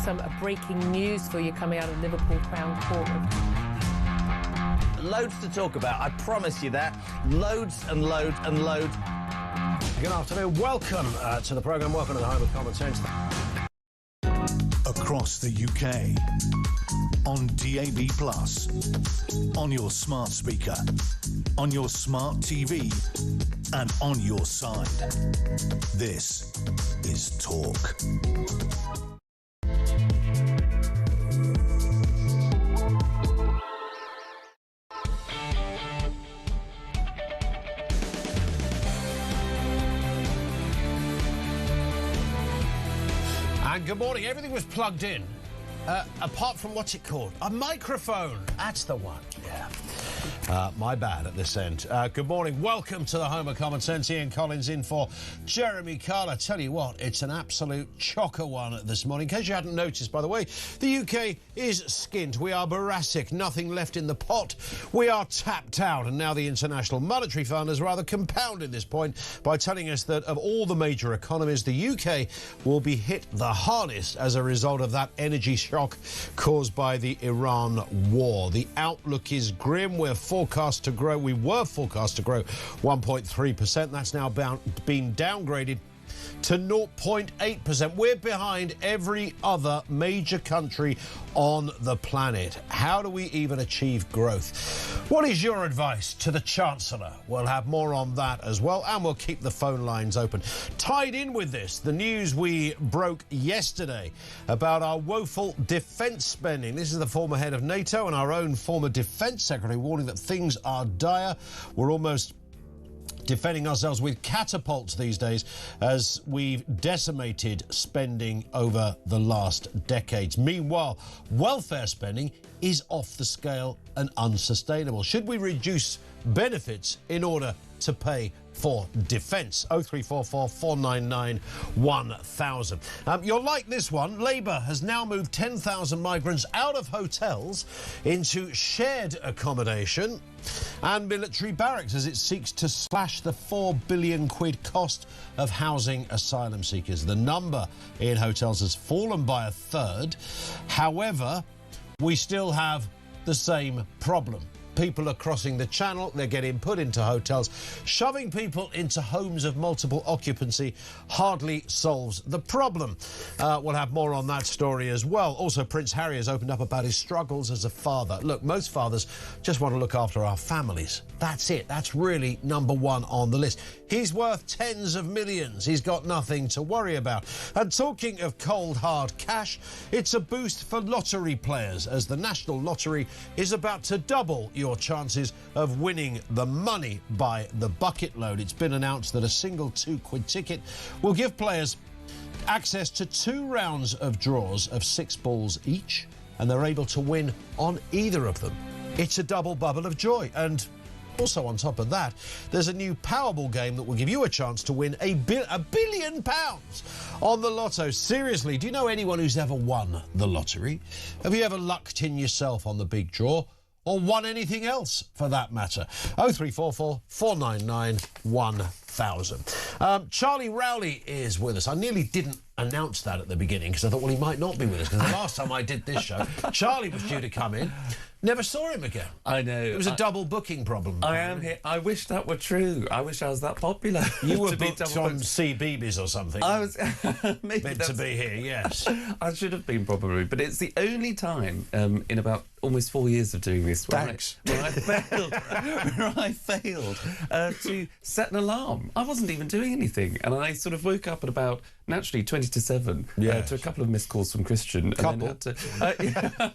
some breaking news for you coming out of Liverpool Crown Court. Loads to talk about, I promise you that. Loads and loads and loads. Good afternoon. Welcome to the programme. Welcome to the Home of Common Sense. Across the UK, on DAB+, on your smart speaker, on your smart TV, and on your side. This is Talk. And good morning. Everything was plugged in, apart from what's it called? A microphone. That's the one. Yeah. My bad at this end. Good morning. Welcome to the Home of Common Sense. Ian Collins in for Jeremy Carl. I tell you what, it's an absolute chocker one this morning. In case you hadn't noticed, by the way, the UK is skint. We are Boracic. Nothing left in the pot. We are tapped out. And now the International Monetary Fund has rather compounded this point by telling us that of all the major economies, the UK will be hit the hardest as a result of that energy shock caused by the Iran war. The outlook is grim. We were forecast to grow 1.3%. That's now been downgraded to 0.8%. We're behind every other major country on the planet. How do we even achieve growth? What is your advice to the Chancellor? We'll have more on that as well, and we'll keep the phone lines open. Tied in with this, the news we broke yesterday about our woeful defence spending. This is the former head of NATO and our own former defence secretary warning that things are dire. We're almost defending ourselves with catapults these days as we've decimated spending over the last decades. Meanwhile, welfare spending is off the scale and unsustainable. Should we reduce benefits in order to pay for defence? 0344 499 1000. You'll like this one. Labour has now moved 10,000 migrants out of hotels into shared accommodation and military barracks as it seeks to slash the £4 billion cost of housing asylum seekers. The number in hotels has fallen by a third. However, we still have the same problem. People are crossing the channel, they're getting put into hotels. Shoving people into homes of multiple occupancy hardly solves the problem. We'll have more on that story as well. Also, Prince Harry has opened up about his struggles as a father. Look, most fathers just want to look after our families. That's it. That's really number one on the list. He's worth tens of millions. He's got nothing to worry about. And talking of cold, hard cash, it's a boost for lottery players as the National Lottery is about to double your chances of winning the money by the bucket load. It's been announced that a single £2 ticket will give players access to 2 rounds of draws of 6 balls each, and they're able to win on either of them. It's a double bubble of joy. And also on top of that, there's a new Powerball game that will give you a chance to win £1 billion on the lotto. Seriously, do you know anyone who's ever won the lottery? Have you ever lucked in yourself on the big draw? Or won anything else, for that matter? 0344 499 1000. Charlie Rowley is with us. I nearly didn't announce that at the beginning because I thought, well, he might not be with us. Because the last time I did this show, Charlie was due to come in. Never saw him again. I know. It was a double booking problem. I am here. I wish that were true. I wish I was that popular. You were booked on CBeebies or something. I was meant to be here, yes. I should have been probably, but it's the only time in about almost 4 years of doing this where I failed to set an alarm. I wasn't even doing anything, and I sort of woke up at about naturally 20 to 7 to a couple of missed calls from Christian. Couple. And then had to,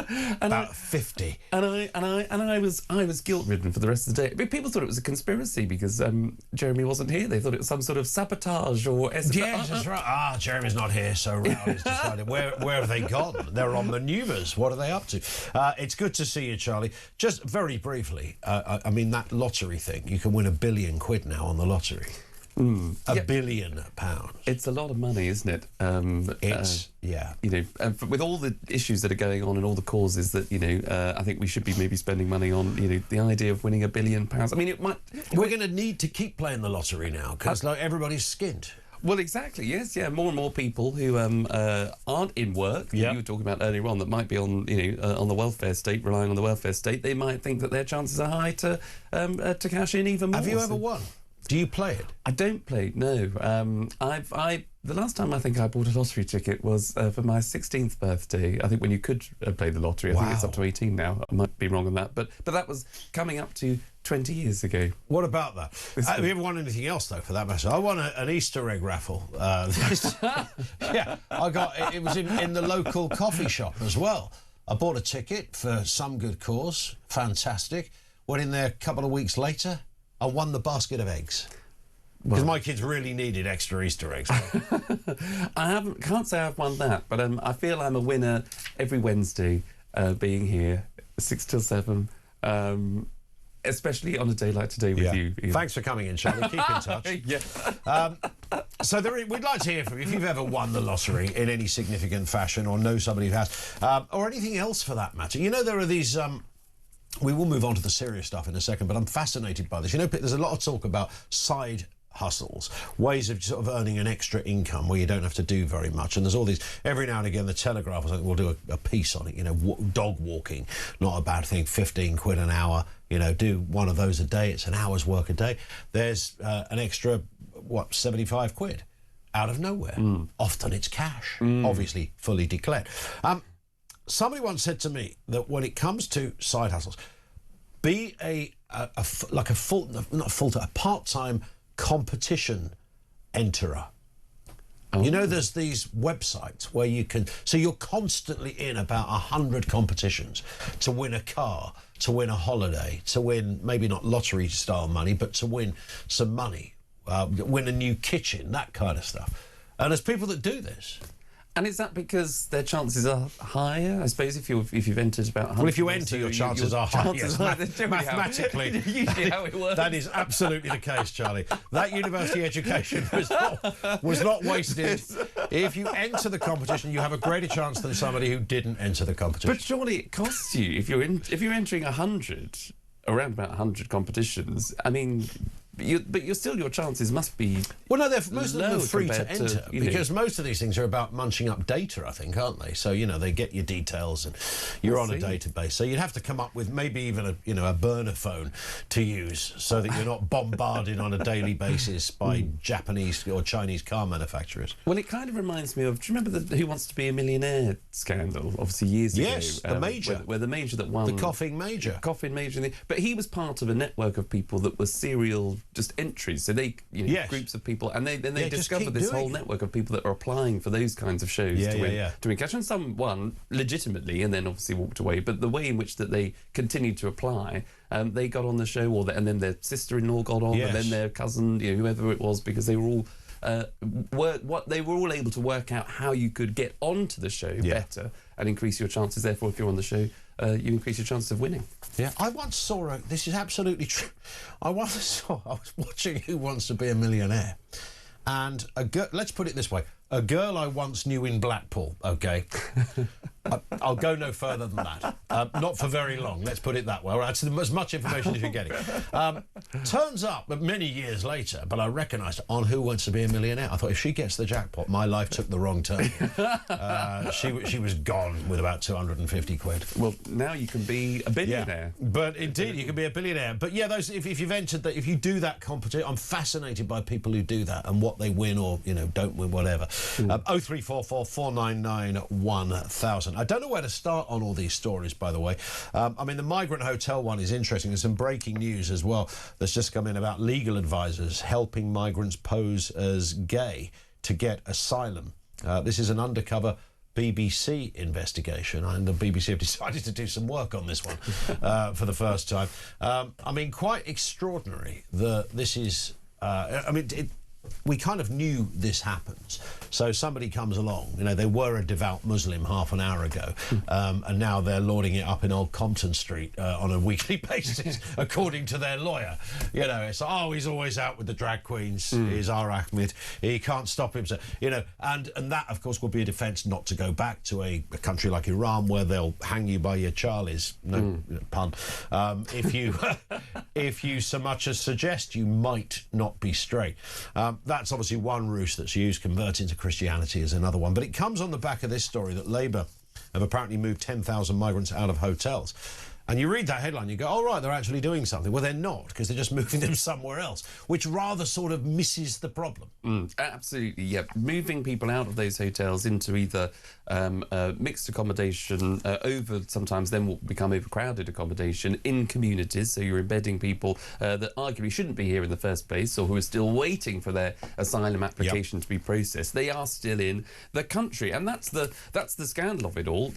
and about 50. And I was guilt-ridden for the rest of the day. But people thought it was a conspiracy because Jeremy wasn't here. They thought it was some sort of sabotage or... Yes, that's right. Jeremy's not here, so Rowley's decided. Where have they gone? They're on manoeuvres. What are they up to? It's good to see you, Charlie. Just very briefly, I mean, that lottery thing, you can win £1 billion now on the lottery. £1 billion. It's a lot of money, isn't it? Yeah. You know, with all the issues that are going on and all the causes that, you know, I think we should be maybe spending money on, you know, the idea of winning £1 billion. I mean, it might... We're going to need to keep playing the lottery now because like, everybody's skint. Well, exactly. Yes, yeah. More and more people who aren't in work, that Yeah. you were talking about earlier on, that might be on, on the welfare state, relying on the welfare state. They might think that their chances are high to cash in even more. Have you ever won? Do you play it? I don't play. No. The last time I think I bought a lottery ticket was for my 16th birthday. I think when you could play the lottery. I think it's up to 18 now. I might be wrong on that, but that was coming up to 20 years ago. What about that? Have you ever won anything else, though, for that matter? I won an Easter egg raffle. Yeah, I got it was in the local coffee shop as well. I bought a ticket for some good cause. Fantastic. Went in there a couple of weeks later. I won the basket of eggs. Because my kids really needed extra Easter eggs. Can't say I've won that, but I feel I'm a winner every Wednesday, being here 6 till 7. Especially on a day like today with you, Ian. Thanks for coming in, Charlie. Keep in touch. We'd like to hear from you if you've ever won the lottery in any significant fashion or know somebody who has, or anything else for that matter. You know, there are these... we will move on to the serious stuff in a second, but I'm fascinated by this. You know, there's a lot of talk about side hustles, ways of sort of earning an extra income where you don't have to do very much. And there's all these, every now and again, the Telegraph or something will do a piece on it, you know, dog walking, not a bad thing, 15 quid an hour, you know, do one of those a day, it's an hour's work a day. There's an extra, 75 quid out of nowhere. Often it's cash, obviously fully declared. Somebody once said to me that when it comes to side hustles, be a part-time competition enterer. You know, there's these websites where you can... So you're constantly in about 100 competitions to win a car, to win a holiday, to win maybe not lottery-style money, but to win some money, win a new kitchen, that kind of stuff. And there's people that do this. And is that because their chances are higher? I suppose if you've entered about 100... Well, if you enter, your chances are higher. Yes, mathematically. Usually how it works. That is absolutely the case, Charlie. That university education was not wasted. If you enter the competition, you have a greater chance than somebody who didn't enter the competition. But surely it costs you if you're entering 100, around about 100 competitions. I mean... your chances must be... Well, no, most of them are free to compared enter because most of these things are about munching up data, I think, aren't they? So, you know, they get your details and you're on a database. So you'd have to come up with maybe even a burner phone to use so that you're not bombarded on a daily basis by Japanese or Chinese car manufacturers. Well, it kind of reminds me of... Do you remember the Who Wants to Be a Millionaire scandal, obviously years ago? Yes, the Major. Where the Major that won... The Coughing Major. Coughing Major. But he was part of a network of people that were serial... just entries, so they groups of people, and then they discovered this whole network of people that are applying for those kinds of shows to win cash, and some won legitimately and then obviously walked away, but the way in which that they continued to apply, they got on the show, and then their sister-in-law got on, and then their cousin, whoever it was, because they were all they were all able to work out how you could get onto the show better and increase your chances. Therefore, if you're on the show, you increase your chances of winning. Yeah, I once saw this is absolutely true. I was watching Who Wants to Be a Millionaire, and let's put it this way: a girl I once knew in Blackpool. Okay, I'll go no further than that. Not for very long. Let's put it that way. That's as much information as you're getting. Turns up many years later, but I recognised on Who Wants to Be a Millionaire. I thought if she gets the jackpot, my life took the wrong turn. She was gone with about 250 quid. Well, now you can be a billionaire. Yeah, but indeed, you can be a billionaire. But yeah, if you've entered that, if you do that competition, I'm fascinated by people who do that and what they win or don't win, whatever. 0344 499 1000. I don't know where to start on all these stories, by the way. I mean, the Migrant Hotel one is interesting. There's some breaking news as well that's just come in about legal advisors helping migrants pose as gay to get asylum. This is an undercover BBC investigation, and the BBC have decided to do some work on this one for the first time. I mean, quite extraordinary that this is... we kind of knew this happens. So somebody comes along, they were a devout Muslim half an hour ago, and now they're lording it up in Old Compton Street on a weekly basis, according to their lawyer. It's he's always out with the drag queens, he's our Ahmed, he can't stop himself, and that, of course, will be a defence not to go back to a country like Iran where they'll hang you by your Charlies, pun, if you so much as suggest you might not be straight. that's obviously one ruse that's used. Converting to Christianity is another one. But it comes on the back of this story that Labour have apparently moved 10,000 migrants out of hotels. And you read that headline, you go, oh, right, they're actually doing something. Well, they're not, because they're just moving them somewhere else, which rather sort of misses the problem. Absolutely, yeah. Moving people out of those hotels into either mixed accommodation, sometimes then will become overcrowded accommodation in communities, so you're embedding people that arguably shouldn't be here in the first place, or who are still waiting for their asylum application to be processed. They are still in the country, and that's the scandal of it all.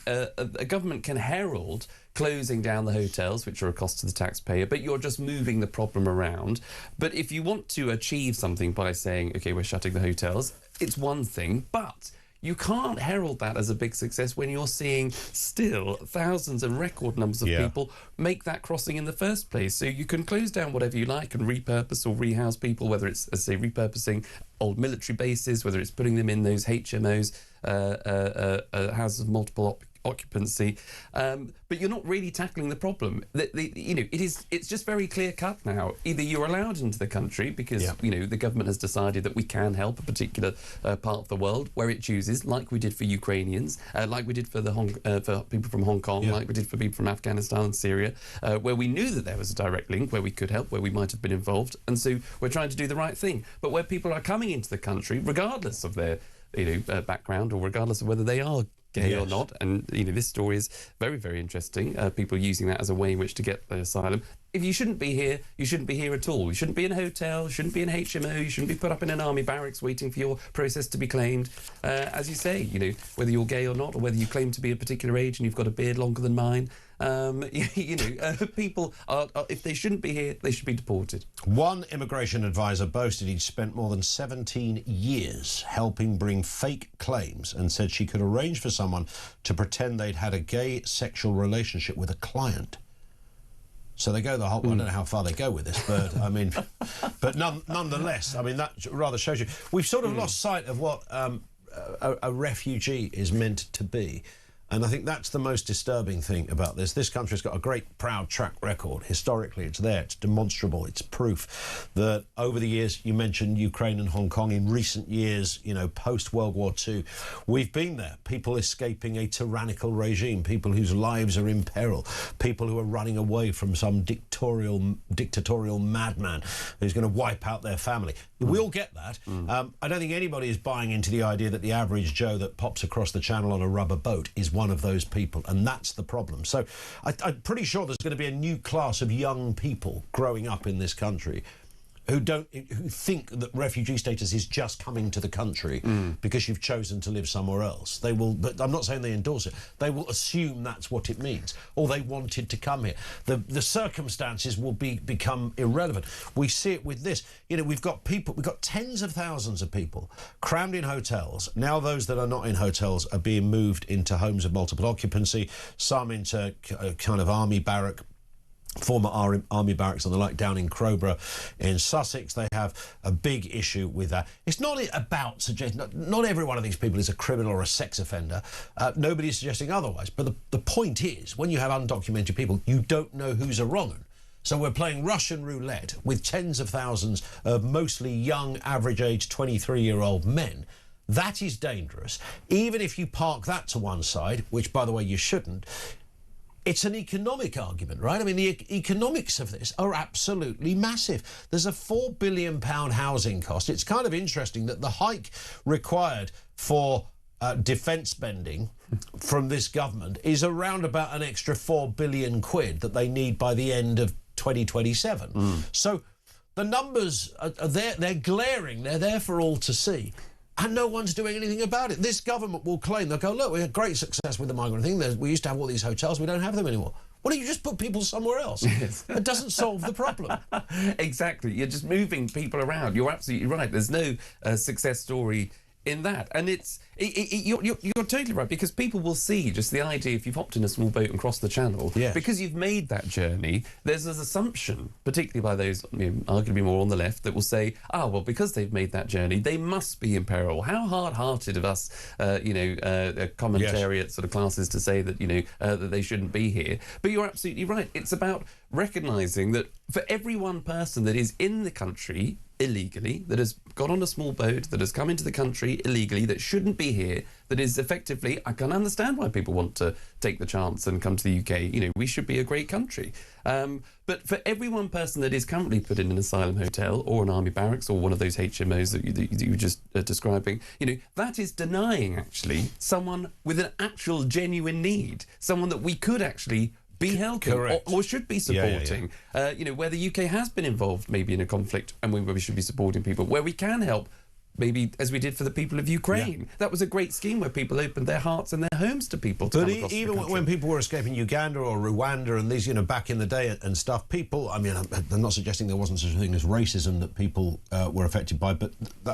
A government can herald closing down the hotels, which are a cost to the taxpayer, but you're just moving the problem around. But if you want to achieve something by saying, OK, we're shutting the hotels, it's one thing, but you can't herald that as a big success when you're seeing still thousands and record numbers of people make that crossing in the first place. So you can close down whatever you like and repurpose or rehouse people, whether it's, as I say, repurposing old military bases, whether it's putting them in those HMOs, houses of multiple occupancy, but you're not really tackling the problem. It's just very clear cut now. Either you're allowed into the country because the government has decided that we can help a particular part of the world where it chooses, like we did for Ukrainians, like we did for for people from Hong Kong, like we did for people from Afghanistan and Syria, where we knew that there was a direct link, where we could help, where we might have been involved, and so we're trying to do the right thing. But where people are coming into the country, regardless of their background, or regardless of whether they are gay or not, and this story is very, very interesting. People using that as a way in which to get the asylum. If you shouldn't be here, you shouldn't be here at all. You shouldn't be in a hotel, you shouldn't be in HMO, you shouldn't be put up in an army barracks waiting for your process to be claimed. As you say, whether you're gay or not, or whether you claim to be a particular age and you've got a beard longer than mine, people are, if they shouldn't be here, they should be deported. One immigration advisor boasted he'd spent more than 17 years helping bring fake claims, and said she could arrange for someone to pretend they'd had a gay sexual relationship with a client. So they go the whole... I don't know how far they go with this, but I mean... but nonetheless, I mean, that rather shows you... We've sort of lost sight of what a refugee is meant to be. And I think that's the most disturbing thing about this. This country's got a great, proud track record. Historically, it's there, it's demonstrable, it's proof that over the years, you mentioned Ukraine and Hong Kong, in recent years, post-World War II, we've been there. People escaping a tyrannical regime, people whose lives are in peril, people who are running away from some dictatorial madman who's going to wipe out their family. We all get that. I don't think anybody is buying into the idea that the average Joe that pops across the channel on a rubber boat is one of those people, and that's the problem. So I'm pretty sure there's going to be a new class of young people growing up in this country who think that refugee status is just coming to the country because you've chosen to live somewhere else. They will, but I'm not saying they endorse it. They will assume that's what it means, or they wanted to come here. The circumstances will become irrelevant. We see it with this. We've got tens of thousands of people crammed in hotels. Now those that are not in hotels are being moved into homes of multiple occupancy, some into kind of army barrack, former army barracks and the like down in Crowborough in Sussex. They have a big issue with that. It's not about suggesting... Not every one of these people is a criminal or a sex offender. Nobody's suggesting otherwise. But the point is, when you have undocumented people, you don't know who's a wrong 'un. So we're playing Russian roulette with tens of thousands of mostly young, average-age 23-year-old men. That is dangerous. Even if you park that to one side, which, by the way, you shouldn't, it's an economic argument, right? I mean, the economics of this are absolutely massive. There's a £4 billion housing cost. It's kind of interesting that the hike required for defence spending from this government is around about an extra £4 billion that they need by the end of 2027. So the numbers are there. They're glaring. They're there for all to see. And no one's doing anything about it. This government will claim, they'll go, look, we had great success with the migrant thing. We used to have all these hotels. We don't have them anymore. Why don't you just put people somewhere else? Yes. It doesn't solve the problem. Exactly. You're just moving people around. You're absolutely right. There's no success story in that. And it's You're totally right, because people will see just the idea, if you've hopped in a small boat and crossed the channel, because you've made that journey, there's an assumption, particularly by those arguably more on the left, that will say, well, because they've made that journey, they must be in peril. How hard-hearted of us, commentariat sort of classes to say that, that they shouldn't be here. But you're absolutely right. It's about recognising that for every one person that is in the country illegally, that has got on a small boat, that has come into the country illegally, that shouldn't be here, that is effectively, I can understand why people want to take the chance and come to the UK. We should be a great country. But for every one person that is currently put in an asylum hotel or an army barracks or one of those HMOs that you were just describing, that is denying actually someone with an actual genuine need, someone that we could actually be helping or should be supporting. Where the UK has been involved maybe in a conflict and where we should be supporting people, where we can help, maybe as we did for the people of Ukraine. That was a great scheme where people opened their hearts and their homes to people. But even when people were escaping Uganda or Rwanda and these, back in the day and stuff, people, I'm not suggesting there wasn't such a thing as racism that people were affected by, but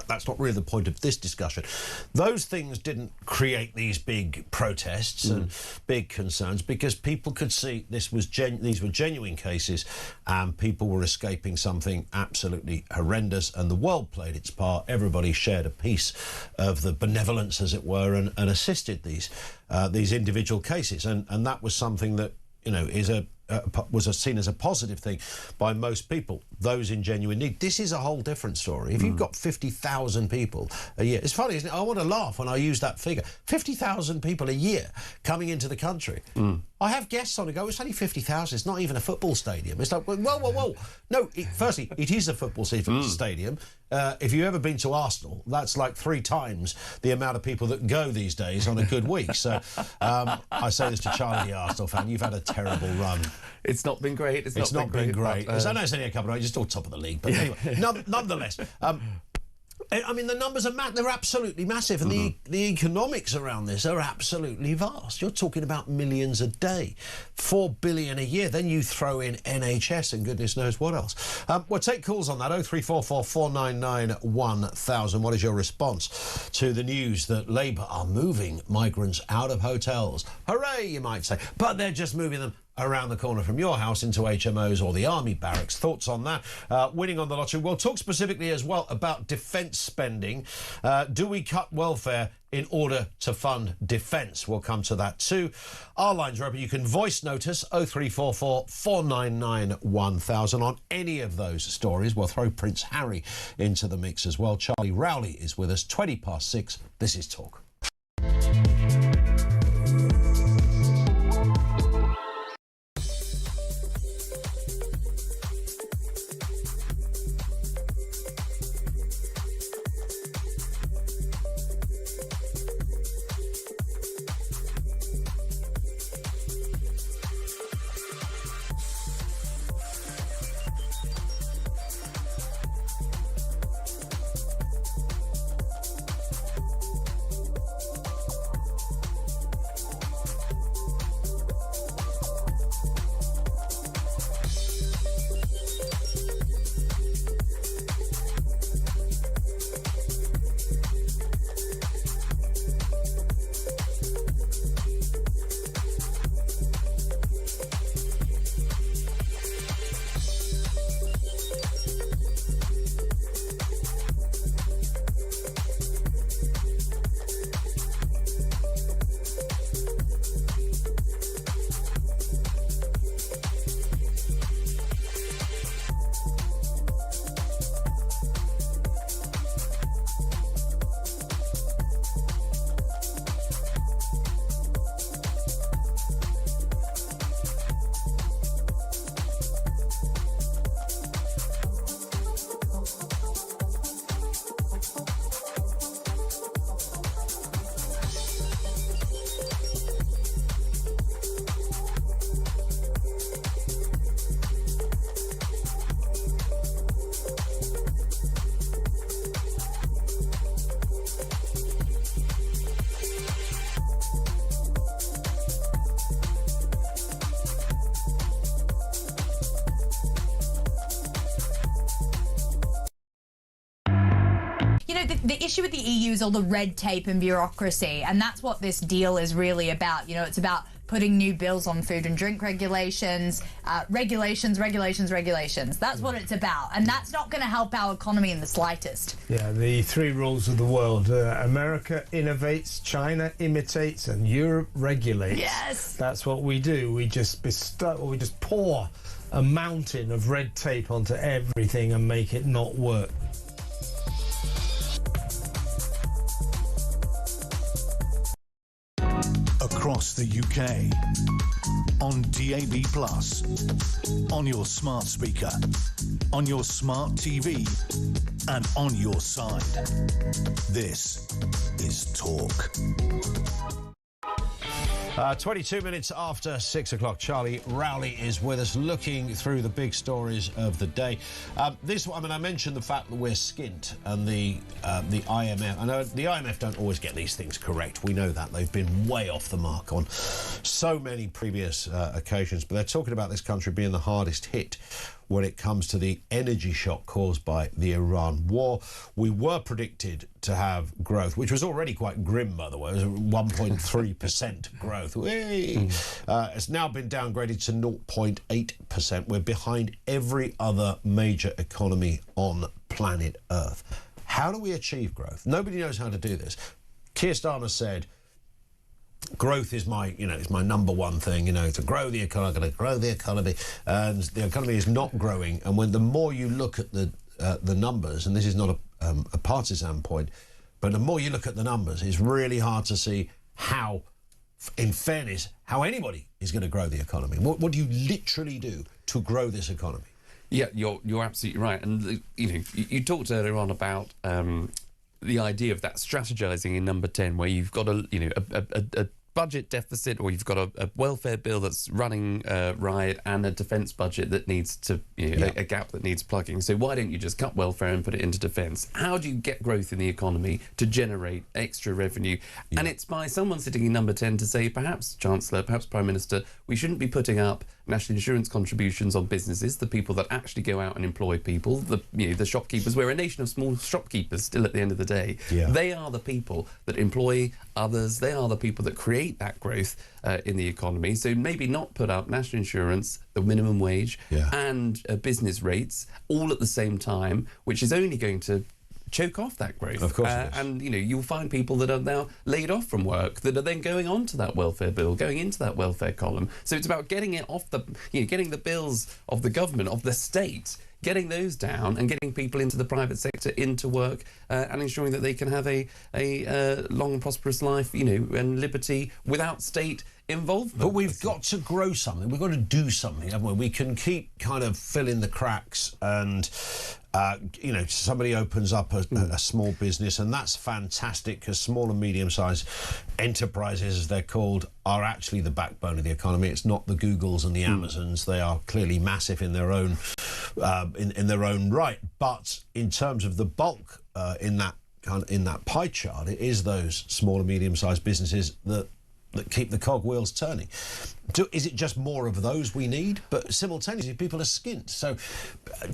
that's not really the point of this discussion. Those things didn't create these big protests and big concerns, because people could see these were genuine cases and people were escaping something absolutely horrendous, and the world played its part. Everybody shared a piece of the benevolence, as it were, and assisted these individual cases, and that was something that was seen as a positive thing by most people, those in genuine need. This is a whole different story. If you've got 50,000 people a year, it's funny, isn't it? I want to laugh when I use that figure. 50,000 people a year coming into the country. I have guests on and go, it's only 50,000, it's not even a football stadium. It's like, whoa. No, firstly, it is a football stadium. If you've ever been to Arsenal, that's like 3 times the amount of people that go these days on a good week. So I say this to Charlie, the Arsenal fan, you've had a terrible run. It's not been great. It's not been great. I know it's only a couple of days, just all top of the league. But anyway, nonetheless, the numbers are they're absolutely massive, and the economics around this are absolutely vast. You're talking about millions a day, 4 billion a year. Then you throw in NHS and goodness knows what else. We'll take calls on that. 0344 499 1000. What is your response to the news that Labour are moving migrants out of hotels? Hooray, you might say, but they're just moving them around the corner from your house into HMOs or the army barracks. Thoughts on that? Winning on the lottery. We'll talk specifically as well about defence spending. Do we cut welfare in order to fund defence? We'll come to that too. Our lines are open. You can voice notice 0344 499 1000 on any of those stories. We'll throw Prince Harry into the mix as well. Charlie Rowley is with us. 6:20. This is Talk. know, the issue with the EU is all the red tape and bureaucracy, and that's what this deal is really about. You know, it's about putting new bills on food and drink regulations, regulations. That's what it's about, and that's not going to help our economy in the slightest. Yeah, the three rules of the world. America innovates, China imitates, and Europe regulates. Yes! That's what we do. We just pour a mountain of red tape onto everything and make it not work. Across the UK, on DAB+, on your smart speaker, on your smart TV, and on your side. This is Talk. 22 minutes after 6 o'clock, Charlie Rowley is with us, looking through the big stories of the day. I mentioned the fact that we're skint, and the IMF. I know the IMF don't always get these things correct. We know that. They've been way off the mark on so many previous occasions, but they're talking about this country being the hardest hit when it comes to the energy shock caused by the Iran war. We were predicted to have growth, which was already quite grim, by the way. It was 1.3% growth. It's now been downgraded to 0.8%. We're behind every other major economy on planet Earth. How do we achieve growth? Nobody knows how to do this. Keir Starmer said, growth is my number one thing, to grow the economy, I'm going to grow the economy, and the economy is not growing. And when the more you look at the numbers, and this is not a partisan point, but the more you look at the numbers, it's really hard to see how, in fairness, how anybody is going to grow the economy. What do you literally do to grow this economy? Yeah, you're absolutely right. And you talked earlier on about the idea of that strategizing in number 10, where you've got a budget deficit, or you've got a welfare bill that's running riot, and a defence budget that needs to a gap that needs plugging. So why don't you just cut welfare and put it into defence? How do you get growth in the economy to generate extra revenue? Yeah. And it's by someone sitting in number 10 to say, perhaps Chancellor, perhaps Prime Minister, we shouldn't be putting up national insurance contributions on businesses, the people that actually go out and employ people, the shopkeepers. We're a nation of small shopkeepers still at the end of the day. Yeah. They are the people that employ others. They are the people that create that growth in the economy. So maybe not put up national insurance, the minimum wage, and business rates all at the same time, which is only going to choke off that growth. Of course and you'll find people that are now laid off from work that are then going on to that welfare bill, going into that welfare column. So it's about getting it off getting the bills of the government, of the state, getting those down and getting people into the private sector, into work, and ensuring that they can have a long and prosperous life, and liberty without state involvement. But we've got to grow something. We've got to do something, haven't we? We can keep kind of filling the cracks and somebody opens up a small business, and that's fantastic, because small and medium-sized enterprises, as they're called, are actually the backbone of the economy. It's not the Googles and the Amazons. They are clearly massive in their own in their own right. But in terms of the bulk in that pie chart, it is those small and medium-sized businesses that keep the cogwheels turning. Is it just more of those we need? But simultaneously, people are skint. So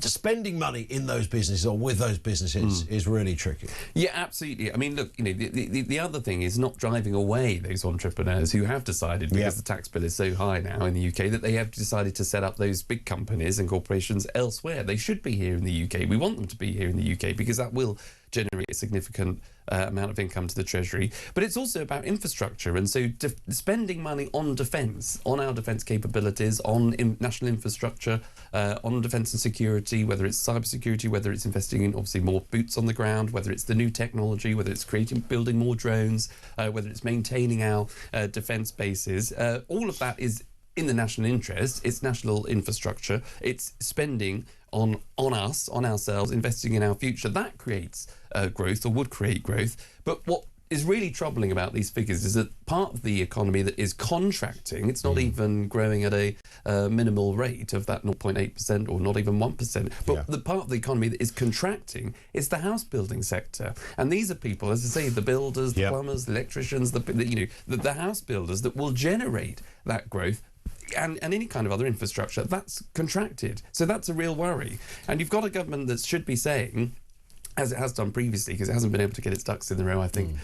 spending money in those businesses or with those businesses is really tricky. Yeah, absolutely. I mean, look, the other thing is not driving away those entrepreneurs who have decided, because the tax bill is so high now in the UK, that they have decided to set up those big companies and corporations elsewhere. They should be here in the UK. We want them to be here in the UK, because that will generate a significant amount of income to the Treasury. But it's also about infrastructure, and so spending money on defence, on our defence capabilities, on national infrastructure, on defence and security, whether it's cybersecurity, whether it's investing in obviously more boots on the ground, whether it's the new technology, whether it's building more drones, whether it's maintaining our defence bases, all of that is in the national interest. It's national infrastructure. It's spending on us, on ourselves, investing in our future. That creates growth, or would create growth. But what is really troubling about these figures is that part of the economy that is contracting, it's not even growing at a minimal rate of that 0.8% or not even 1%, but the part of the economy that is contracting is the house building sector. And these are people, as I say, the builders, the plumbers, the electricians, the house builders that will generate that growth. And any kind of other infrastructure, that's contracted. So that's a real worry. And you've got a government that should be saying, as it has done previously, because it hasn't been able to get its ducks in a row, I think,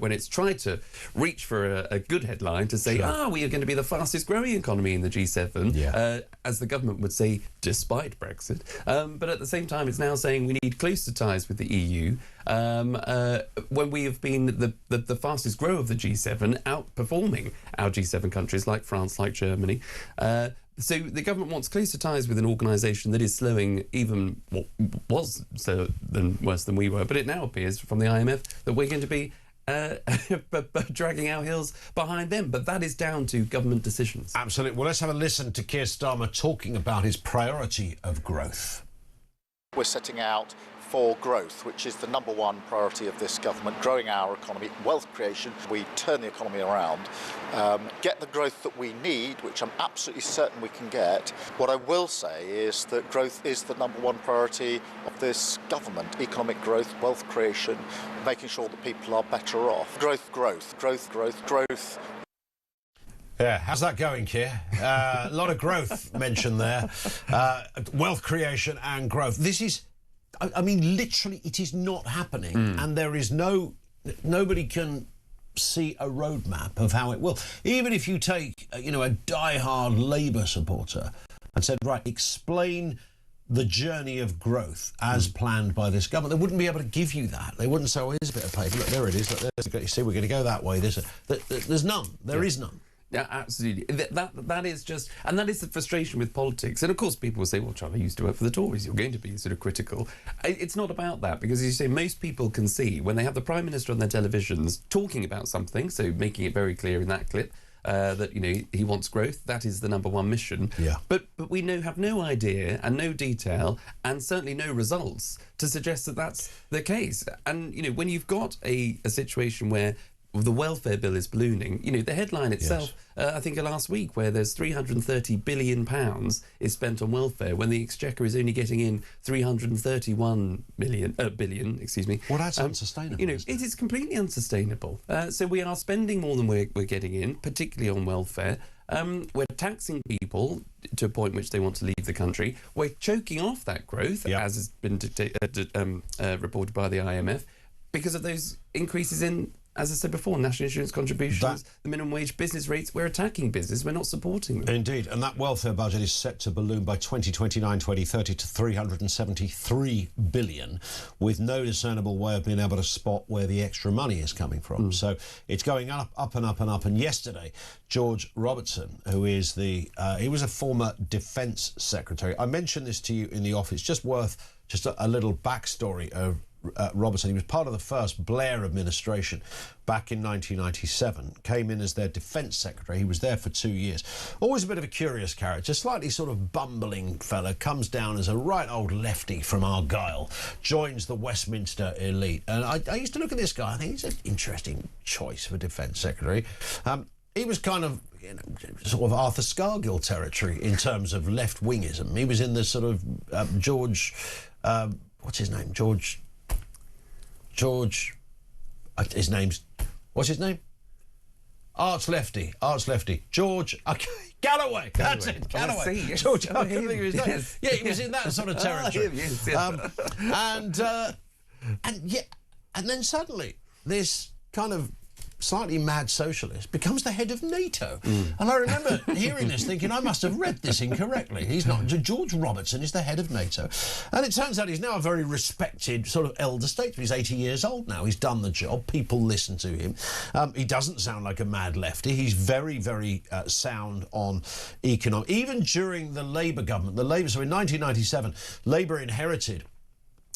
when it's tried to reach for a good headline to say, we are going to be the fastest growing economy in the G7, as the government would say, despite Brexit. But at the same time, it's now saying we need closer ties with the EU, when we have been the fastest grower of the G7, outperforming our G7 countries like France, like Germany. So the government wants closer ties with an organisation that is slowing even what was worse than we were. But it now appears from the IMF that we're going to be dragging our heels behind them. But that is down to government decisions. Absolutely. Well, let's have a listen to Keir Starmer talking about his priority of growth. We're setting out for growth, which is the number one priority of this government, growing our economy, wealth creation. We turn the economy around, get the growth that we need, which I'm absolutely certain we can get. What I will say is that growth is the number one priority of this government. Economic growth, wealth creation, making sure that people are better off. Growth, growth, growth, growth, growth. Yeah, how's that going, Keir? A lot of growth mentioned there. Wealth creation and growth. This is, I mean, literally, it is not happening, and there is nobody can see a roadmap of how it will. Even if you take, a die-hard Labour supporter and said, right, explain the journey of growth as planned by this government, they wouldn't be able to give you that. They wouldn't say, here's a bit of paper. Look, there it is. Look, you see, we're going to go that way. There's none. There is none. Yeah, absolutely. That is just, and that is the frustration with politics. And of course, people will say, "Well, Charlie, used to work for the Tories. You're going to be sort of critical." It's not about that, because as you say, most people can see when they have the Prime Minister on their televisions talking about something, so making it very clear in that clip that he wants growth. That is the number one mission. Yeah. But we have no idea and no detail and certainly no results to suggest that that's the case. And when you've got a situation where the welfare bill is ballooning. The headline itself, I think last week, where there's £330 billion is spent on welfare when the Exchequer is only getting in 331 billion. Excuse me. Well, that's unsustainable. It is completely unsustainable. So we are spending more than we're getting in, particularly on welfare. We're taxing people to a point which they want to leave the country. We're choking off that growth, as has been reported by the IMF, because of those increases in, as I said before, national insurance contributions, the minimum wage, business rates. We're attacking business. We're not supporting them. Indeed. And that welfare budget is set to balloon by 2029-2030 to £373 billion, with no discernible way of being able to spot where the extra money is coming from. So it's going up and up and up. And yesterday, George Robertson, who is he was a former Defence Secretary. I mentioned this to you in the office. Just worth a little backstory of Robertson. He was part of the first Blair administration back in 1997, came in as their Defence Secretary. He was there for 2 years. Always a bit of a curious character, slightly sort of bumbling fella, comes down as a right old lefty from Argyll, joins the Westminster elite. And I used to look at this guy, I think he's an interesting choice for Defence Secretary. He was kind of, sort of Arthur Scargill territory in terms of left-wingism. He was in the sort of what's his name? What's his name? Arch lefty. George Galloway. That's it. Galloway. George. I couldn't think of his name. Yes. Yeah, he was in that sort of territory. And then suddenly this kind of slightly mad socialist becomes the head of NATO. And I remember hearing this thinking, I must have read this incorrectly. He's not. George Robertson is the head of NATO. And it turns out he's now a very respected sort of elder statesman. He's 80 years old now. He's done the job. People listen to him. He doesn't sound like a mad lefty. He's very, very sound on economic. Even during the Labour government, so in 1997, Labour inherited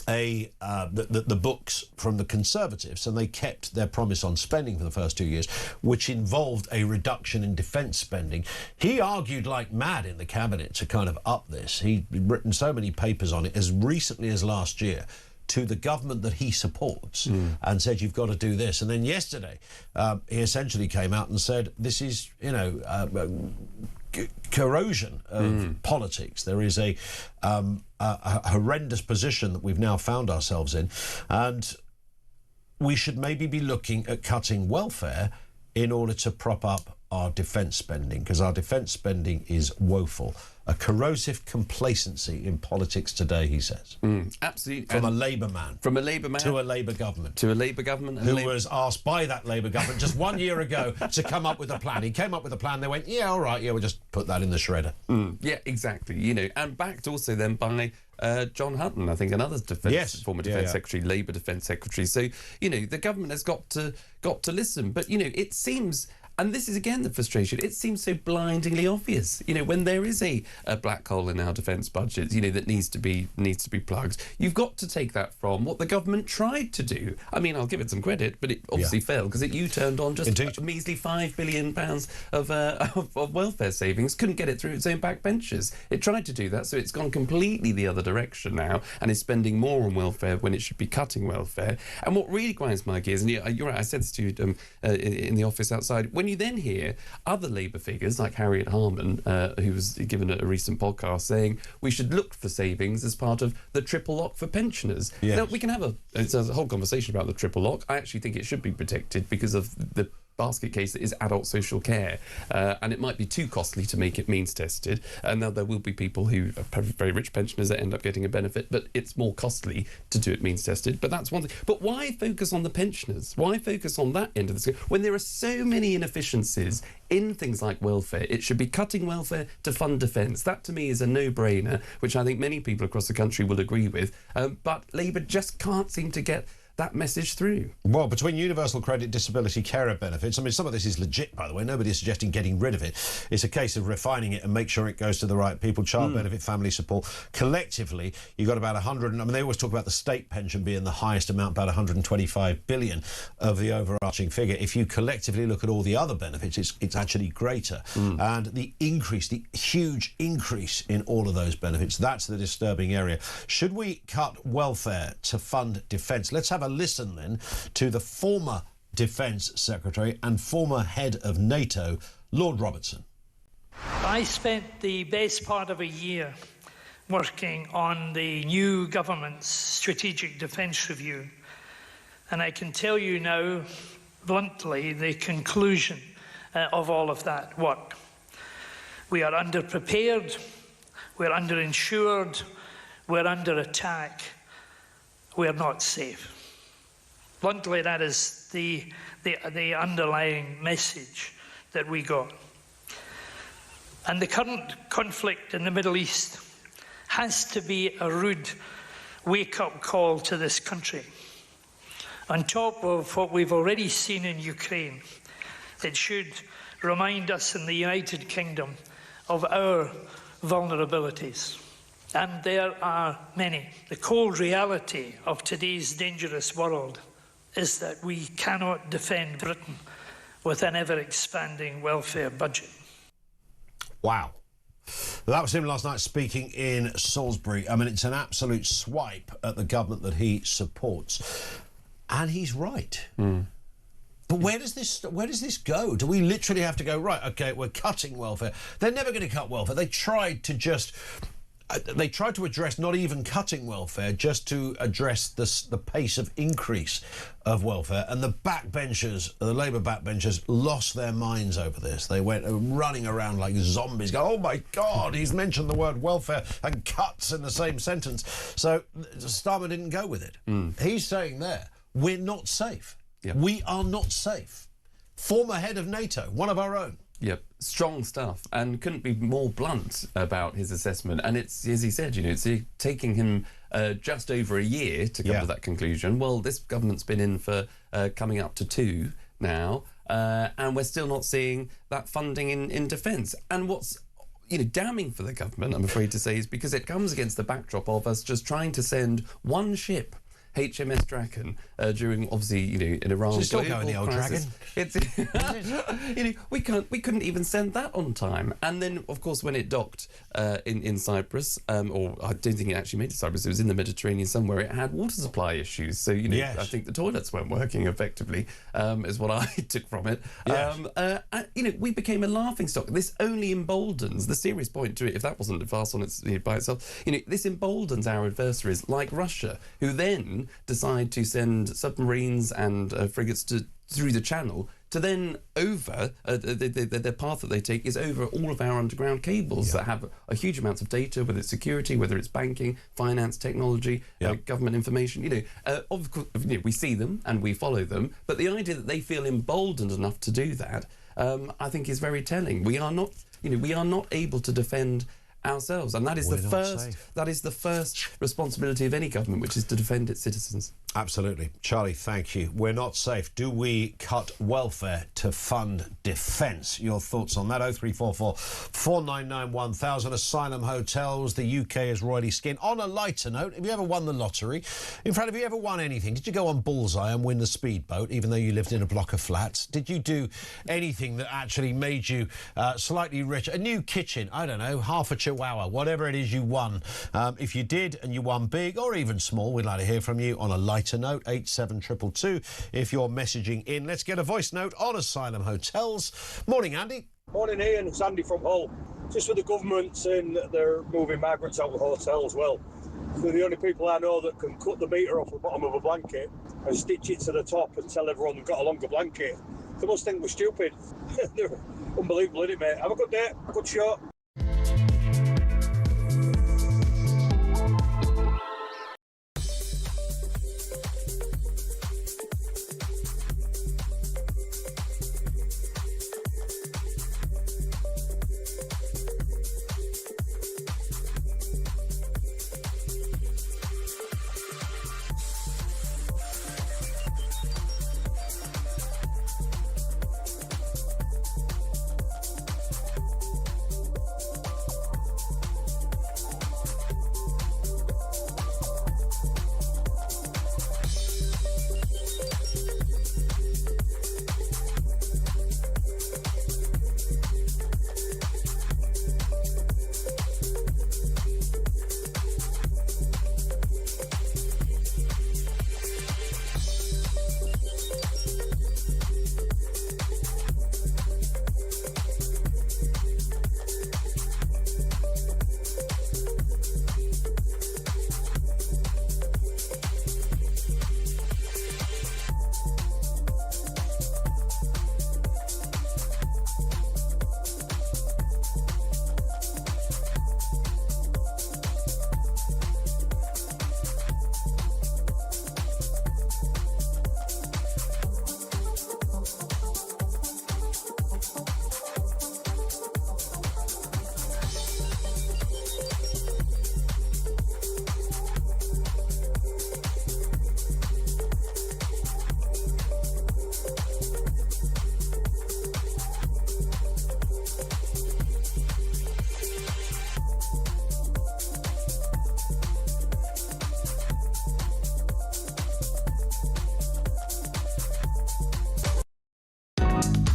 the books from the Conservatives, and they kept their promise on spending for the first 2 years, which involved a reduction in defence spending. He argued like mad in the cabinet to kind of up this. He'd written so many papers on it as recently as last year to the government that he supports and said, you've got to do this. And then yesterday, he essentially came out and said, this is, corrosion of politics. There is a horrendous position that we've now found ourselves in, and we should maybe be looking at cutting welfare in order to prop up our defence spending, because our defence spending is woeful. a corrosive complacency in politics today, he says. Absolutely. From a Labour man. From a Labour man. To a Labour government. To a Labour government. Who was asked by that Labour government just 1 year ago to come up with a plan. He came up with a plan, they went, yeah, all right, yeah, we'll just put that in the shredder. Yeah, exactly. You know, and backed also then by John Hutton, I think, another former Defence Secretary, Labour Defence Secretary. So, you know, the government has got to listen. But, you know, it seems... And this is, again, the frustration. It seems so blindingly obvious. You know, when there is a black hole in our defence budget, you know, that needs to be plugged, you've got to take that from what the government tried to do. I mean, I'll give it some credit, but it obviously failed because it U-turned on just a measly £5 billion of welfare savings, couldn't get it through its own backbenchers. It tried to do that, so it's gone completely the other direction now and is spending more on welfare when it should be cutting welfare. And what really grinds my gears, and you're right, I said this to you in the office outside, when you then hear other Labour figures like Harriet Harman, who was given a recent podcast, saying we should look for savings as part of the triple lock for pensioners. Yes. Now, we can have a whole conversation about the triple lock. I actually think it should be protected because of the basket case that is adult social care, and it might be too costly to make it means tested, and now there will be people who are very rich pensioners that end up getting a benefit, but it's more costly to do it means tested. But that's one thing. But why focus on the pensioners? Why focus on that end of the scale when there are so many inefficiencies in things like welfare? It should be cutting welfare to fund defence. That to me is a no-brainer, which I think many people across the country will agree with, but Labour just can't seem to get that message through. Well, between universal credit, disability, carer benefits, I mean, some of this is legit, by the way. Nobody's suggesting getting rid of it. It's a case of refining it and make sure it goes to the right people. Child benefit, family support. Collectively, you've got about 100... I mean, they always talk about the state pension being the highest amount, about 125 billion of the overarching figure. If you collectively look at all the other benefits, it's actually greater. And the increase, the huge increase in all of those benefits, that's the disturbing area. Should we cut welfare to fund defence? Let's have a listen then to the former Defence Secretary and former head of NATO, Lord Robertson. I spent the best part of a year working on the new government's strategic defence review, and I can tell you now, bluntly, the conclusion of all of that work. We are underprepared, we're underinsured, we're under attack, we're not safe. Bluntly, that is the underlying message that we got. And the current conflict in the Middle East has to be a rude wake-up call to this country. On top of what we've already seen in Ukraine, it should remind us in the United Kingdom of our vulnerabilities. And there are many. The cold reality of today's dangerous world is that we cannot defend Britain with an ever-expanding welfare budget. Wow. That was him last night speaking in Salisbury. I mean, it's an absolute swipe at the government that he supports. And he's right. But where does this go? Do we literally have to go, right, OK, we're cutting welfare? They're never going to cut welfare. They tried to address not even cutting welfare, just to address the pace of increase of welfare. And the backbenchers, the Labour backbenchers, lost their minds over this. They went running around like zombies, going, oh my God, he's mentioned the word welfare and cuts in the same sentence. So Starmer didn't go with it. He's saying there, we're not safe. Yep. We are not safe. Former head of NATO, one of our own. Yep, strong stuff, and couldn't be more blunt about his assessment. And it's, as he said, you know, it's taking him just over a year to come to that conclusion. Well, this government's been in for coming up to 2 now, and we're still not seeing that funding in defence. And what's damning for the government, I'm afraid to say, is because it comes against the backdrop of us just trying to send one ship, HMS Dragon, during, obviously, in Iran. It's still going, the old Dragon. It's, we couldn't even send that on time. And then, of course, when it docked in Cyprus, or I don't think it actually made it to Cyprus, it was in the Mediterranean somewhere, it had water supply issues. So, I think the toilets weren't working effectively, is what I took from it. Yes. We became a laughingstock. This only emboldens, the serious point to it, if that wasn't fast on its by itself, this emboldens our adversaries like Russia, who then decide to send submarines and frigates through the channel to then the path that they take is over all of our underground cables that have a huge amounts of data, whether it's security, whether it's banking, finance, technology, government information. Of course, we see them and we follow them, but the idea that they feel emboldened enough to do that, I think, is very telling. We are not able to defend ourselves, and that is the first responsibility of any government, which is to defend its citizens. Absolutely. Charlie, thank you. We're not safe. Do we cut welfare to fund defence? Your thoughts on that? 0344 499 1000. Asylum hotels. The UK is royally skinned. On a lighter note, have you ever won the lottery? In fact, have you ever won anything? Did you go on Bullseye and win the speedboat, even though you lived in a block of flats? Did you do anything that actually made you slightly richer? A new kitchen, I don't know, half a chihuahua, whatever it is you won. If you did and you won big or even small, we'd like to hear from you on a lighter note. 87222 if you're messaging in. Let's get a voice note on Asylum hotels. Morning, Andy. Morning, Ian. It's Andy from Hull. Just with the government saying that they're moving migrants out of the hotels, well, they're the only people I know that can cut the meter off the bottom of a blanket and stitch it to the top and tell everyone they've got a longer blanket. They must think we're stupid. They're unbelievable, isn't it, mate? Have a good day. Good show.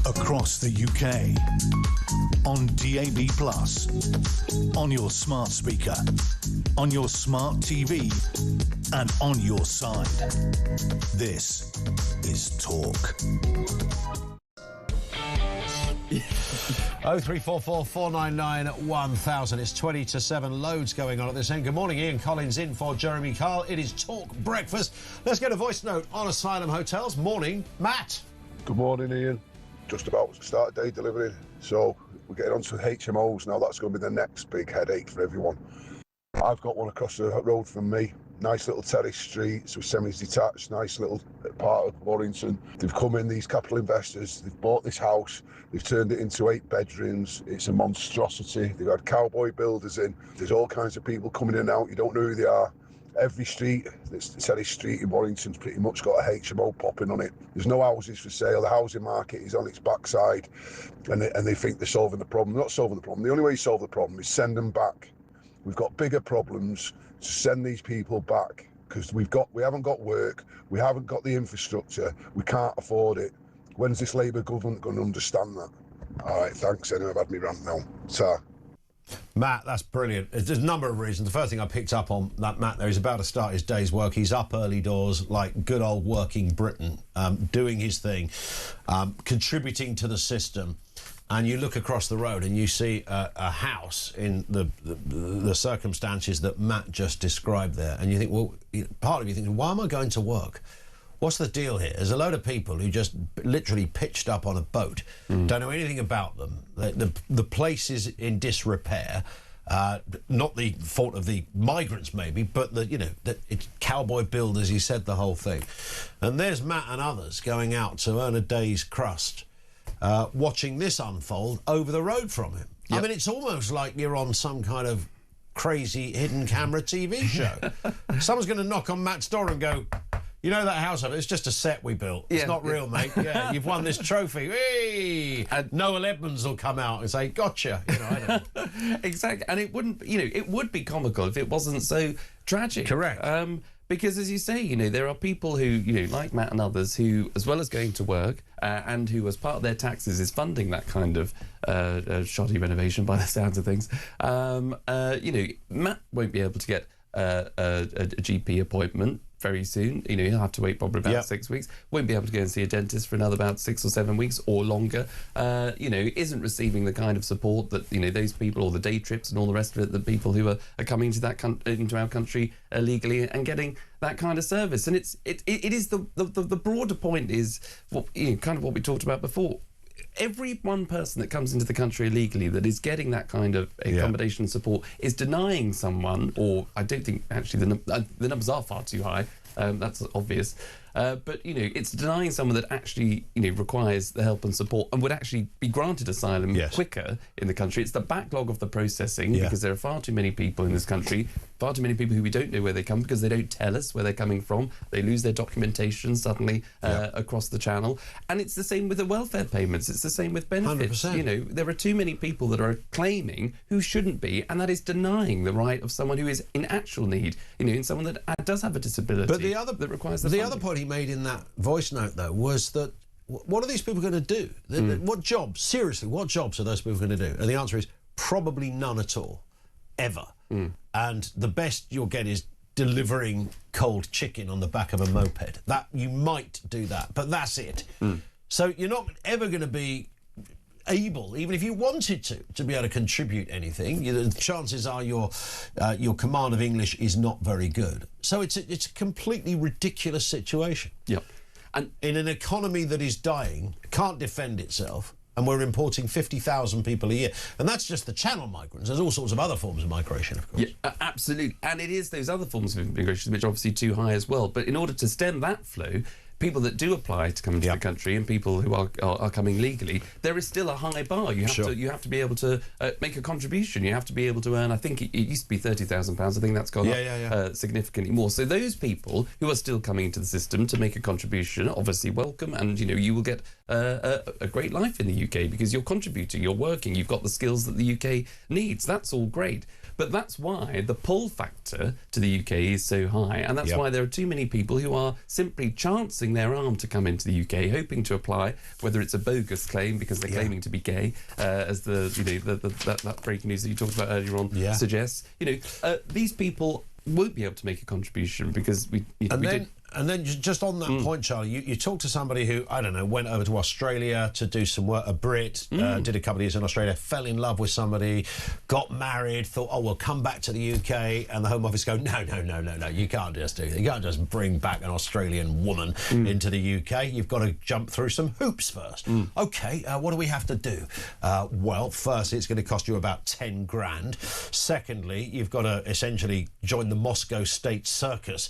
Across the UK, on DAB+, on your smart speaker, on your smart TV, and on your side. This is Talk. 0344 499 1000. It's 20 to 7. Loads going on at this end. Good morning, Ian Collins in for Jeremy Kyle. It is Talk Breakfast. Let's get a voice note on Asylum hotels. Morning, Matt. Good morning, Ian. Just about to start day delivering, so we're getting on to HMOs now. That's going to be the next big headache for everyone. I've got one across the road from me. Nice little terrace street, so semi-detached, nice little part of Warrington. They've come in, these capital investors, they've bought this house, they've turned it into 8 bedrooms. It's a monstrosity. They've had cowboy builders in. There's all kinds of people coming in and out. You don't know who they are. Every street, this terrace street in Warrington's pretty much got a HMO popping on it. There's no houses for sale. The housing market is on its backside, and they think they're solving the problem. They're not solving the problem. The only way you solve the problem is send them back. We've got bigger problems to send these people back because we haven't got work, we haven't got the infrastructure, we can't afford it. When's this Labour government going to understand that? All right, thanks. Anyway, I've had me rant now. Ta. Matt, that's brilliant. There's a number of reasons. The first thing I picked up on that Matt there, he's about to start his day's work. He's up early doors like good old working Britain, doing his thing, contributing to the system. And you look across the road and you see a house in the circumstances that Matt just described there. And you think, well, part of you thinking, why am I going to work? what's the deal here? There's a load of people who just literally pitched up on a boat, don't know anything about them. The place is in disrepair. Not the fault of the migrants, maybe, but it's cowboy builders. He said the whole thing, and there's Matt and others going out to earn a day's crust, watching this unfold over the road from him. Yep. I mean, it's almost like you're on some kind of crazy hidden camera TV show. Someone's going to knock on Matt's door and go, "You know that house over? It's just a set we built. It's not real, mate. Yeah, you've won this trophy. Hey!" And Noel Edmonds will come out and say, "Gotcha." I don't know. Exactly. And it wouldn't, it would be comical if it wasn't so tragic. Correct. Because, as you say, there are people who, like Matt and others, who, as well as going to work and who, as part of their taxes, is funding that kind of shoddy renovation by the sounds of things. Matt won't be able to get a GP appointment very soon. He'll have to wait probably about 6 weeks. Won't be able to go and see a dentist for another about 6 or 7 weeks or longer. Isn't receiving the kind of support that those people, or the day trips and all the rest of it, the people who are coming to into our country illegally and getting that kind of service. And it is the broader point is kind of what we talked about before. Every one person that comes into the country illegally that is getting that kind of accommodation and support is denying someone, or I don't think actually the numbers are far too high. That's obvious. But, it's denying someone that actually, requires the help and support and would actually be granted asylum quicker in the country. It's the backlog of the processing because there are far too many people in this country, far too many people who we don't know where they come because they don't tell us where they're coming from. They lose their documentation suddenly across the channel. And it's the same with the welfare payments. It's the same with benefits. 100%. There are too many people that are claiming who shouldn't be, and that is denying the right of someone who is in actual need, in someone that does have a disability. But that requires the funding. other point he made in that voice note, though, was that what are these people going to do? What jobs? Seriously, what jobs are those people going to do? And the answer is probably none at all, ever. And the best you'll get is delivering cold chicken on the back of a moped. That you might do that, but that's it. So you're not ever going to be able, even if you wanted to be able to contribute anything. The chances are your command of English is not very good. So it's a completely ridiculous situation. Yep. And in an economy that is dying, can't defend itself, and we're importing 50,000 people a year. And that's just the channel migrants. There's all sorts of other forms of migration, of course. Yeah, absolutely. And it is those other forms of immigration which are obviously too high as well. But in order to stem that flow, people that do apply to come into the country and people who are coming legally, there is still a high bar. You have to be able to make a contribution. You have to be able to earn, I think it used to be £30,000. I think that's gone up significantly more. So those people who are still coming into the system to make a contribution, obviously welcome, and you will get a great life in the UK because you're contributing, you're working, you've got the skills that the UK needs. That's all great. But that's why the pull factor to the UK is so high, and that's why there are too many people who are simply chancing their arm to come into the UK, hoping to apply, whether it's a bogus claim because they're claiming to be gay, as that breaking news that you talked about earlier on suggests. These people won't be able to make a contribution because we did. And then just on that point, Charlie, you talked to somebody who, I don't know, went over to Australia to do some work, a Brit, did a couple of years in Australia, fell in love with somebody, got married, thought, oh, we'll come back to the UK, and the Home Office go, no, you can't just do that. You can't just bring back an Australian woman into the UK. You've got to jump through some hoops first. OK, what do we have to do? Well, first, it's going to cost you about 10 grand. Secondly, you've got to essentially join the Moscow State Circus,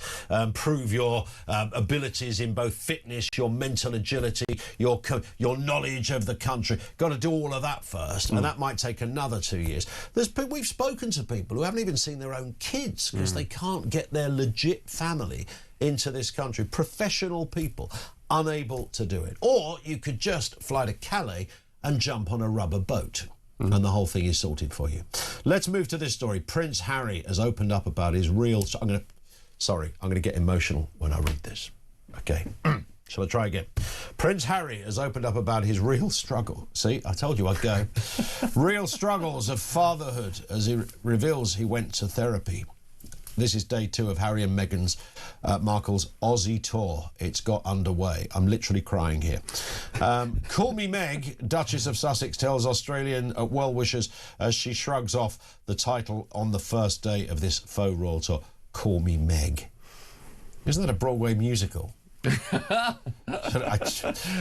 prove your abilities in both fitness, your mental agility, your knowledge of the country. Got to do all of that first, and that might take another 2 years. We've spoken to people who haven't even seen their own kids because they can't get their legit family into this country. Professional people unable to do it. Or you could just fly to Calais and jump on a rubber boat. And the whole thing is sorted for you. Let's move to this story. Prince Harry has opened up about his real... I'm going to get emotional when I read this. OK. Shall I try again? Prince Harry has opened up about his real struggle. See, I told you I'd go. Real struggles of fatherhood as he reveals he went to therapy. This is day 2 of Harry and Meghan Markle's Aussie tour. It's got underway. I'm literally crying here. Call me Meg, Duchess of Sussex tells Australian well-wishers as she shrugs off the title on the first day of this faux royal tour. Call Me Meg. Isn't that a Broadway musical?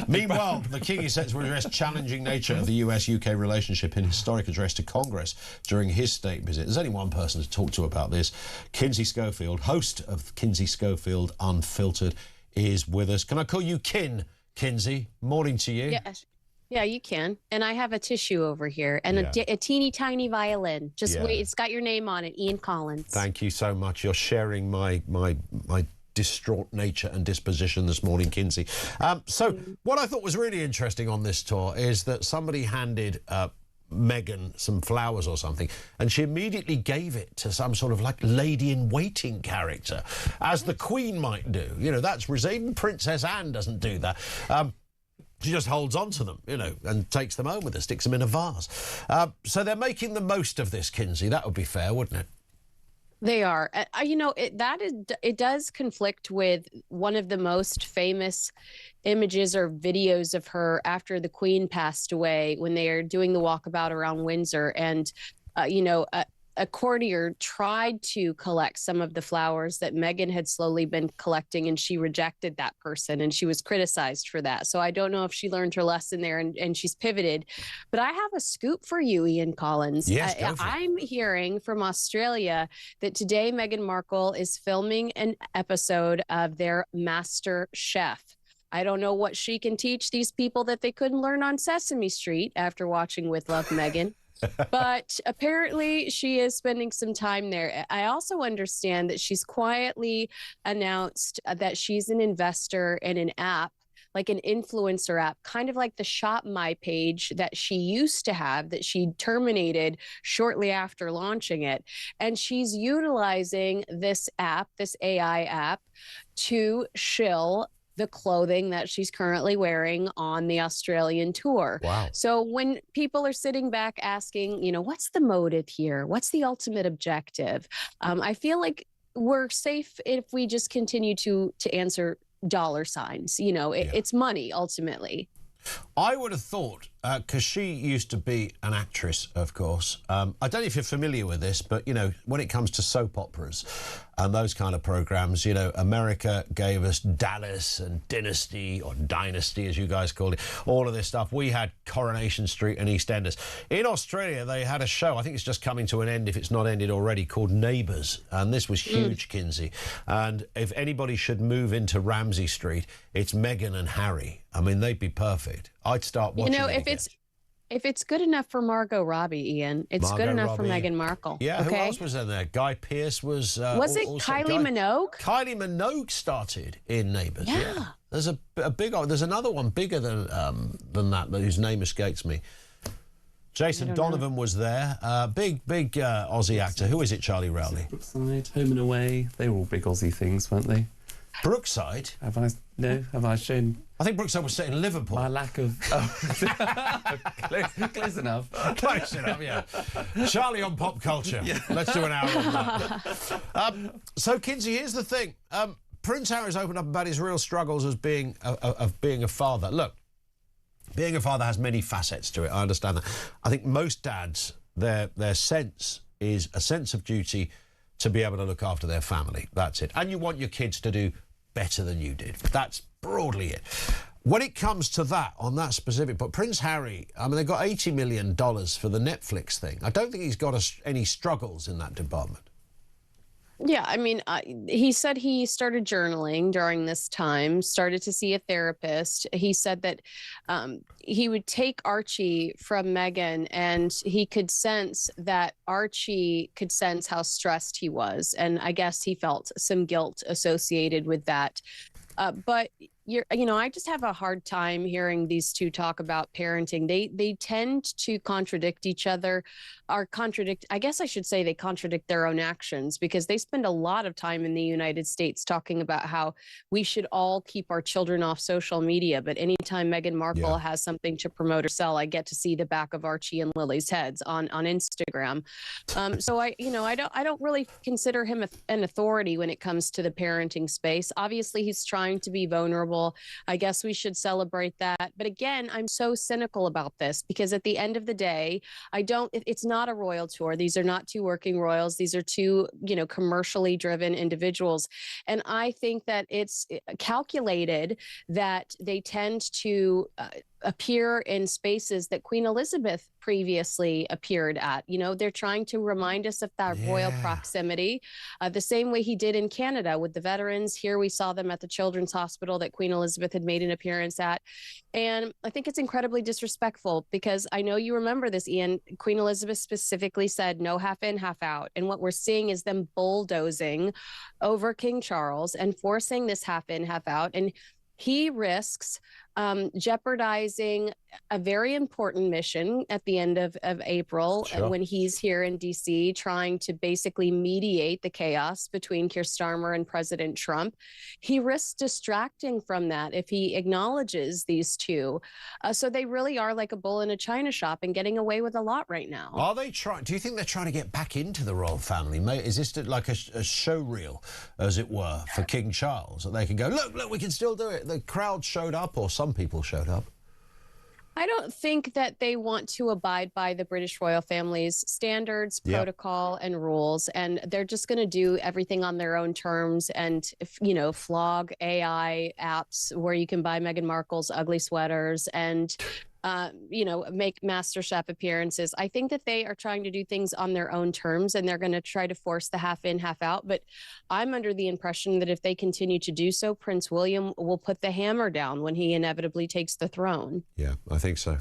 Meanwhile, the king is set to address challenging nature of the US-UK relationship in historic address to Congress during his state visit. There's only one person to talk to about this. Kinsey Schofield, host of Kinsey Schofield Unfiltered, is with us. Can I call you Kinsey? Morning to you. Yes. Yeah, you can. And I have a tissue over here and a teeny tiny violin. Just wait, it's got your name on it, Ian Collins. Thank you so much. You're sharing my distraught nature and disposition this morning, Kinsey. So what I thought was really interesting on this tour is that somebody handed Meghan some flowers or something, and she immediately gave it to some sort of like lady-in-waiting character, as the Queen might do. You know, that's even Princess Anne doesn't do that. She just holds on to them, you know, and takes them home with her, sticks them in a vase. So they're making the most of this, Kinsey. That would be fair, wouldn't it? They are. You know, it does conflict with one of the most famous images or videos of her after the Queen passed away, when they are doing the walkabout around Windsor. And, you know, a courtier tried to collect some of the flowers that Meghan had slowly been collecting, and she rejected that person, and she was criticized for that. So I don't know if she learned her lesson there and she's pivoted. But I have a scoop for you, Ian Collins. Yes, I'm hearing from Australia that today Meghan Markle is filming an episode of their Master Chef. I don't know what she can teach these people that they couldn't learn on Sesame Street after watching With Love, Meghan. But apparently she is spending some time there. I also understand that she's quietly announced that she's an investor in an app, like an influencer app, kind of like the Shop My page that she used to have, that she terminated shortly after launching it. And she's utilizing this app, this AI app, to shill the clothing that she's currently wearing on the Australian tour. Wow. So when people are sitting back asking, you know, what's the motive here? What's the ultimate objective? I feel like we're safe if we just continue to answer dollar signs. You know, it's money ultimately. I would have thought, because she used to be an actress, of course. I don't know if you're familiar with this, but, you know, when it comes to soap operas and those kind of programs, you know, America gave us Dallas and Dynasty, or Dynasty, as you guys called it, all of this stuff. We had Coronation Street and EastEnders. In Australia, they had a show, I think it's just coming to an end, if it's not ended already, called Neighbours. And this was huge, Kinsey. And if anybody should move into Ramsay Street, it's Meghan and Harry. I mean, they'd be perfect. I'd start watching. You know, if it's good enough for Margot Robbie, Ian, it's good enough for Meghan Markle. Yeah, okay? Who else was in there? Guy Pearce was. Was it Kylie Minogue? Kylie Minogue started in Neighbours. Yeah. There's a big. There's another one bigger than that, whose name escapes me. Jason Donovan was there. Big Aussie actor. Who is it? Charlie Rowley. Brookside, Home and Away. They were all big Aussie things, weren't they? Brookside? Have I shown? I think Brookside was set in Liverpool. My lack of... close enough. Close enough, yeah. Charlie on pop culture. Yeah. Let's do an hour on that. So, Kinsey, here's the thing. Prince Harry's opened up about his real struggles as being a father. Look, being a father has many facets to it. I understand that. I think most dads, their sense is a sense of duty to be able to look after their family. That's it. And you want your kids to do better than you did. That's broadly it. When it comes to that, on that specific, but Prince Harry, I mean, they got $80 million for the Netflix thing. I don't think he's got any struggles in that department. Yeah, I mean, he said he started journaling during this time, started to see a therapist. He said that he would take Archie from Meghan, and he could sense that Archie could sense how stressed he was. And I guess he felt some guilt associated with that. But I just have a hard time hearing these two talk about parenting. They tend to contradict each other, I guess I should say they contradict their own actions, because they spend a lot of time in the United States talking about how we should all keep our children off social media. But anytime Meghan Markle has something to promote or sell, I get to see the back of Archie and Lily's heads on Instagram. So I don't really consider him an authority when it comes to the parenting space. Obviously, he's trying to be vulnerable well, I guess we should celebrate that. But again, I'm so cynical about this because at the end of the day, it's not a royal tour. These are not two working royals. These are two, commercially driven individuals. And I think that it's calculated that they tend to appear in spaces that Queen Elizabeth previously appeared at. They're trying to remind us of that royal proximity, the same way he did in Canada with the veterans. Here we saw them at the Children's Hospital that Queen Elizabeth had made an appearance at. And I think it's incredibly disrespectful because I know you remember this, Ian. Queen Elizabeth specifically said no half in, half out. And what we're seeing is them bulldozing over King Charles and forcing this half in, half out. And he risks jeopardizing a very important mission at the end of April when he's here in D.C. trying to basically mediate the chaos between Keir Starmer and President Trump. He risks distracting from that if he acknowledges these two. So they really are like a bull in a china shop and getting away with a lot right now. Are they trying? Do you think they're trying to get back into the royal family? Is this like a show reel, as it were, for King Charles? That they can go, look, we can still do it. The crowd showed up, or some people showed up. I don't think that they want to abide by the British royal family's standards, protocol, and rules, and they're just going to do everything on their own terms and, flog AI apps where you can buy Meghan Markle's ugly sweaters and make MasterChef appearances. I think that they are trying to do things on their own terms and they're going to try to force the half in, half out. But I'm under the impression that if they continue to do so, Prince William will put the hammer down when he inevitably takes the throne. Yeah, I think so.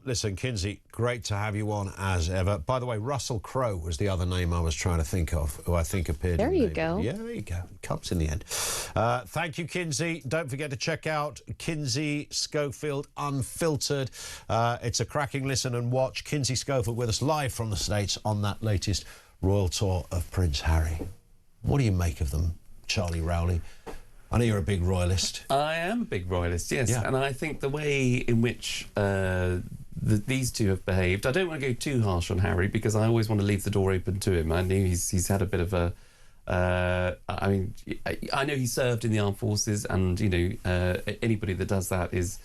Listen, Kinsey, great to have you on as ever. By the way, Russell Crowe was the other name I was trying to think of, who I think appeared. There you go. Yeah, there you go. It comes in the end. Thank you, Kinsey. Don't forget to check out Kinsey Schofield Unfiltered. It's a cracking listen and watch. Kinsey Schofield with us live from the States on that latest royal tour of Prince Harry. What do you make of them, Charlie Rowley? I know you're a big royalist. I am a big royalist, yes. Yeah. And I think the way in which these two have behaved, I don't want to go too harsh on Harry because I always want to leave the door open to him. I knew he's had a bit of a... I know he served in the armed forces and, anybody that does that is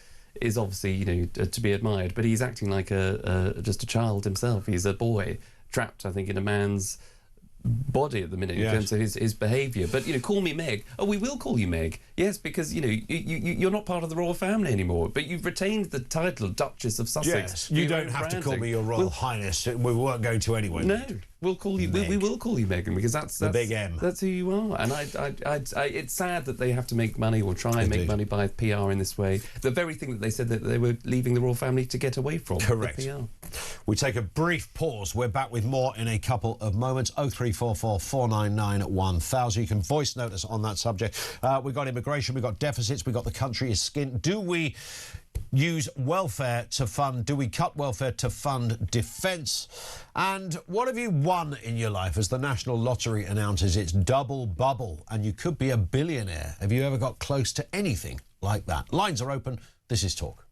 obviously, to be admired, but he's acting like just a child himself. He's a boy trapped, I think, in a man's body at the minute in terms of his behaviour. But, call me Meg. Oh, we will call you Meg. Yes, because, you're not part of the royal family anymore, but you've retained the title of Duchess of Sussex. Yes, you don't have to call me your Royal Highness. We weren't going to anyway. No. We'll call you. We will call you Meghan because that's the big M. That's who you are. And it's sad that they have to make money or try and make money by PR in this way. The very thing that they said that they were leaving the royal family to get away from. Correct. The PR. We take a brief pause. We're back with more in a couple of moments. 0344 499 1000. You can voice note us on that subject. We've got immigration. We've got deficits. We've got the country is skint. Do we use welfare to fund? Do we cut welfare to fund defence? And what have you won in your life as the National Lottery announces its double bubble and you could be a billionaire? Have you ever got close to anything like that? Lines are open. This is Talk.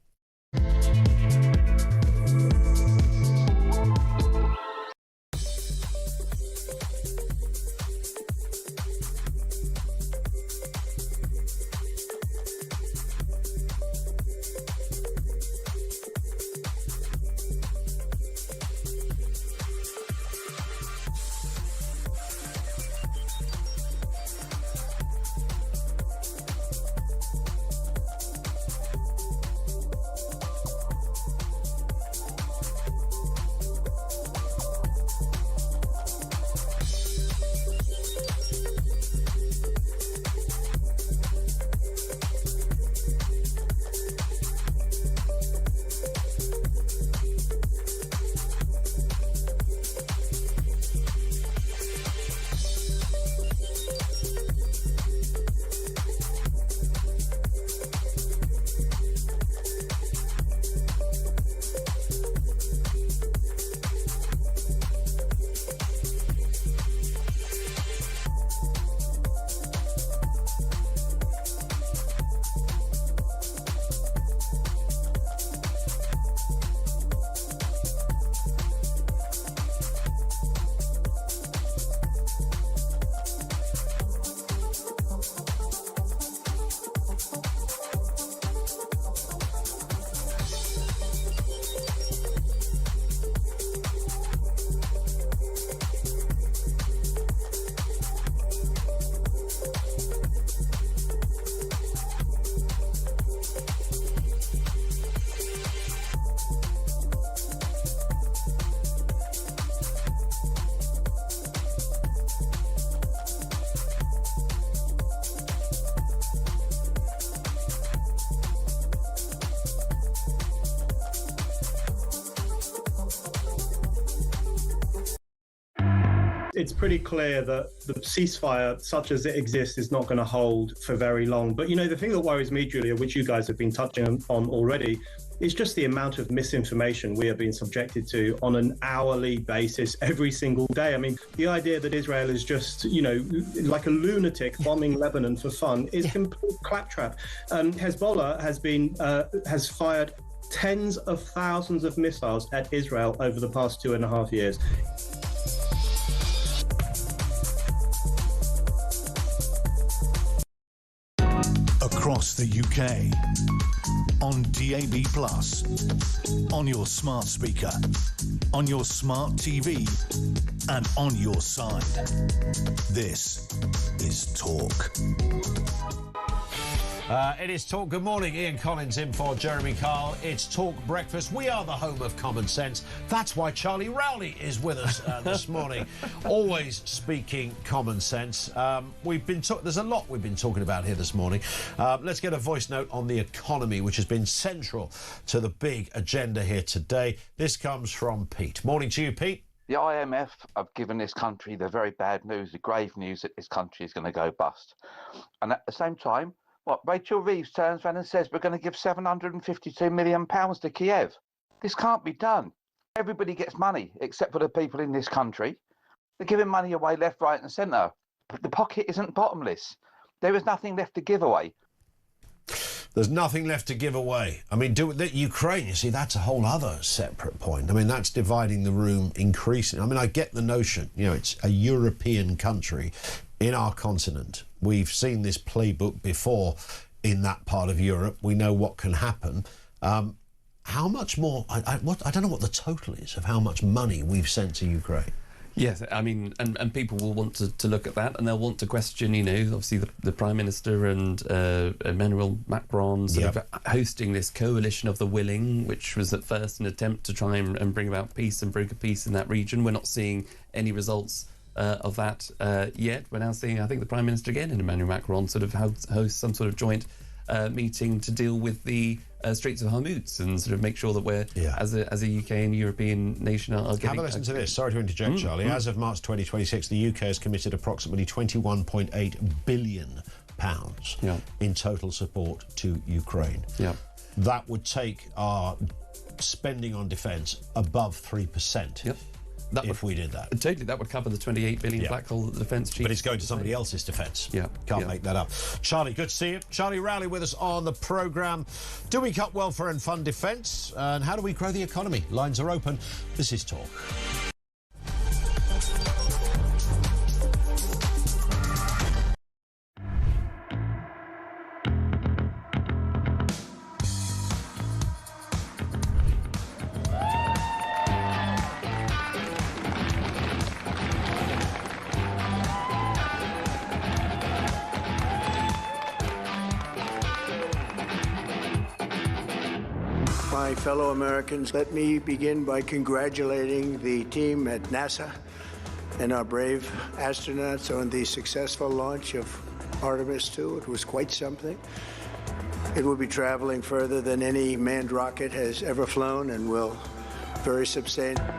it's pretty clear that the ceasefire, such as it exists, is not going to hold for very long. But, you know, the thing that worries me, Julia, which you guys have been touching on already, is just the amount of misinformation we are being subjected to on an hourly basis every single day. I mean, the idea that Israel is just, you know, like a lunatic bombing Lebanon for fun is complete claptrap. Hezbollah has fired tens of thousands of missiles at Israel over the past 2.5 years. Across the UK, on DAB+, on your smart speaker, on your smart TV, and on your side. This is Talk. It is Talk. Good morning. Ian Collins in for Jeremy Carl. It's Talk Breakfast. We are the home of common sense. That's why Charlie Rowley is with us this morning. Always speaking common sense. There's a lot we've been talking about here this morning. Let's get a voice note on the economy, which has been central to the big agenda here today. This comes from Pete. Morning to you, Pete. The IMF have given this country the very bad news, the grave news that this country is going to go bust. And at the same time, Rachel Reeves turns around and says we're going to give £752 million to Kiev. This can't be done. Everybody gets money except for the people in this country. They're giving money away left, right and centre. But the pocket isn't bottomless. There is nothing left to give away. There's nothing left to give away. I mean, Ukraine, you see, that's a whole other separate point. I mean, that's dividing the room increasingly. I mean, I get the notion, you know, it's a European country in our continent. We've seen this playbook before in that part of Europe. We know what can happen. How much more? I don't know what the total is of how much money we've sent to Ukraine. Yes, I mean, and people will want to look at that, and they'll want to question, you know, obviously the Prime Minister and Emmanuel Macron sort of hosting this coalition of the willing, which was at first an attempt to try and bring about peace and broker peace in that region. We're not seeing any results of that yet. We're now seeing, I think, the Prime Minister again and Emmanuel Macron sort of host some sort of joint meeting to deal with the Straits of Hormuz and sort of make sure that we're, as a UK and European nation, are getting... Have a listen to this. Sorry to interject, Charlie. As of March 2026, the UK has committed approximately £21.8 billion in total support to Ukraine. That would take our spending on defence above 3%. If we did that. Totally, that would cover the 28 billion black hole that the defence chief... But it's going to somebody else's defence. Can't make that up. Charlie, good to see you. Charlie Rowley with us on the programme. Do we cut welfare and fund defence? And how do we grow the economy? Lines are open. This is Talk. My fellow Americans, let me begin by congratulating the team at NASA and our brave astronauts on the successful launch of Artemis 2. It was quite something. It will be traveling further than any manned rocket has ever flown and will very substantially...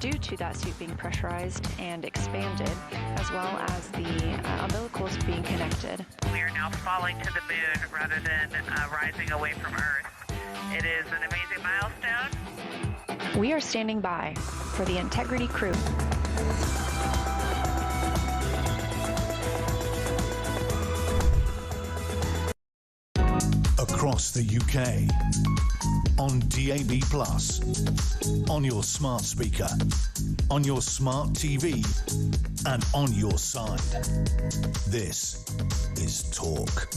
Due to that suit being pressurized and expanded, as well as the umbilicals being connected. We are now falling to the moon rather than rising away from Earth. It is an amazing milestone. We are standing by for the Integrity crew. Across the UK, on DAB+, on your smart speaker, on your smart TV, and on your side. This is Talk.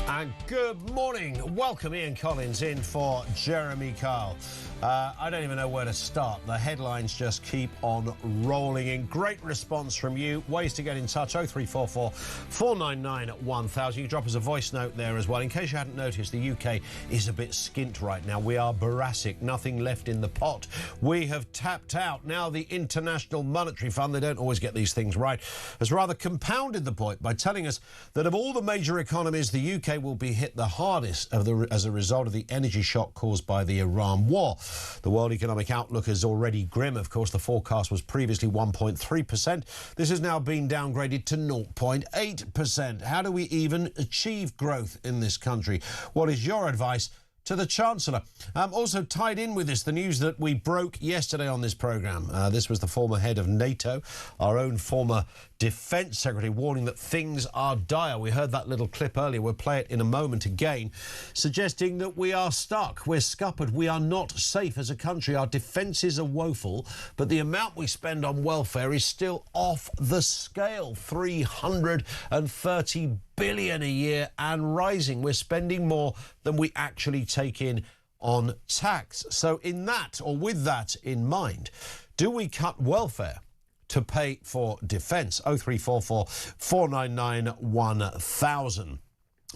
And Good morning. Welcome Ian Collins in for Jeremy Kyle. I don't even know where to start. The headlines just keep on rolling in. Great response from you. Ways to get in touch, 0344 499 1000. You can drop us a voice note there as well. In case you hadn't noticed, the UK is a bit skint right now. We are Boracic, nothing left in the pot. We have tapped out. Now the International Monetary Fund, they don't always get these things right, has rather compounded the point by telling us that of all the major economies, the UK will be hit the hardest as a result of the energy shock caused by the Iran war. The World Economic Outlook is already grim. Of course, the forecast was previously 1.3%. This has now been downgraded to 0.8%. How do we even achieve growth in this country? What is your advice to the Chancellor? Also tied in with this, the news that we broke yesterday on this programme. This was the former head of NATO, our own former Defence Secretary, warning that things are dire. We heard that little clip earlier. We'll play it in a moment again, suggesting that we are stuck. We're scuppered. We are not safe as a country. Our defences are woeful, but the amount we spend on welfare is still off the scale. 330 billion a year and rising. We're spending more than we actually take in on tax. So in that, or with that in mind, do we cut welfare to pay for defence? 0344 499 1000.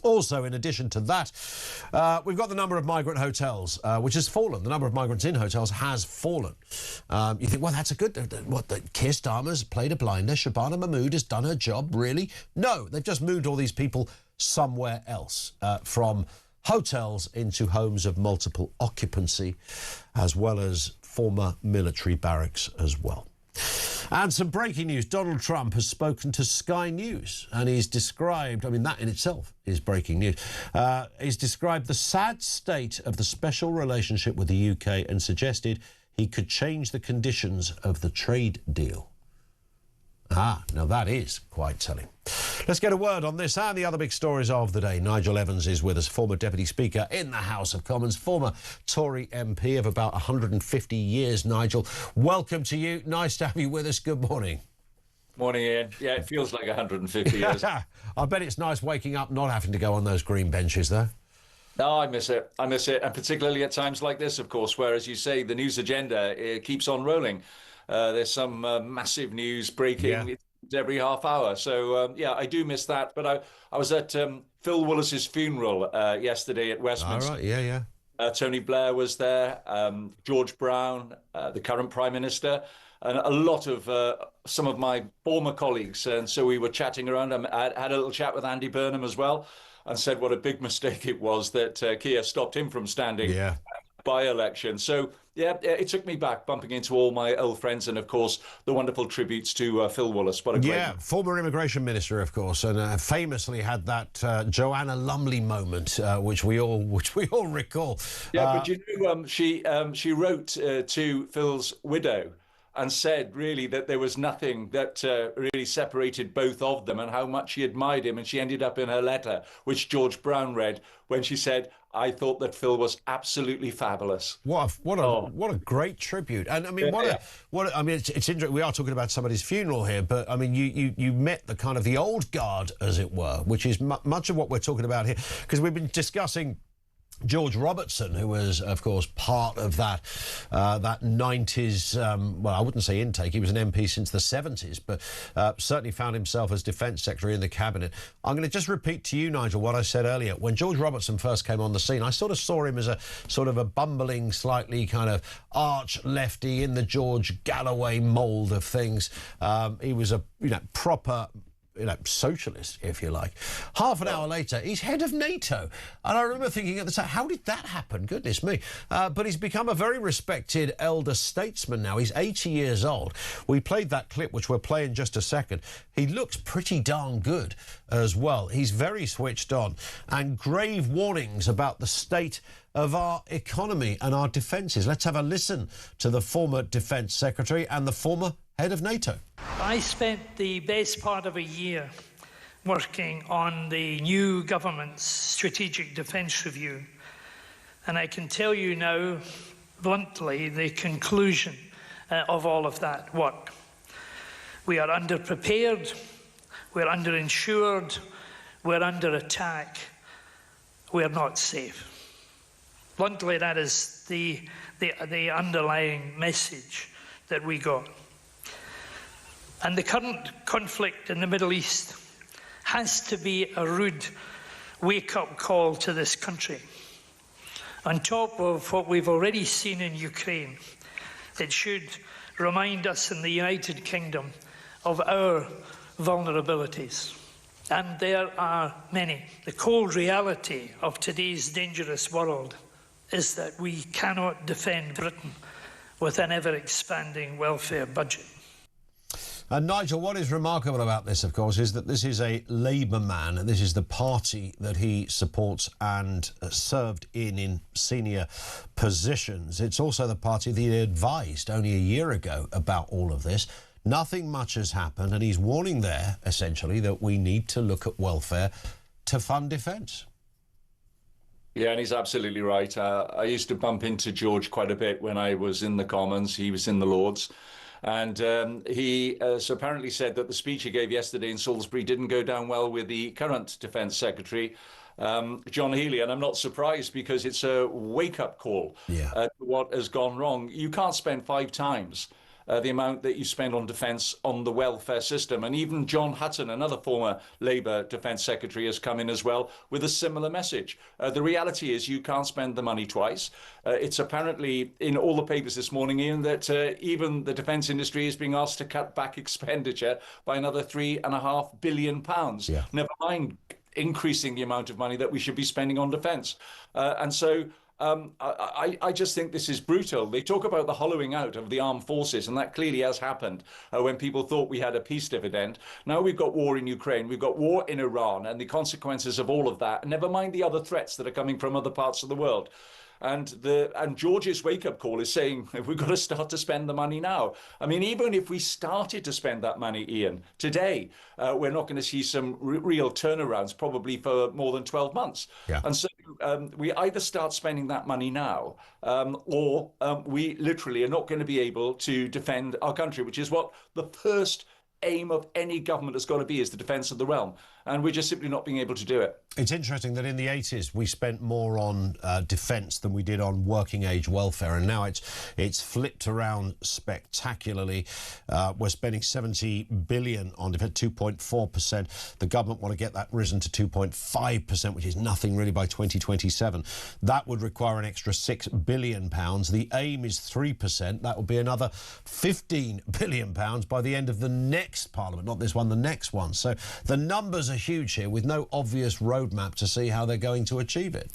Also, in addition to that, we've got the number of migrant hotels, which has fallen. The number of migrants in hotels has fallen. You think, well, that's a good... What, Keir Starmer's played a blinder? Shabana Mahmood has done her job, really? No, they've just moved all these people somewhere else, from hotels into homes of multiple occupancy, as well as former military barracks as well. And some breaking news. Donald Trump has spoken to Sky News and he's described, I mean, that in itself is breaking news. He's described the sad state of the special relationship with the UK and suggested he could change the conditions of the trade deal. Now that is quite telling. Let's get a word on this and the other big stories of the day. Nigel Evans is with us, former Deputy Speaker in the House of Commons, former Tory MP of about 150 years. Nigel, welcome to you. Nice to have you with us. Good morning. Morning, Ian. Yeah, it feels like 150 years. I bet it's nice waking up not having to go on those green benches, though. No, I miss it. I miss it. And particularly at times like this, of course, where, as you say, the news agenda keeps on rolling. There's some massive news breaking every half hour. So, yeah, I do miss that. But I was at Phil Wallace's funeral yesterday at Westminster. All right, Tony Blair was there, George Brown, the current Prime Minister, and a lot of some of my former colleagues. And so we were chatting around. I had a little chat with Andy Burnham as well and said what a big mistake it was that Keir stopped him from standing by-election. So, yeah, it took me back, bumping into all my old friends and, of course, the wonderful tributes to Phil Wallace. What a great man. Former immigration minister, of course, and famously had that Joanna Lumley moment, which we all recall. Yeah, but you know, she wrote to Phil's widow and said, really, that there was nothing that really separated both of them and how much she admired him. And she ended up in her letter, which George Brown read, when she said, I thought that Phil was absolutely fabulous. What a great tribute. And I mean, it's interesting. We are talking about somebody's funeral here, but I mean, you met the kind of the old guard, as it were, which is much of what we're talking about here, because we've been discussing George Robertson, who was, of course, part of that 90s, well, I wouldn't say intake. He was an MP since the 70s, but certainly found himself as Defence Secretary in the Cabinet. I'm going to just repeat to you, Nigel, what I said earlier. When George Robertson first came on the scene, I sort of saw him as a sort of a bumbling, slightly kind of arch lefty in the George Galloway mould of things. He was a proper socialist, if you like. Half an hour later, he's head of NATO. And I remember thinking at the time, how did that happen? Goodness me. But he's become a very respected elder statesman now. He's 80 years old. We played that clip, which we'll play in just a second. He looks pretty darn good as well. He's very switched on. And grave warnings about the state of our economy and our defences. Let's have a listen to the former Defence Secretary and the former head of NATO. I spent the best part of a year working on the new government's strategic defence review, and I can tell you now, bluntly, the conclusion of all of that work. We are underprepared, we're underinsured, we're under attack. we're not safe. Bluntly, that is the underlying message that we got. And the current conflict in the Middle East has to be a rude wake-up call to this country. On top of what we've already seen in Ukraine, it should remind us in the United Kingdom of our vulnerabilities. And there are many. The cold reality of today's dangerous world is that we cannot defend Britain with an ever-expanding welfare budget. And Nigel, what is remarkable about this, of course, is that this is a Labour man, and this is the party that he supports and served in senior positions. It's also the party that he advised only a year ago about all of this. Nothing much has happened, and he's warning there, essentially, that we need to look at welfare to fund defence. Yeah, and he's absolutely right. I used to bump into George quite a bit when I was in the Commons. He was in the Lords. And he so apparently said that the speech he gave yesterday in Salisbury didn't go down well with the current Defence Secretary, John Healey. And I'm not surprised, because it's a wake-up call to what has gone wrong. You can't spend 5 times the amount that you spend on defence on the welfare system. And even John Hutton, another former Labour Defence Secretary, has come in as well with a similar message. The reality is you can't spend the money twice. It's apparently in all the papers this morning, Ian, that even the defence industry is being asked to cut back expenditure by another £3.5 billion. Yeah. Never mind increasing the amount of money that we should be spending on defence. I just think this is brutal. They talk about the hollowing out of the armed forces, and that clearly has happened when people thought we had a peace dividend. Now we've got war in Ukraine, we've got war in Iran, and the consequences of all of that, never mind the other threats that are coming from other parts of the world. And George's wake-up call is saying we've got to start to spend the money now. I mean, even if we started to spend that money, Ian, today, we're not going to see some real turnarounds probably for more than 12 months. Yeah. And so we either start spending that money now or we literally are not going to be able to defend our country, which is what the first aim of any government has got to be, is the defence of the realm. And we're just simply not being able to do it. It's interesting that in the 80s we spent more on defence than we did on working age welfare, and now it's flipped around spectacularly. We're spending $70 billion on defence, 2.4%. The government want to get that risen to 2.5%, which is nothing really, by 2027. That would require an extra £6 billion. The aim is 3%. That will be another £15 billion by the end of the next Parliament, not this one, the next one. So the numbers are huge here, with no obvious roadmap to see how they're going to achieve it.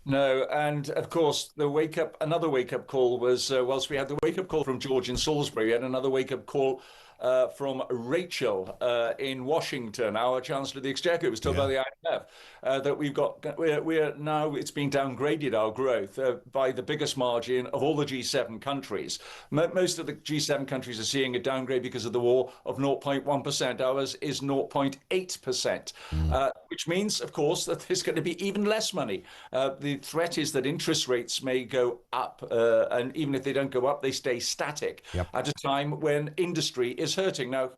No, and of course another wake-up call was, whilst we had the wake-up call from George in Salisbury, we had another wake-up call from Rachel in Washington, our Chancellor of the Exchequer. It was told by the IMF that we're now, it's been downgraded, our growth, by the biggest margin of all the G7 countries. Most of the G7 countries are seeing a downgrade because of the war of 0.1%. Ours is 0.8%, which means, of course, that there's going to be even less money. The threat is that interest rates may go up, and even if they don't go up, they stay static at a time when industry is hurting. Now,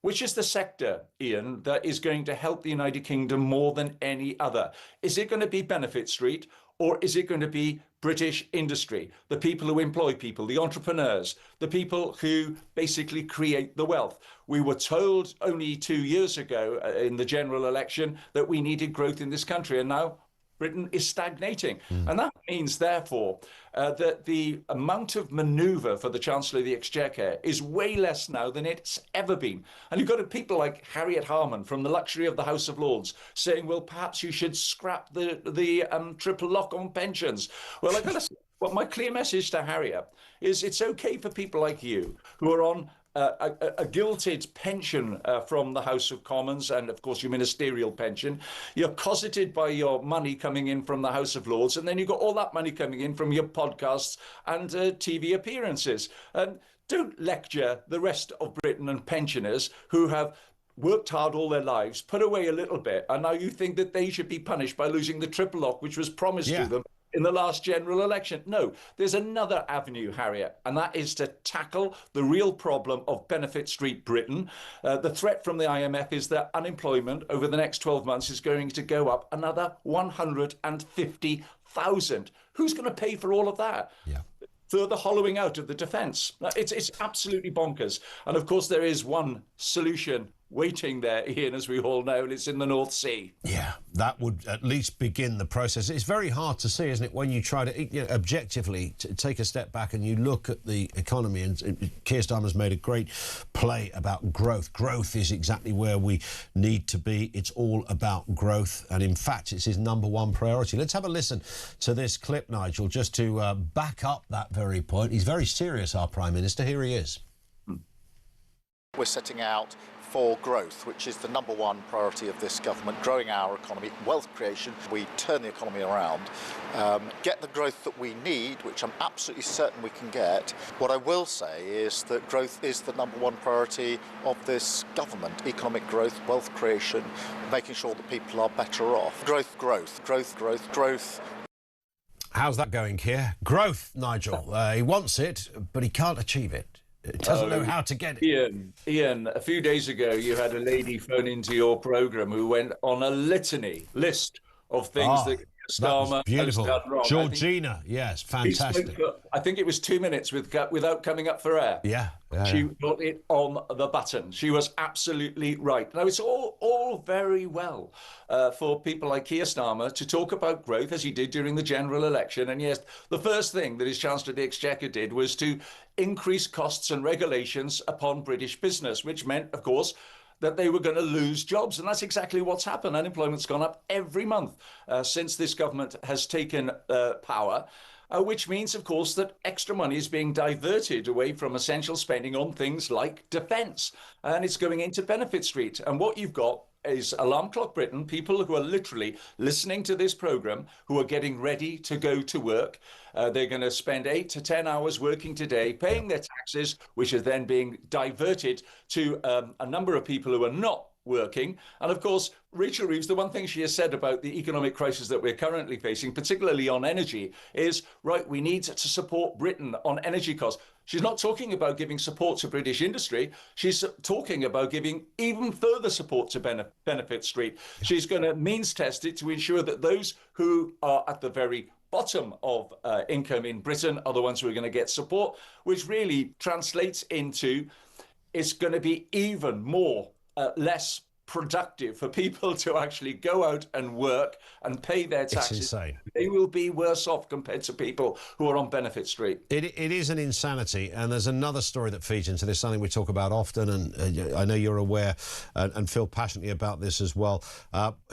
which is the sector, Ian, that is going to help the United Kingdom more than any other? Is it going to be Benefit Street, or is it going to be British industry, the people who employ people, the entrepreneurs, the people who basically create the wealth? We were told only 2 years ago in the general election that we needed growth in this country, and now Britain is stagnating. And that means, therefore, that the amount of manoeuvre for the Chancellor of the Exchequer is way less now than it's ever been. And you've got people like Harriet Harman from the luxury of the House of Lords saying, well, perhaps you should scrap the triple lock on pensions. Well, I've got to say, well, my clear message to Harriet is it's okay for people like you who are on a gilted pension from the House of Commons, and of course your ministerial pension. You're cosseted by your money coming in from the House of Lords, and then you've got all that money coming in from your podcasts and TV appearances. Don't lecture the rest of Britain and pensioners who have worked hard all their lives, put away a little bit, and now you think that they should be punished by losing the triple lock, which was promised to them in the last general election. No, there's another avenue, Harriet, and that is to tackle the real problem of Benefit Street Britain. The threat from the IMF is that unemployment over the next 12 months is going to go up another 150,000. Who's going to pay for all of that? Yeah. Further hollowing out of the defence. It's absolutely bonkers. And of course, there is one solution waiting there, Ian, as we all know, and it's in the North Sea. Yeah, that would at least begin the process. It's very hard to see, isn't it, when you try to objectively take a step back and you look at the economy. And Keir Starmer's made a great play about growth. Growth is exactly where we need to be. It's all about growth. And in fact, it's his #1 priority. Let's have a listen to this clip, Nigel, just to back up that very point. He's very serious, our Prime Minister. Here he is. We're setting out for growth, which is the #1 priority of this government, growing our economy, wealth creation. We turn the economy around, get the growth that we need, which I'm absolutely certain we can get. What I will say is that growth is the #1 priority of this government. Economic growth, wealth creation, making sure that people are better off. Growth, growth, growth, growth, growth. How's that going, Keir? Growth, Nigel. He wants it, but he can't achieve it. It doesn't know how to get it. Ian, a few days ago, you had a lady phone into your programme who went on a list of things that Starmer has done wrong. Georgina, yes, fantastic. I think it was 2 minutes without coming up for air. Yeah. She got it on the button. She was absolutely right. Now, it's all very well for people like Keir Starmer to talk about growth, as he did during the general election. And yes, the first thing that his Chancellor of the Exchequer did was to increase costs and regulations upon British business, which meant, of course, that they were going to lose jobs. And that's exactly what's happened. Unemployment's gone up every month since this government has taken power, which means, of course, that extra money is being diverted away from essential spending on things like defence. And it's going into Benefit Street. And what you've got is Alarm Clock Britain, people who are literally listening to this programme, who are getting ready to go to work. They're going to spend 8 to 10 hours working today, paying their taxes, which are then being diverted to a number of people who are not working. And of course, Rachel Reeves, the one thing she has said about the economic crisis that we're currently facing, particularly on energy, is, right, we need to support Britain on energy costs. She's not talking about giving support to British industry. She's talking about giving even further support to Benefit Street. She's going to means test it to ensure that those who are at the very bottom of income in Britain are the ones who are going to get support, which really translates into it's going to be even more less productive for people to actually go out and work and pay their taxes. It's insane. They will be worse off compared to people who are on Benefit Street. It is an insanity, and there's another story that feeds into this, something we talk about often, and I know you're aware and feel passionately about this as well.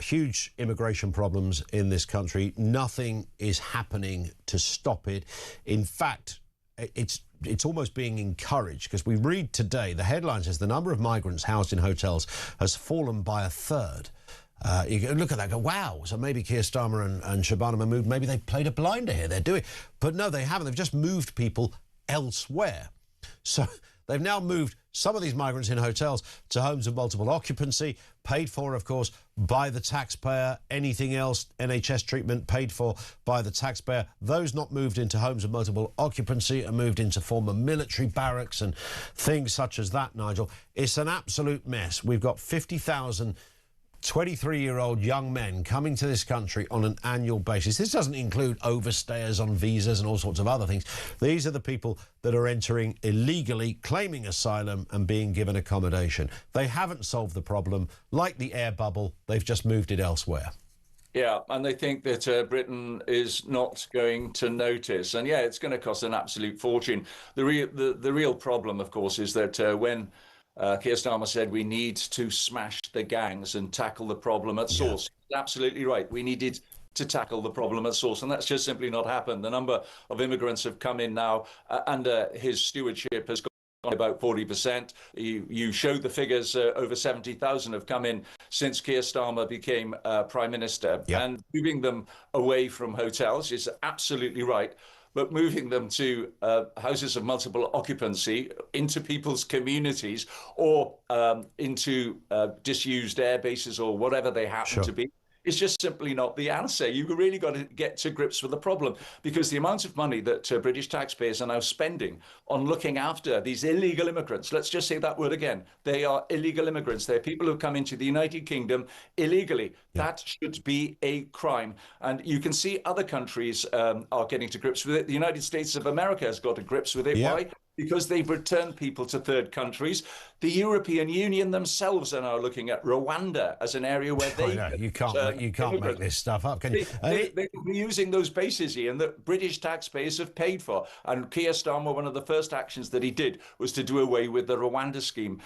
Huge immigration problems in this country. Nothing is happening to stop it. In fact, it's almost being encouraged, because we read today, the headline says the number of migrants housed in hotels has fallen by a third. You look at that and go, wow, so maybe Keir Starmer and Shabana Mahmood, maybe they played a blinder here, they're doing. But no, they haven't. They've just moved people elsewhere. So they've now moved some of these migrants in hotels to homes of multiple occupancy, paid for, of course, by the taxpayer. Anything else, NHS treatment, paid for by the taxpayer. Those not moved into homes of multiple occupancy are moved into former military barracks and things such as that, Nigel. It's an absolute mess. We've got 50,000 23-year-old young men coming to this country on an annual basis. This doesn't include overstayers on visas and all sorts of other things. These are the people that are entering illegally, claiming asylum and being given accommodation. They haven't solved the problem. Like the air bubble, they've just moved it elsewhere. Yeah, and they think that Britain is not going to notice. And yeah, it's going to cost an absolute fortune. The real problem, of course, is that when Keir Starmer said we need to smash the gangs and tackle the problem at source. Yeah. Absolutely right. We needed to tackle the problem at source, and that's just simply not happened. The number of immigrants have come in now under his stewardship has gone about 40%. You showed the figures, over 70,000 have come in since Keir Starmer became Prime Minister. Yeah. And moving them away from hotels is absolutely right. But moving them to houses of multiple occupancy, into people's communities, or into disused air bases or whatever they happen to be, is just simply not the answer. You've really got to get to grips with the problem, because the amount of money that British taxpayers are now spending on looking after these illegal immigrants, let's just say that word again, they are illegal immigrants. They're people who come into the United Kingdom illegally. Yeah. That should be a crime. And you can see other countries are getting to grips with it. The United States of America has got to grips with it. Yeah. Why? Because they've returned people to third countries. The European Union themselves are now looking at Rwanda as an area where they... You can't make this stuff up, can you? They're using those bases, Ian, that British taxpayers have paid for. And Keir Starmer, one of the first actions that he did was to do away with the Rwanda scheme.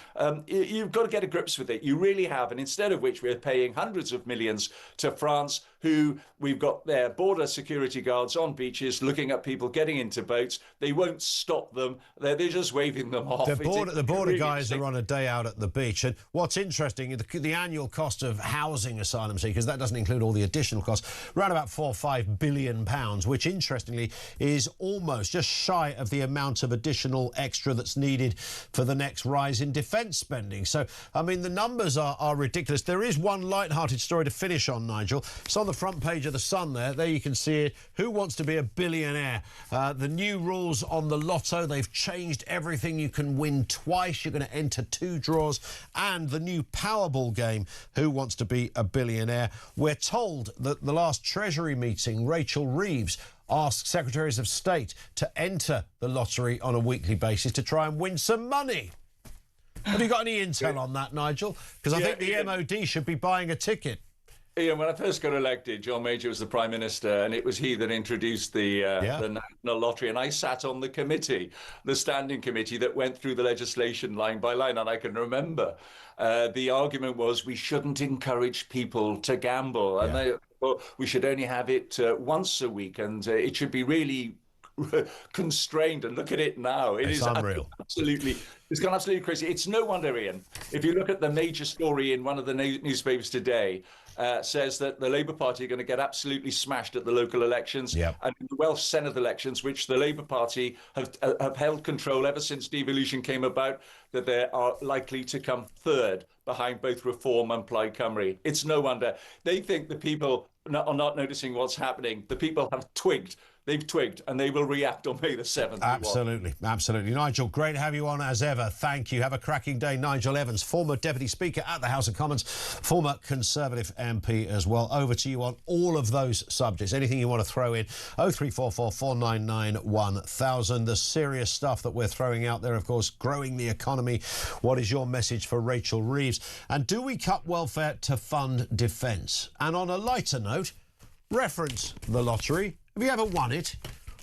You've got to get to grips with it. You really have. And instead of which we're paying hundreds of millions to France, who we've got their border security guards on beaches looking at people getting into boats. They won't stop them. They're just waving them off. The border guys are on a day out at the beach. And what's interesting, the annual cost of housing asylum seekers, that doesn't include all the additional costs, around about £4 or £5 billion, which interestingly is almost just shy of the amount of additional extra that's needed for the next rise in defence spending. So, I mean, the numbers are ridiculous. There is one light-hearted story to finish on, Nigel. It's on the front page of the Sun there. There you can see it. Who wants to be a billionaire? The new rules on the lotto, they've changed everything. You can win twice. You're going to enter 2 draws. And the new Powerball game, Who Wants to Be a Billionaire? We're told that the last Treasury meeting, Rachel Reeves asked Secretaries of State to enter the lottery on a weekly basis to try and win some money. Have you got any intel on that, Nigel? Because I think the MOD should be buying a ticket. Ian, when I first got elected, John Major was the Prime Minister, and it was he that introduced the National Lottery, and I sat on the committee, the standing committee that went through the legislation line by line, and I can remember the argument was we shouldn't encourage people to gamble, and we should only have it once a week, and it should be really constrained. And look at it now. It's unreal. It's gone absolutely crazy. It's no wonder, Ian, if you look at the major story in one of the newspapers today, says that the Labour Party are going to get absolutely smashed at the local elections, and in the Welsh Senedd elections, which the Labour Party have held control ever since devolution came about, that they are likely to come third behind both Reform and Plaid Cymru. It's no wonder. They think the people are not noticing what's happening. The people have twigged. They've twigged, and they will react on May the 7th. Absolutely, absolutely. Nigel, great to have you on as ever. Thank you. Have a cracking day. Nigel Evans, former Deputy Speaker at the House of Commons, former Conservative MP as well. Over to you on all of those subjects. Anything you want to throw in, 0344 499 1000. The serious stuff that we're throwing out there, of course, growing the economy. What is your message for Rachel Reeves? And do we cut welfare to fund defence? And on a lighter note, reference the lottery. Have you ever won it?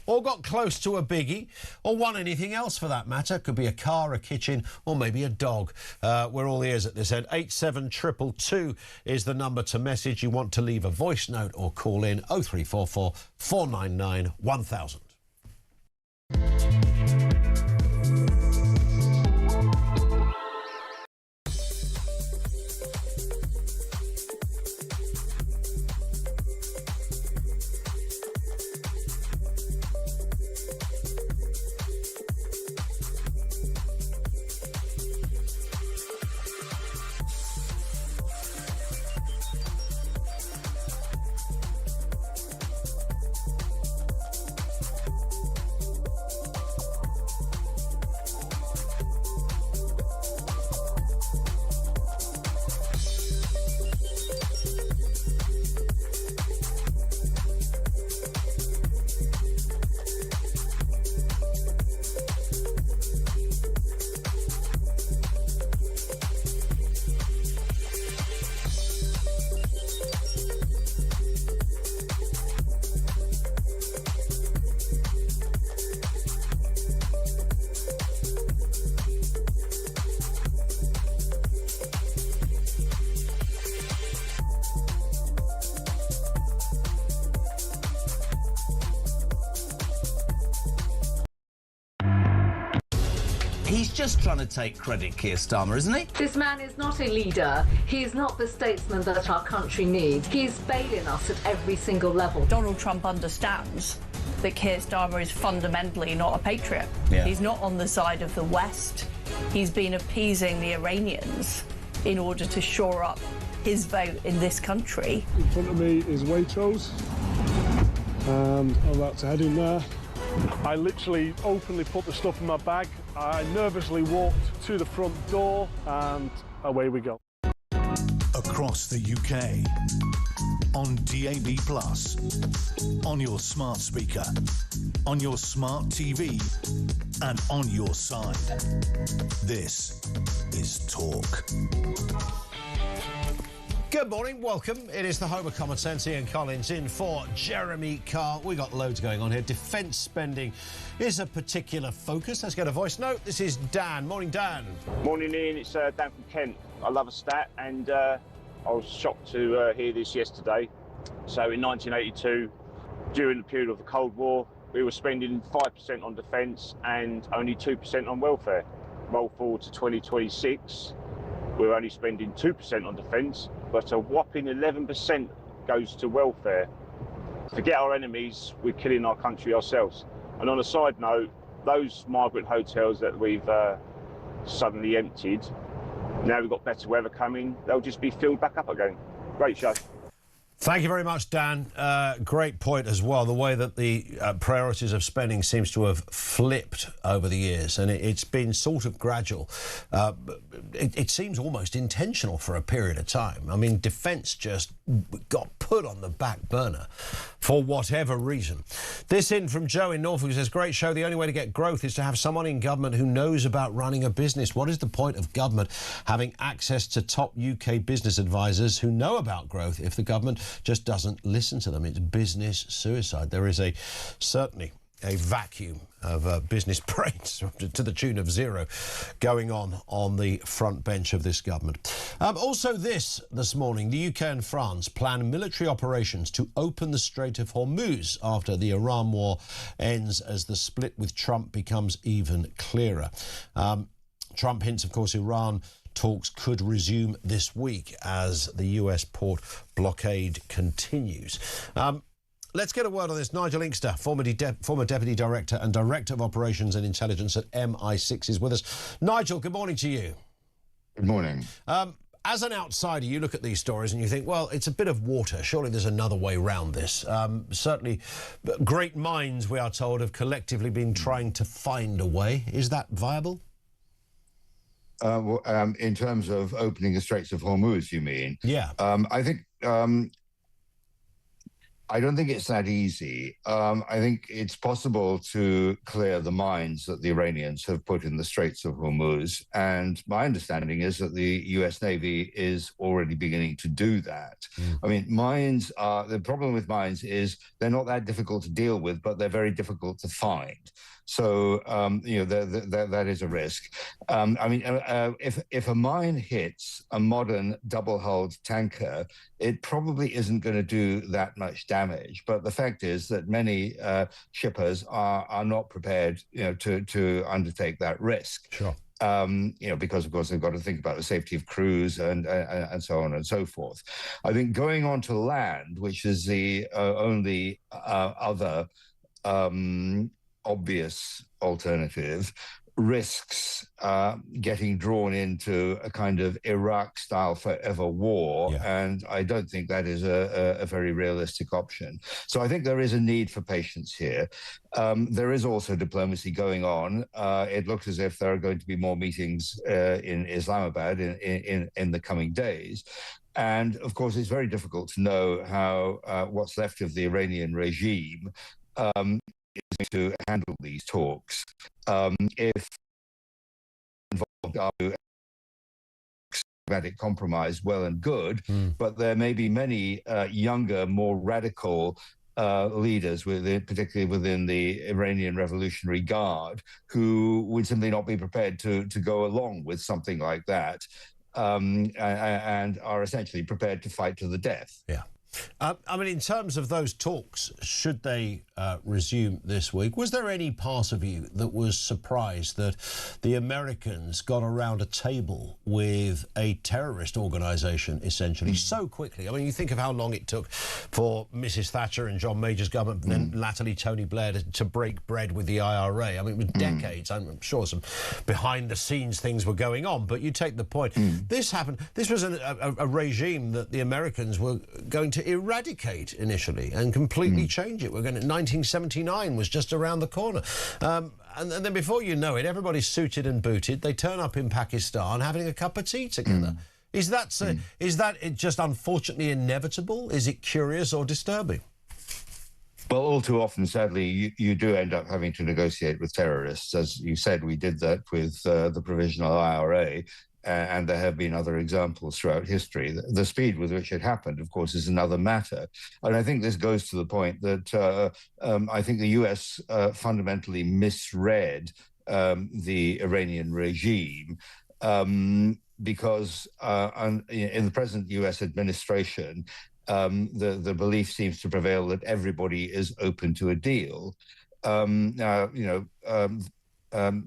Or got close to a biggie? Or won anything else for that matter? Could be a car, a kitchen, or maybe a dog. We're all ears at this end. 87222 is the number to message. You want to leave a voice note or call in 0344 499 1000. He's just trying to take credit, Keir Starmer, isn't he? This man is not a leader. He is not the statesman that our country needs. He's failing us at every single level. Donald Trump understands that Keir Starmer is fundamentally not a patriot. Yeah. He's not on the side of the West. He's been appeasing the Iranians in order to shore up his vote in this country. In front of me is Waitrose, and I'm about to head in there. I literally openly put the stuff in my bag. I nervously walked to the front door, and away we go. Across the UK, on DAB+, on your smart speaker, on your smart TV, and on your side. This is Talk. Good morning, welcome. It is the home of Common Sense. Ian Collins in for Jeremy Carr. We got loads going on here. Defence spending is a particular focus. Let's get a voice note. This is Dan. Morning, Dan. Morning, Ian. It's Dan from Kent. I love a stat, and I was shocked to hear this yesterday. So in 1982, during the period of the Cold War, we were spending 5% on defence and only 2% on welfare. Roll forward to 2026, we're only spending 2% on defence, but a whopping 11% goes to welfare. Forget our enemies, we're killing our country ourselves. And on a side note, those migrant hotels that we've suddenly emptied, now we've got better weather coming, they'll just be filled back up again. Great show. Thank you very much, Dan. Great point as well, the way that the priorities of spending seems to have flipped over the years, and it's been sort of gradual. It seems almost intentional for a period of time. I mean, defence just got put on the back burner for whatever reason. This in from Joe in Norfolk, who says, great show. The only way to get growth is to have someone in government who knows about running a business. What is the point of government having access to top UK business advisors who know about growth if the government just doesn't listen to them? It's business suicide. There is certainly a vacuum of business brains to the tune of zero going on the front bench of this government. Also this morning, the UK and France plan military operations to open the Strait of Hormuz after the Iran war ends, as the split with Trump becomes even clearer. Trump hints, of course, Iran talks could resume this week as the US port blockade continues. Let's get a word on this. Nigel Inkster, former Deputy Director and Director of Operations and Intelligence at MI6, is with us. Nigel, good morning to you. Good morning. As an outsider, you look at these stories and you think, well, it's a bit of water. Surely there's another way round this. Certainly, great minds, we are told, have collectively been trying to find a way. Is that viable? In terms of opening the Straits of Hormuz, you mean? Yeah. I don't think it's that easy. I think it's possible to clear the mines that the Iranians have put in the Straits of Hormuz. And my understanding is that the US Navy is already beginning to do that. I mean, the problem with mines is they're not that difficult to deal with, but they're very difficult to find. So, that is a risk. If a mine hits a modern double-hulled tanker, it probably isn't going to do that much damage. But the fact is that many shippers are not prepared, to undertake that risk. Sure. Because, of course, they've got to think about the safety of crews and so on and so forth. I think going on to land, which is the only other obvious alternative, risks getting drawn into a kind of Iraq-style forever war, and I don't think that is a very realistic option. So I think there is a need for patience here. There is also diplomacy going on. It looks as if there are going to be more meetings in Islamabad in the coming days. And, of course, it's very difficult to know how what's left of the Iranian regime is to handle these talks. If involved are diplomatic compromise, well and good, but there may be many younger, more radical leaders, particularly within the Iranian Revolutionary Guard, who would simply not be prepared to go along with something like that, and are essentially prepared to fight to the death. Yeah. I mean, in terms of those talks, should they resume this week, was there any part of you that was surprised that the Americans got around a table with a terrorist organisation, essentially, so quickly? I mean, you think of how long it took for Mrs Thatcher and John Major's government, then latterly Tony Blair, to break bread with the IRA. I mean, it was decades. I'm sure some behind-the-scenes things were going on, but you take the point. This happened. This was a regime that the Americans were going to eradicate initially and completely change it. We're going to 1979 was just around the corner, and then before you know it, everybody's suited and booted. They turn up in Pakistan having a cup of tea together. Is that it just unfortunately inevitable? Is it curious or disturbing? Well, all too often, sadly, you do end up having to negotiate with terrorists. As you said, we did that with the provisional IRA. And there have been other examples throughout history. The speed with which it happened, of course, is another matter. And I think this goes to the point that I think the US fundamentally misread the Iranian regime because in the present US administration, the belief seems to prevail that everybody is open to a deal. Now,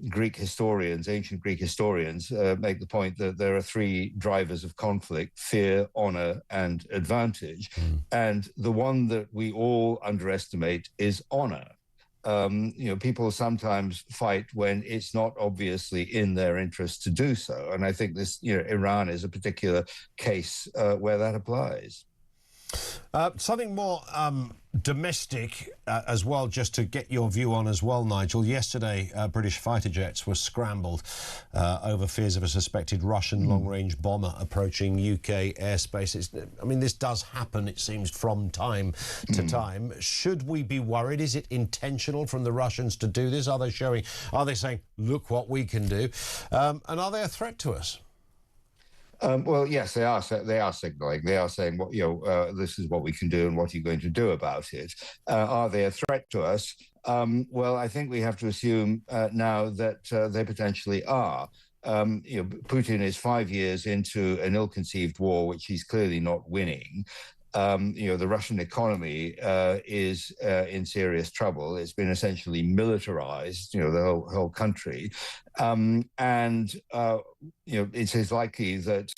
Greek historians, ancient Greek historians, make the point that there are three drivers of conflict: fear, honor, and advantage. And the one that we all underestimate is honor. People sometimes fight when it's not obviously in their interest to do so. And I think this, Iran is a particular case where that applies. Something more domestic as well, just to get your view on as well, Nigel. Yesterday, British fighter jets were scrambled over fears of a suspected Russian long-range bomber approaching UK airspace. This does happen, it seems, from time to time. Should we be worried? Is it intentional from the Russians to do this? Are they saying, look what we can do? And are they a threat to us? Well, yes, they are signalling. They are saying, this is what we can do and what are you going to do about it? Are they a threat to us? Well, I think we have to assume now that they potentially are. Putin is 5 years into an ill-conceived war, which he's clearly not winning. The Russian economy is in serious trouble. It's been essentially militarized, the whole country. It is likely that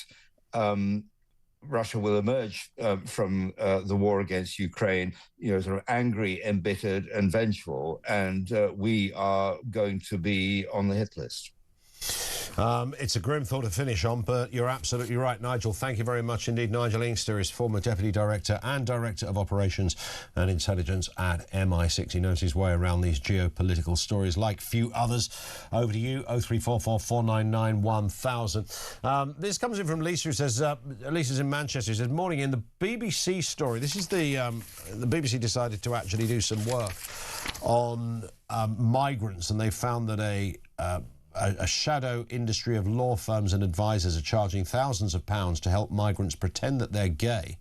Russia will emerge from the war against Ukraine, sort of angry, embittered, and vengeful. And we are going to be on the hit list. It's a grim thought to finish on, but you're absolutely right, Nigel. Thank you very much indeed. Nigel Inkster is former Deputy Director and Director of Operations and Intelligence at MI6. He knows his way around these geopolitical stories like few others. Over to you, 0344 499 1000. This comes in from Lisa, who says, Lisa's in Manchester, who says, morning, in the BBC story, this is the BBC decided to actually do some work on migrants, and they found that a shadow industry of law firms and advisors are charging thousands of pounds to help migrants pretend that they're gay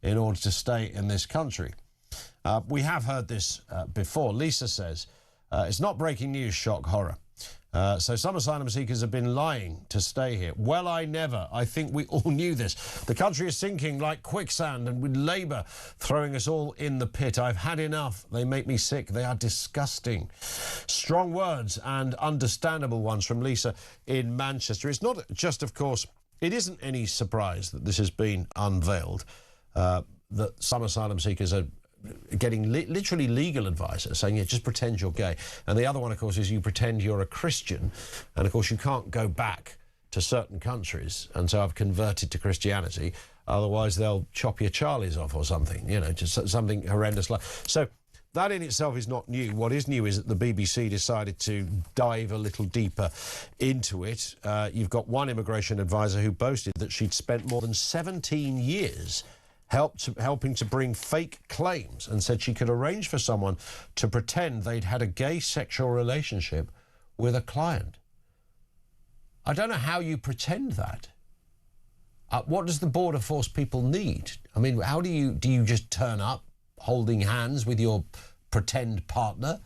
in order to stay in this country. We have heard this before. Lisa says, it's not breaking news, shock, horror. So some asylum seekers have been lying to stay here. Well, I never. I think we all knew this. The country is sinking like quicksand, and with Labour throwing us all in the pit. I've had enough. They make me sick. They are disgusting. Strong words and understandable ones from Lisa in Manchester. It's not just, of course, it isn't any surprise that this has been unveiled, that some asylum seekers are getting literally legal advice, saying, yeah, just pretend you're gay. And the other one, of course, is you pretend you're a Christian. And, of course, you can't go back to certain countries and so I've converted to Christianity. Otherwise, they'll chop your Charlies off or something, just something horrendous like. So that in itself is not new. What is new is that the BBC decided to dive a little deeper into it. You've got one immigration advisor who boasted that she'd spent more than 17 years helping to bring fake claims, and said she could arrange for someone to pretend they'd had a gay sexual relationship with a client. I don't know how you pretend that. What does the border force people need? I mean, how do you just turn up holding hands with your pretend partner?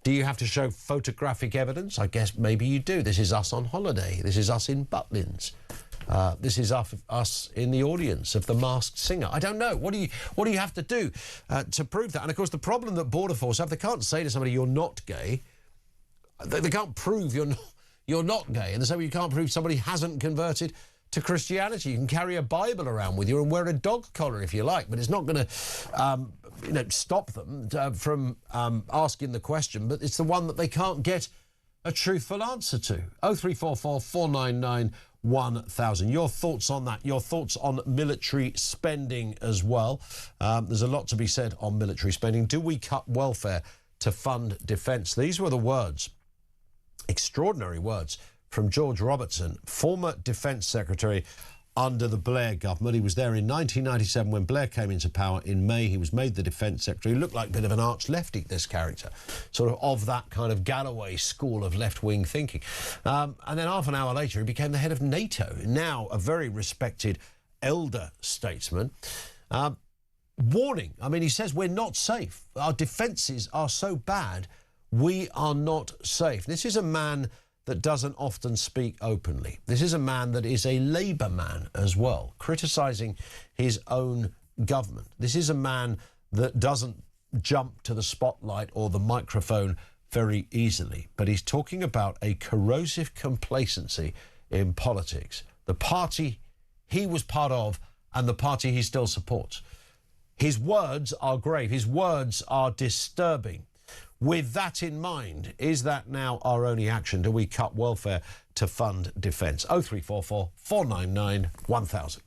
Do you have to show photographic evidence? I guess maybe you do. This is us on holiday. This is us in Butlins. This is us in the audience of The Masked Singer. I don't know. What do you have to do to prove that? And of course, the problem that Border Force have, they can't say to somebody you're not gay. They can't prove you're not gay, and the same way you can't prove somebody hasn't converted to Christianity. You can carry a Bible around with you and wear a dog collar if you like, but it's not going to stop them from asking the question. But it's the one that they can't get a truthful answer to. 0344 499 1000. Your thoughts on that? Your thoughts on military spending as well? There's a lot to be said on military spending. Do we cut welfare to fund defence? These were the words, extraordinary words, from George Robertson, former Defence Secretary under the Blair government. He was there in 1997 when Blair came into power. In May, he was made the Defence Secretary. He looked like a bit of an arch-lefty, this character, sort of that kind of Galloway school of left-wing thinking. And then half an hour later, he became the head of NATO, now a very respected elder statesman. Warning, I mean, he says we're not safe. Our defences are so bad, we are not safe. This is a man that doesn't often speak openly. This is a man that is a Labour man as well, criticising his own government. This is a man that doesn't jump to the spotlight or the microphone very easily, but he's talking about a corrosive complacency in politics, the party he was part of and the party he still supports. His words are grave. His words are disturbing. With that in mind, is that now our only action? Do we cut welfare to fund defence? 0344 499 1000.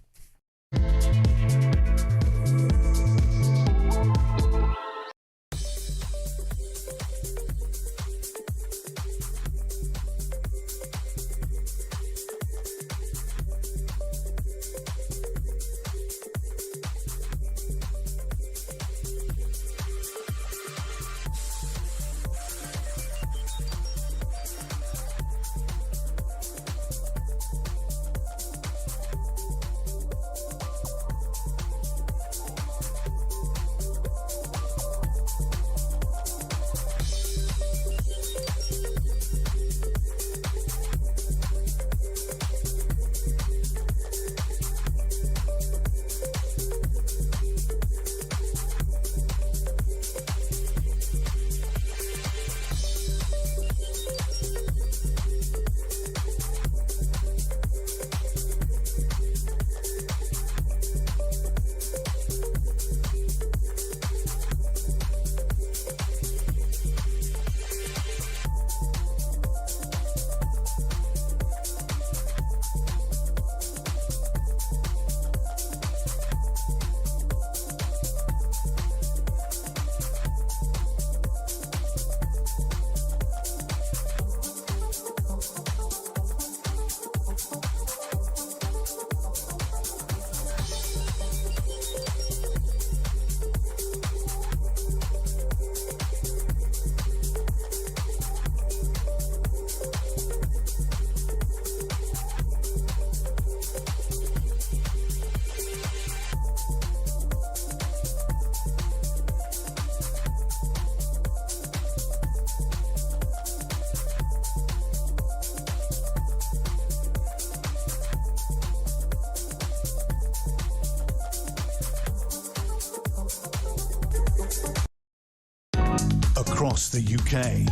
Across the UK,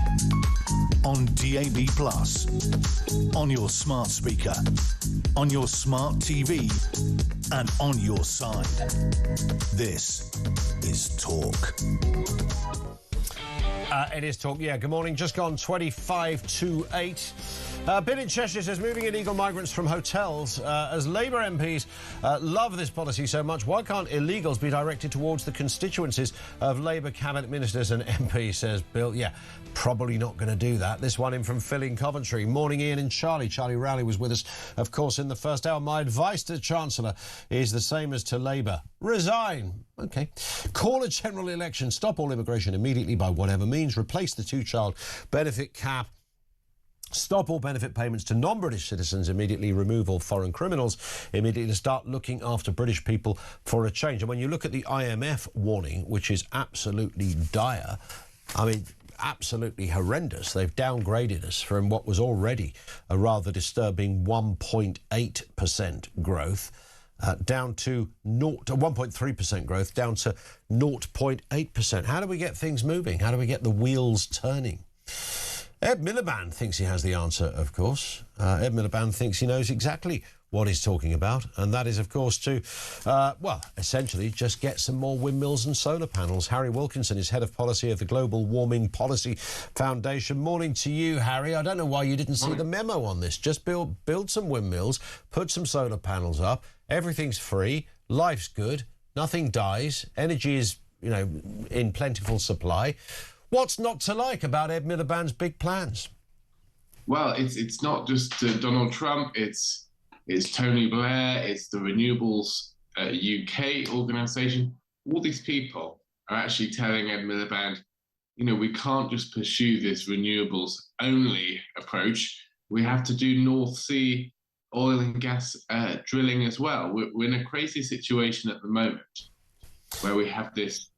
on DAB+, on your smart speaker, on your smart TV, and on your side. This is Talk. It is Talk, yeah. Good morning. Just gone 25 to 8. Bill in Cheshire says moving illegal migrants from hotels. As Labour MPs love this policy so much, why can't illegals be directed towards the constituencies of Labour cabinet ministers and MPs, says Bill. Yeah, probably not going to do that. This one in from Phil in Coventry. Morning, Ian and Charlie. Charlie Rowley was with us, of course, in the first hour. My advice to the Chancellor is the same as to Labour. Resign. OK. Call a general election. Stop all immigration immediately by whatever means. Replace the two-child benefit cap. Stop all benefit payments to non-British citizens immediately. Remove all foreign criminals immediately. Start looking after British people for a change. And when you look at the IMF warning, which is absolutely dire, I mean, absolutely horrendous. They've downgraded us from what was already a rather disturbing 1.8% growth down to 1.3% growth, down to 0.8%. How do we get things moving? How do we get the wheels turning? Ed Miliband thinks he has the answer, of course. Ed Miliband thinks he knows exactly what he's talking about, and that is, of course, to, essentially just get some more windmills and solar panels. Harry Wilkinson is Head of Policy of the Global Warming Policy Foundation. Morning to you, Harry. I don't know why you didn't see the memo on this. Just build some windmills, put some solar panels up, everything's free, life's good, nothing dies, energy is, in plentiful supply. What's not to like about Ed Miliband's big plans? Well, it's not just Donald Trump, it's Tony Blair, it's the Renewables UK organisation. All these people are actually telling Ed Miliband, we can't just pursue this renewables only approach. We have to do North Sea oil and gas drilling as well. We're in a crazy situation at the moment where we have this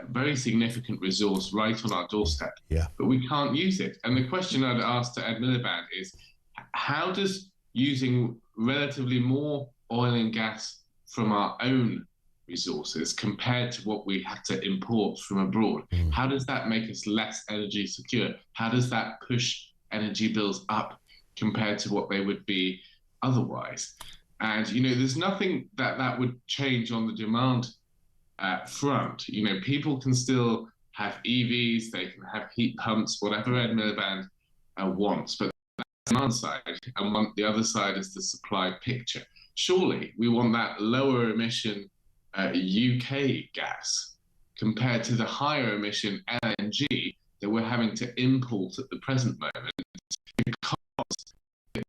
very significant resource right on our doorstep, but we can't use it. And the question I'd ask to Ed Miliband is, how does using relatively more oil and gas from our own resources compared to what we have to import from abroad, how does that make us less energy secure? How does that push energy bills up compared to what they would be otherwise? And, there's nothing that would change on the demand front. People can still have EVs, they can have heat pumps, whatever Ed Miliband wants, but that's the demand side, and the other side is the supply picture. Surely we want that lower emission UK gas compared to the higher emission LNG that we're having to import at the present moment because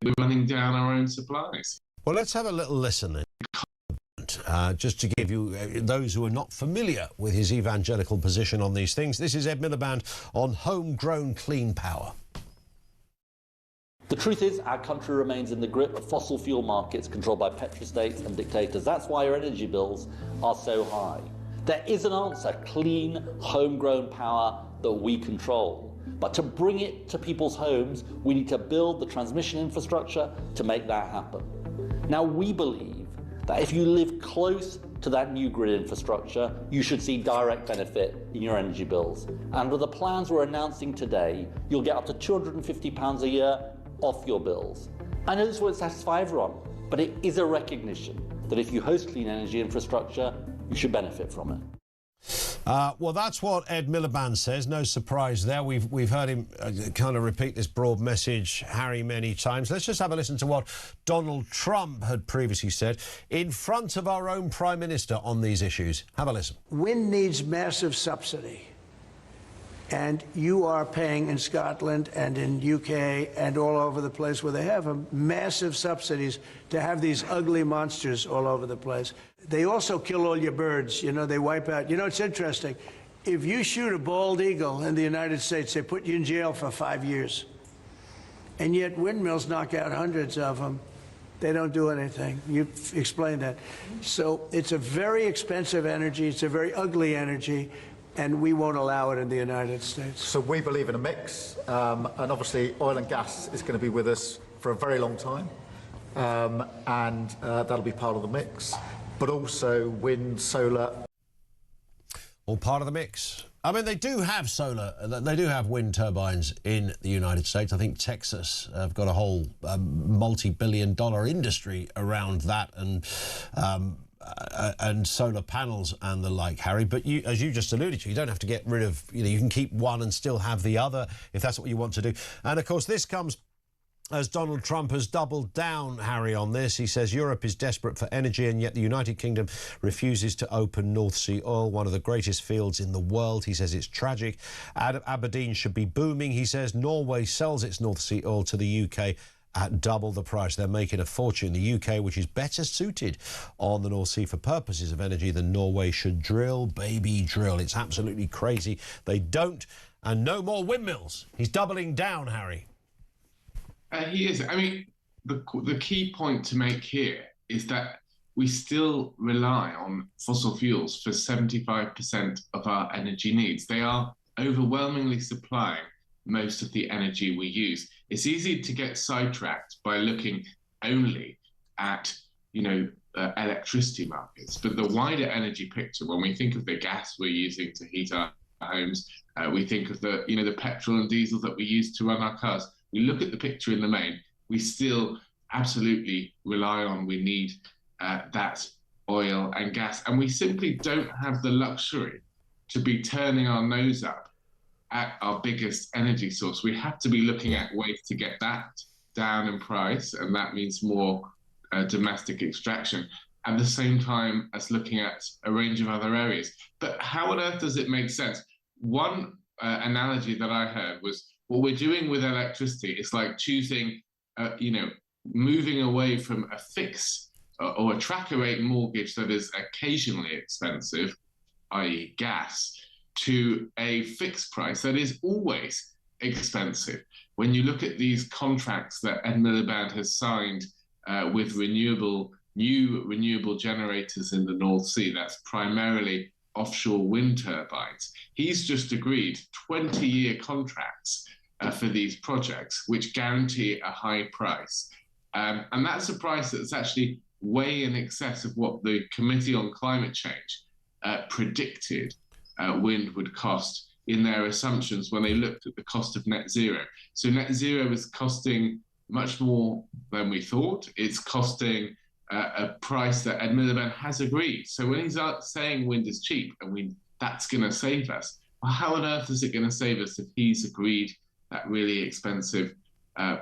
we're running down our own supplies. Well, let's have a little listen then. Just to give you those who are not familiar with his evangelical position on these things. This is Ed Miliband on homegrown clean power. The truth is, our country remains in the grip of fossil fuel markets controlled by petrostates and dictators. That's why our energy bills are so high. There is an answer: clean, homegrown power that we control. But to bring it to people's homes, we need to build the transmission infrastructure to make that happen. Now, we believe that if you live close to that new grid infrastructure, you should see direct benefit in your energy bills. And with the plans we're announcing today, you'll get up to £250 a year off your bills. I know this won't satisfy everyone, but it is a recognition that if you host clean energy infrastructure, you should benefit from it. Well, that's what Ed Miliband says. No surprise there. We've heard him kind of repeat this broad message, Harry, many times. Let's just have a listen to what Donald Trump had previously said in front of our own Prime Minister on these issues. Have a listen. Wind needs massive subsidy. And you are paying in Scotland and in UK and all over the place where they have massive subsidies to have these ugly monsters all over the place. They also kill all your birds. They wipe out. It's interesting. If you shoot a bald eagle in the United States, they put you in jail for 5 years. And yet windmills knock out hundreds of them. They don't do anything. You explained that. So it's a very expensive energy. It's a very ugly energy. And we won't allow it in the United States. So we believe in a mix, and obviously oil and gas is going to be with us for a very long time, and that'll be part of the mix, but also wind, solar. All part of the mix. I mean, they do have solar, they do have wind turbines in the United States. I think Texas have got a whole multi-billion-dollar industry around that, and solar panels and the like, Harry. But as you just alluded to, you don't have to get rid of, you can keep one and still have the other if that's what you want to do. And of course, this comes as Donald Trump has doubled down, Harry, on this. He says Europe is desperate for energy, and yet the United Kingdom refuses to open North Sea oil, one of the greatest fields in the world. He says it's tragic. Aberdeen should be booming. He says Norway sells its North Sea oil to the UK at double the price. They're making a fortune. The UK, which is better suited on the North Sea for purposes of energy than Norway, should drill, baby, drill. It's absolutely crazy. They don't. And no more windmills. He's doubling down, Harry. He is. I mean, the key point to make here is that we still rely on fossil fuels for 75% of our energy needs. They are overwhelmingly supplying most of the energy we use. It's easy to get sidetracked by looking only at, electricity markets, but the wider energy picture, when we think of the gas we're using to heat our homes, we think of the petrol and diesel that we use to run our cars. We look at the picture in the main, we still absolutely rely on, we need that oil and gas, and we simply don't have the luxury to be turning our nose up at our biggest energy source. We have to be looking at ways to get that down in price, and that means more domestic extraction, at the same time as looking at a range of other areas. But how on earth does it make sense? One analogy that I heard was, what we're doing with electricity is like choosing, moving away from a fixed or a tracker rate mortgage that is occasionally expensive, i.e. gas, to a fixed price that is always expensive. When you look at these contracts that Ed Miliband has signed with new renewable generators in the North Sea, that's primarily offshore wind turbines, he's just agreed 20-year contracts for these projects, which guarantee a high price. And that's a price that's actually way in excess of what the Committee on Climate Change predicted wind would cost in their assumptions when they looked at the cost of net zero. So net zero is costing much more than we thought. It's costing a price that Ed Miliband has agreed. So when he's out saying wind is cheap and that's going to save us, well, how on earth is it going to save us if he's agreed that really expensive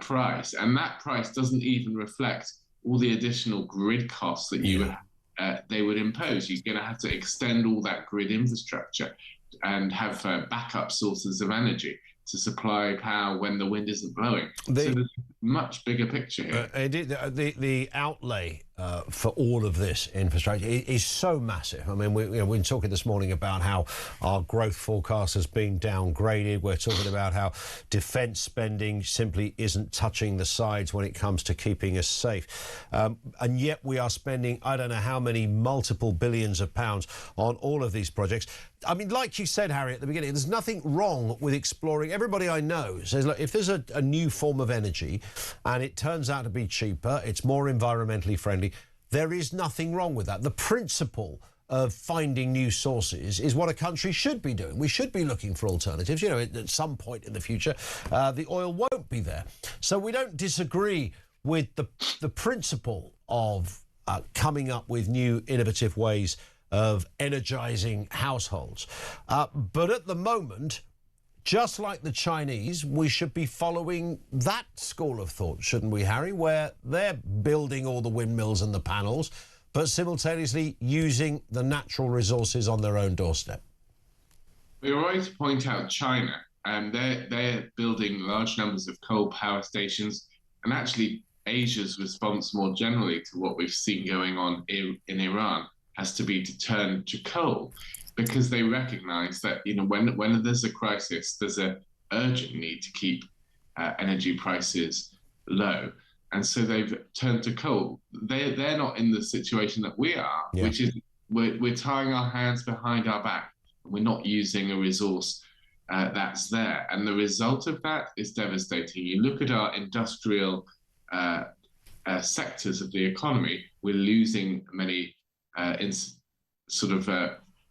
price? And that price doesn't even reflect all the additional grid costs that they would impose. You're going to have to extend all that grid infrastructure and have backup sources of energy to supply power when the wind isn't blowing. So there's a much bigger picture here. The outlay for all of this infrastructure is so massive. I mean, we've been talking this morning about how our growth forecast has been downgraded. We're talking about how defence spending simply isn't touching the sides when it comes to keeping us safe. And yet we are spending, I don't know how many multiple billions of pounds on all of these projects. I mean, like you said, Harry, at the beginning, there's nothing wrong with exploring. Everybody I know says, look, if there's a new form of energy and it turns out to be cheaper, it's more environmentally friendly, there is nothing wrong with that. The principle of finding new sources is what a country should be doing. We should be looking for alternatives. At some point in the future, the oil won't be there. So we don't disagree with the principle of coming up with new innovative ways of energising households. But at the moment, just like the Chinese, we should be following that school of thought, shouldn't we, Harry, where they're building all the windmills and the panels, but simultaneously using the natural resources on their own doorstep. We're right to point out China, and they're building large numbers of coal power stations, and actually Asia's response more generally to what we've seen going on in Iran has to be to turn to coal, because they recognize that when there's a crisis, there's an urgent need to keep energy prices low, and so they've turned to coal. They're not in the situation that we are, which is we're tying our hands behind our back, and we're not using a resource that's there, and the result of that is devastating. You look at our industrial sectors of the economy, we're losing many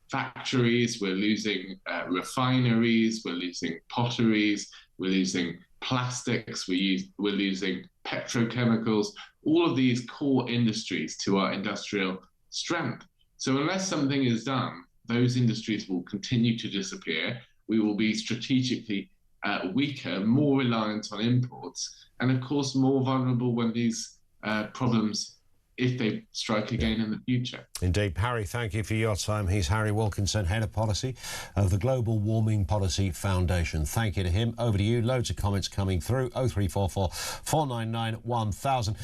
factories, we're losing refineries, we're losing potteries, we're losing plastics, we're losing petrochemicals, all of these core industries to our industrial strength. So unless something is done, those industries will continue to disappear. We will be strategically weaker, more reliant on imports, and of course more vulnerable when these problems, if they strike again in the future. Indeed. Harry, thank you for your time. He's Harry Wilkinson, Head of Policy of the Global Warming Policy Foundation. Thank you to him. Over to you. Loads of comments coming through. 0344 499 1000.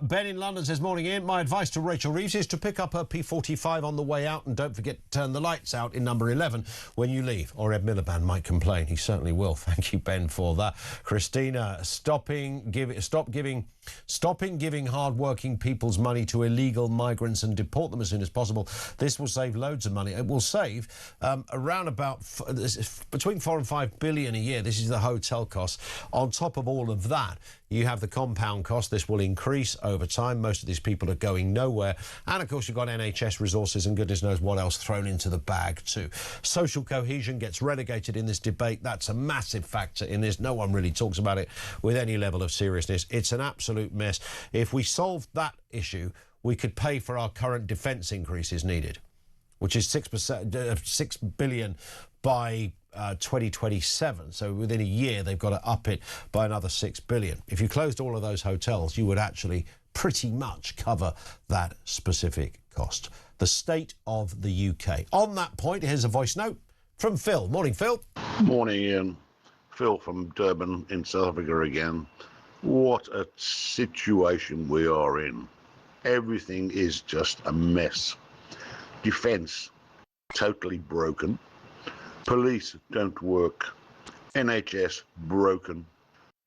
Ben in London says, morning Ian. My advice to Rachel Reeves is to pick up her P45 on the way out, and don't forget to turn the lights out in number 11 when you leave, or Ed Miliband might complain. He certainly will. Thank you, Ben, for that. Christina, stopping giving hard-working people's money money to illegal migrants and deport them as soon as possible. This will save loads of money. It will save around about between 4 and 5 billion a year. This is the hotel cost. On top of all of that, you have the compound cost. This will increase over time. Most of these people are going nowhere. And, of course, you've got NHS resources and goodness knows what else thrown into the bag too. Social cohesion gets relegated in this debate. That's a massive factor in this. No one really talks about it with any level of seriousness. It's an absolute mess. If we solved that issue, we could pay for our current defence increases needed, which is 6 billion by 2027. So within a year, they've got to up it by another 6 billion. If you closed all of those hotels, you would actually pretty much cover that specific cost. The state of the UK. On that point, here's a voice note from Phil. Morning, Phil. Morning, Ian. Phil from Durban in South Africa again. What a situation we are in. Everything is just a mess. Defence, totally broken. Police don't work. NHS, broken.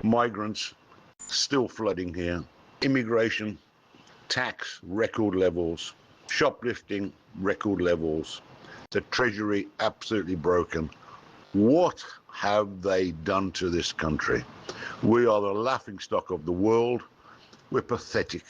Migrants, still flooding here. Immigration, tax, record levels. Shoplifting, record levels. The Treasury, absolutely broken. What have they done to this country? We are the laughingstock of the world. We're pathetic.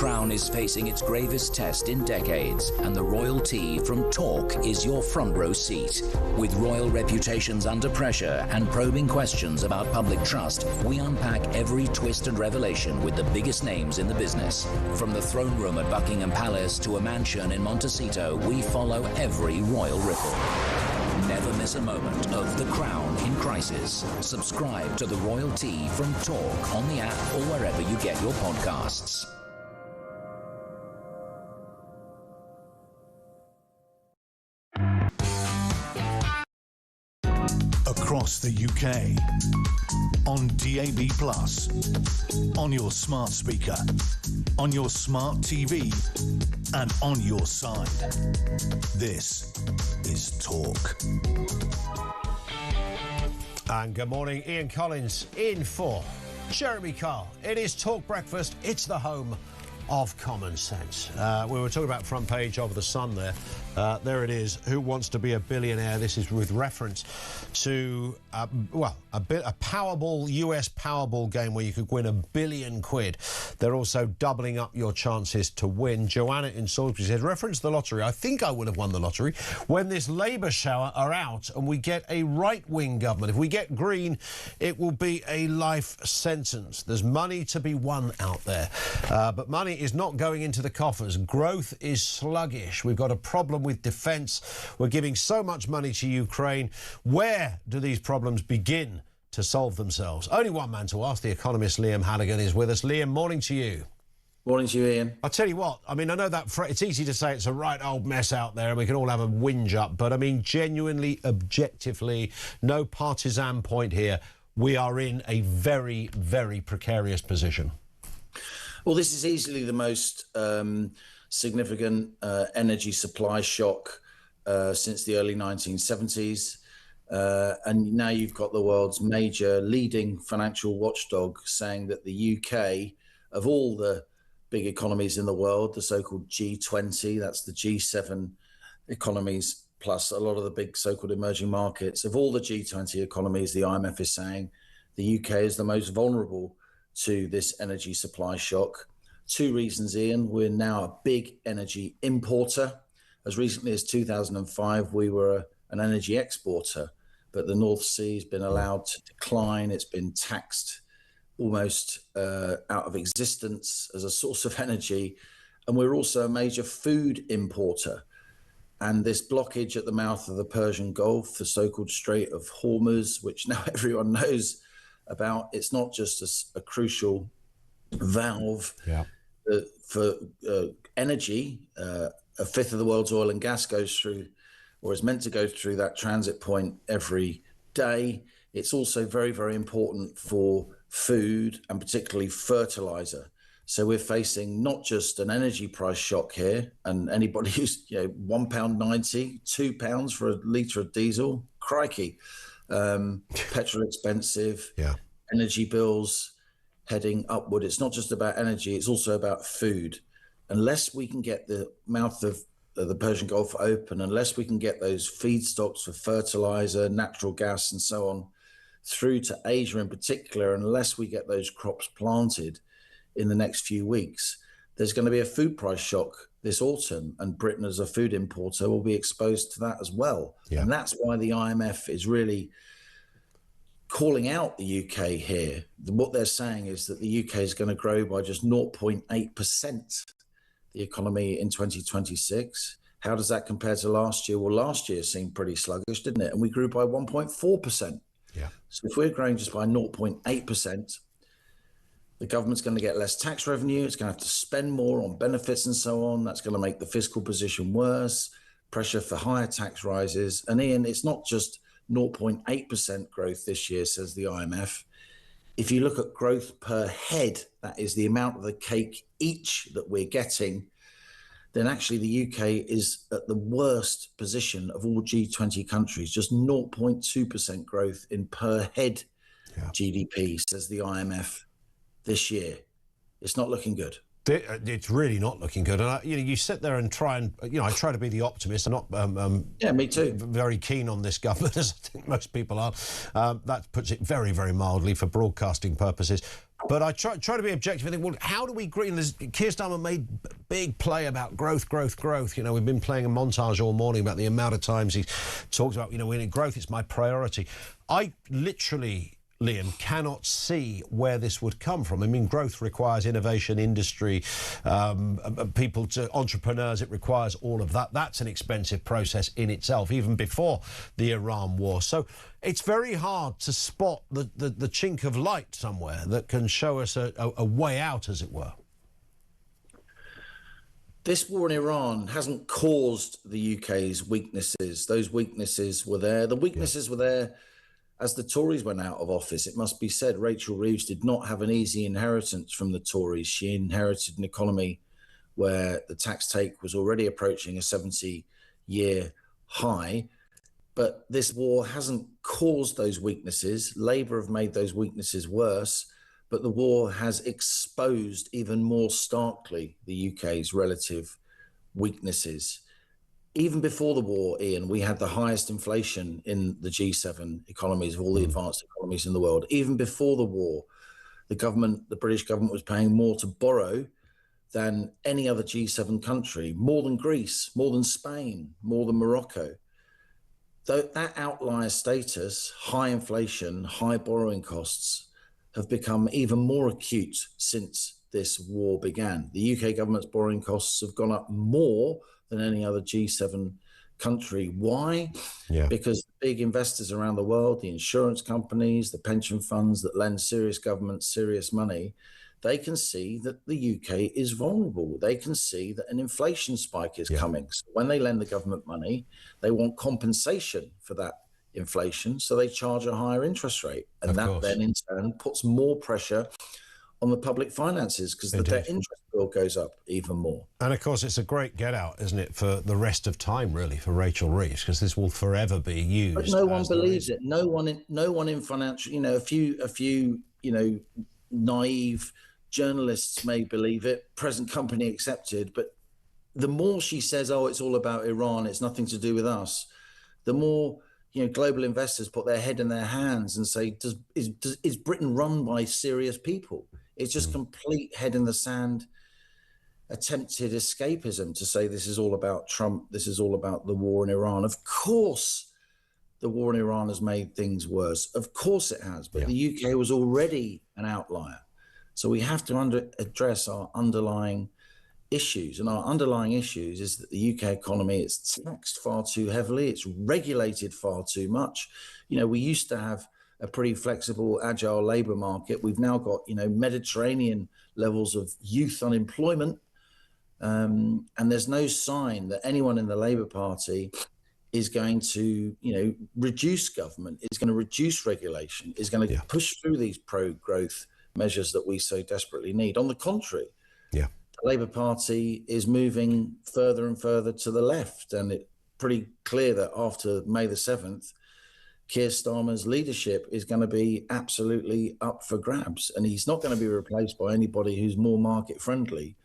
Crown is facing its gravest test in decades, and the royal tea from Talk is your front row seat. With royal reputations under pressure and probing questions about public trust, we unpack every twist and revelation with the biggest names in the business. From the throne room at Buckingham Palace to a mansion in Montecito, we follow every royal ripple. Never miss a moment of The Crown in crisis. Subscribe to the Royal Tea from Talk on the app or wherever you get your podcasts. Across the UK, on DAB+, on your smart speaker, on your smart TV, and on your side. This is Talk. And good morning, Ian Collins in for Jeremy Carl. It is Talk Breakfast. It's the home of common sense. We were talking about front page of the Sun there. There it is. Who wants to be a billionaire? This is with reference to, well, a Powerball, US Powerball game where you could win £1 billion. They're also doubling up your chances to win. Joanna in Salisbury says, reference the lottery. I think I would have won the lottery when this Labour shower are out and we get a right-wing government. If we get Green, it will be a life sentence. There's money to be won out there, but money is not going into the coffers. Growth is sluggish. We've got a problem with defence. We're giving so much money to Ukraine. Where do these problems begin to solve themselves? Only one man to ask. The economist Liam Halligan is with us. Liam, morning to you. Morning to you, Ian. I'll tell you what, I mean, I know that it's easy to say it's a right old mess out there and we can all have a whinge up, but I mean, genuinely, objectively, no partisan point here, we are in a very, very precarious position. Well, this is easily the most significant energy supply shock since the early 1970s. And now you've got the world's major leading financial watchdog saying that the UK, of all the big economies in the world, the so-called G20, that's the G7 economies, plus a lot of the big so-called emerging markets, of all the G20 economies, the IMF is saying the UK is the most vulnerable to this energy supply shock. Two reasons, Ian. We're now a big energy importer. As recently as 2005, we were an energy exporter, but the North Sea has been allowed to decline. It's been taxed almost out of existence as a source of energy. And we're also a major food importer. And this blockage at the mouth of the Persian Gulf, the so-called Strait of Hormuz, which now everyone knows about, it's not just a crucial valve for energy. A fifth of the world's oil and gas goes through, or is meant to go through, that transit point every day. It's also very, very important for food and particularly fertilizer. So we're facing not just an energy price shock here, and anybody who's, £1.90, £2 for a litre of diesel, crikey. Petrol expensive, energy bills heading upward. It's not just about energy, it's also about food. Unless we can get the mouth of the Persian Gulf open, unless we can get those feedstocks for fertilizer, natural gas and so on through to Asia in particular, unless we get those crops planted in the next few weeks, there's going to be a food price shock this autumn, and Britain as a food importer will be exposed to that as well. And that's why the IMF is really calling out the UK here. What they're saying is that the UK is going to grow by just 0.8%, the economy in 2026. How does that compare to last year? Well, last year seemed pretty sluggish, didn't it? And we grew by 1.4%. So if we're growing just by 0.8%, the government's going to get less tax revenue. It's going to have to spend more on benefits and so on. That's going to make the fiscal position worse, pressure for higher tax rises. And Ian, it's not just 0.8% growth this year, says the IMF. If you look at growth per head, that is the amount of the cake each that we're getting, then actually the UK is at the worst position of all G20 countries, just 0.2% growth in per head GDP, says the IMF this year. It's not looking good. It's really not looking good. And you sit there and try and, I try to be the optimist. I'm not me too. Very keen on this government, as I think most people are. That puts it very, very mildly for broadcasting purposes. But I try to be objective and think, well, how do we green? Keir Starmer made big play about growth. We've been playing a montage all morning about the amount of times he talks about, we need growth. It's my priority. I literally, Liam, cannot see where this would come from. I mean, growth requires innovation, industry, entrepreneurs. It requires all of that. That's an expensive process in itself, even before the Iran war. So it's very hard to spot the chink of light somewhere that can show us a way out, as it were. This war in Iran hasn't caused the UK's weaknesses. Those weaknesses were there. The weaknesses were there as the Tories went out of office. It must be said, Rachel Reeves did not have an easy inheritance from the Tories. She inherited an economy where the tax take was already approaching a 70-year high. But this war hasn't caused those weaknesses. Labour have made those weaknesses worse, but the war has exposed even more starkly the UK's relative weaknesses. even before the war, Ian, we had the highest inflation in the G7 economies of all the advanced economies in the world. Even before the war, the British government was paying more to borrow than any other G7 country, more than Greece, more than Spain, more than Morocco. That outlier status, high inflation, high borrowing costs, have become even more acute since this war began. The UK government's borrowing costs have gone up more than any other G7 country. Why? Yeah. Because big investors around the world, the insurance companies, the pension funds that lend serious governments serious money, they can see that the UK is vulnerable. They can see that an inflation spike is coming. So when they lend the government money, they want compensation for that inflation, so they charge a higher interest rate. And that then in turn puts more pressure on the public finances because the debt interest bill goes up even more. And of course, it's a great get out, isn't it, for the rest of time, really, for Rachel Reeves, because this will forever be used. But no one believes it. No one in financial, a few, naive journalists may believe it, present company accepted. But the more she says, "Oh, it's all about Iran, it's nothing to do with us," the more global investors put their head in their hands and say, "Is Britain run by serious people?" It's just complete head in the sand, attempted escapism to say this is all about Trump, this is all about the war in Iran. Of course, the war in Iran has made things worse. Of course it has, but the UK was already an outlier. So we have to address our underlying issues. And our underlying issues is that the UK economy is taxed far too heavily. It's regulated far too much. We used to have a pretty flexible, agile labour market. We've now got, Mediterranean levels of youth unemployment. And there's no sign that anyone in the Labour Party is going to, reduce government, is going to reduce regulation, is going to push through these pro-growth measures that we so desperately need. On the contrary, the Labour Party is moving further and further to the left. And it's pretty clear that after May the 7th, Keir Starmer's leadership is going to be absolutely up for grabs. And he's not going to be replaced by anybody who's more market friendly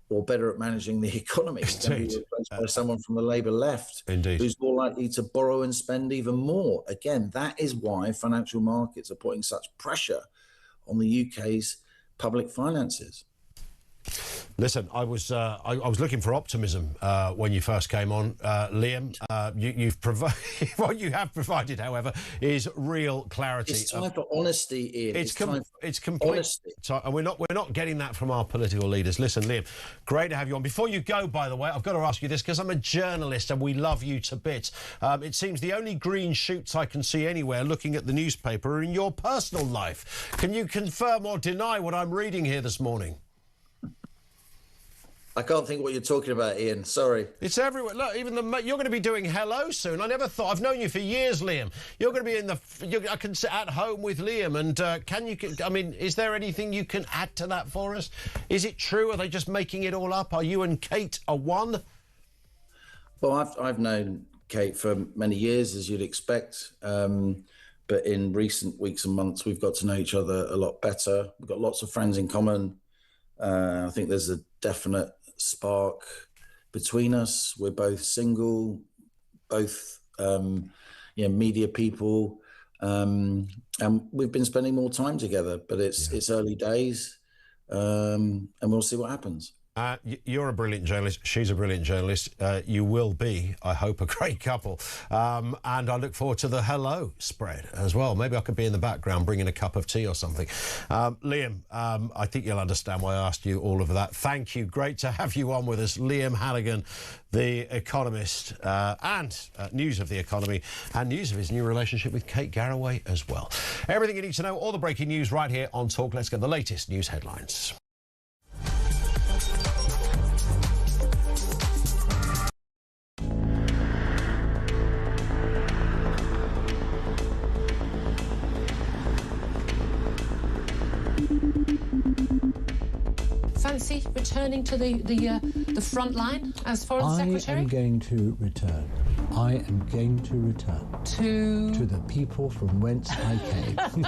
or better at managing the economy. He's going to be replaced by someone from the Labour left who's more likely to borrow and spend even more. Again, that is why financial markets are putting such pressure on the UK's public finances. Listen, I was looking for optimism when you first came on, Liam. You've provided what you have provided, however, is real clarity. It's time for honesty, Ian. It's complete honesty. And we're not getting that from our political leaders. Listen, Liam, great to have you on. Before you go, by the way, I've got to ask you this because I'm a journalist and we love you to bits. It seems the only green shoots I can see anywhere looking at the newspaper are in your personal life. Can you confirm or deny what I'm reading here this morning? I can't think what you're talking about, Ian. Sorry. It's everywhere. Look, even you're going to be doing Hello soon. I never thought. I've known you for years, Liam. You're going to be I can sit at home with Liam. And is there anything you can add to that for us? Is it true? Are they just making it all up? Are you and Kate a one? Well, I've known Kate for many years, as you'd expect. But in recent weeks and months, we've got to know each other a lot better. We've got lots of friends in common. I think there's a definite spark between us. We're both single, both media people, and we've been spending more time together. But it's early days, and we'll see what happens. You're a brilliant journalist. She's a brilliant journalist. You will be, I hope, a great couple. And I look forward to the Hello spread as well. Maybe I could be in the background bringing a cup of tea or something. Liam, I think you'll understand why I asked you all of that. Thank you. Great to have you on with us. Liam Halligan, The Economist, and news of the economy and news of his new relationship with Kate Garraway as well. Everything you need to know, all the breaking news right here on Talk. Let's get the latest news headlines. Fancy returning to the front line as Foreign Secretary? I am going to return. I am going to return. To the people from whence I came.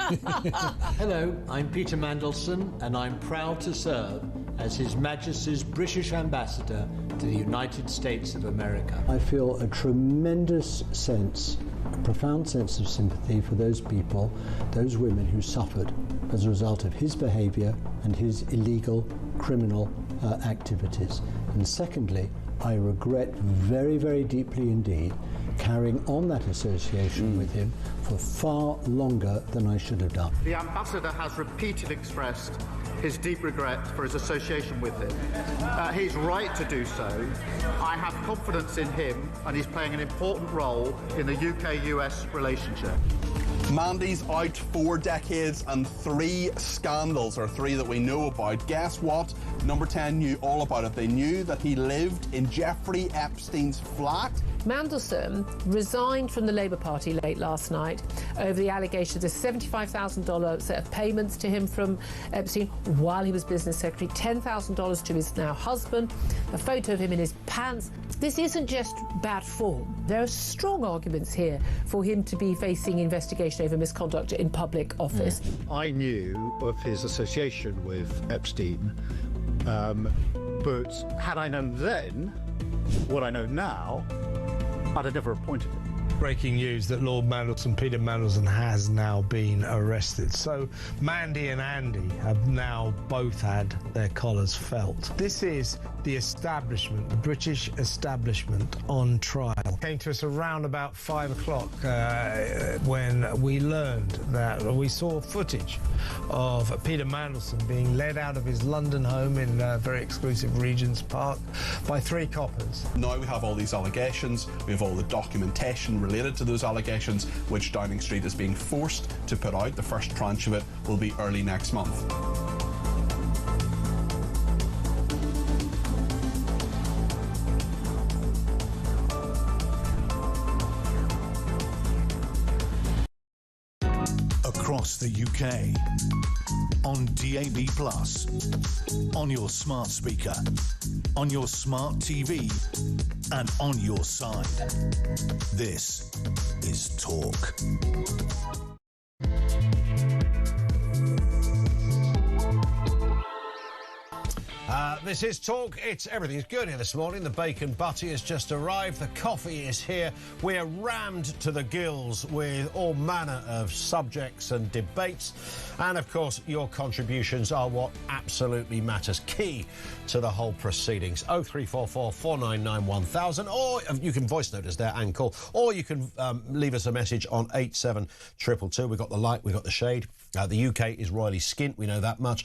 Hello, I'm Peter Mandelson, and I'm proud to serve as His Majesty's British Ambassador to the United States of America. I feel a tremendous sense, a profound sense of sympathy for those people, those women who suffered as a result of his behaviour and his illegal criminal activities. And secondly, I regret very, very deeply indeed carrying on that association with him for far longer than I should have done. The Ambassador has repeatedly expressed his deep regret for his association with him. He's right to do so. I have confidence in him, and he's playing an important role in the UK-US relationship. Mandy's out 4 decades and 3 scandals, or 3 that we know about. Guess what? Number 10 knew all about it. They knew that he lived in Jeffrey Epstein's flat. Mandelson resigned from the Labour Party late last night over the allegations of $75,000 set of payments to him from Epstein while he was business secretary, $10,000 to his now husband, a photo of him in his pants. This isn't just bad form. There are strong arguments here for him to be facing investigation over misconduct in public office. I knew of his association with Epstein, but had I known then what I know now, I'd have never appointed him. Breaking news that Lord Mandelson, Peter Mandelson, has now been arrested. So Mandy and Andy have now both had their collars felt. This is the establishment, the British establishment on trial. Came to us around about 5 o'clock when we learned that we saw footage of Peter Mandelson being led out of his London home in very exclusive Regent's Park by 3 coppers. Now we have all these allegations, we have all the documentation related to those allegations, which Downing Street is being forced to put out. The first tranche of it will be early next month. Across the UK, on DAB+, on your smart speaker, on your smart TV, and on your side. This is Talk. This is Talk. Everything's good here this morning. The bacon butty has just arrived. The coffee is here. We are rammed to the gills with all manner of subjects and debates. And, of course, your contributions are what absolutely matters. Key to the whole proceedings. 0344 499 1000. Or you can voice note us there and call. Or you can leave us a message on 87222. We've got the light, we've got the shade. The UK is royally skint, we know that much.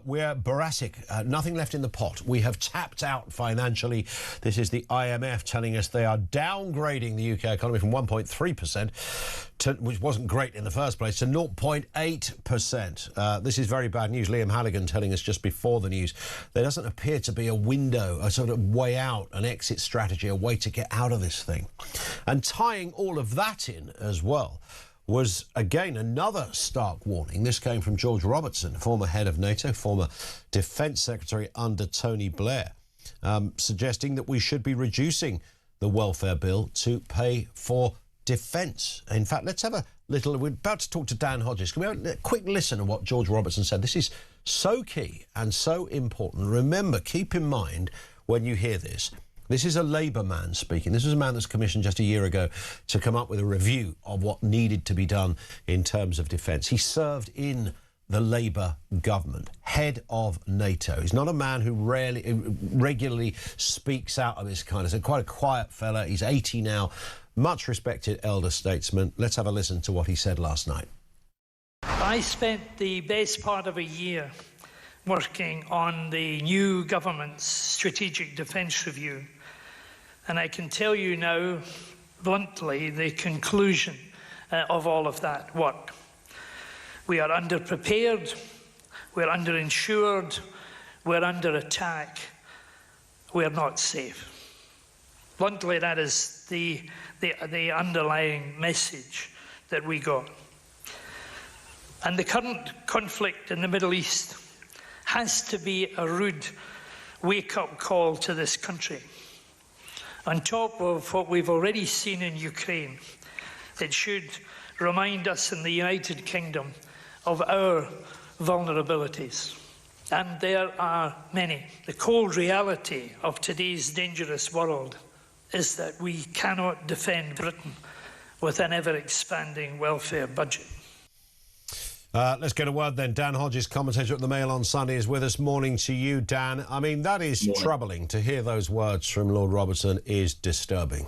We're Boracic, nothing left in the pot. We have tapped out financially. This is the IMF telling us they are downgrading the UK economy from 1.3%, which wasn't great in the first place, to 0.8%. This is very bad news. Liam Halligan telling us just before the news, there doesn't appear to be a window, a sort of way out, an exit strategy, a way to get out of this thing. And tying all of that in as well was, again, another stark warning. This came from George Robertson, former head of NATO, former Defence Secretary under Tony Blair, suggesting that we should be reducing the welfare bill to pay for defence. In fact, let's have a little... We're about to talk to Dan Hodges. Can we have a quick listen to what George Robertson said? This is so key and so important. Remember, keep in mind when you hear this, this is a Labour man speaking. This was a man that's commissioned just a year ago to come up with a review of what needed to be done in terms of defence. He served in the Labour government, head of NATO. He's not a man who regularly speaks out of this kind of thing. Quite a quiet fella. He's 80 now. Much respected elder statesman. Let's have a listen to what he said last night. I spent the best part of a year working on the new government's strategic defence review. And I can tell you now, bluntly, the conclusion of all of that work. We are underprepared, we're underinsured, we're under attack, we're not safe. Bluntly, that is the underlying message that we got. And the current conflict in the Middle East has to be a rude wake-up call to this country. On top of what we've already seen in Ukraine, it should remind us in the United Kingdom of our vulnerabilities. And there are many. The cold reality of today's dangerous world is that we cannot defend Britain with an ever-expanding welfare budget. Let's get a word then. Dan Hodges, commentator at the Mail on Sunday, is with us. Morning to you, Dan. I mean, that is troubling. To hear those words from Lord Robertson is disturbing.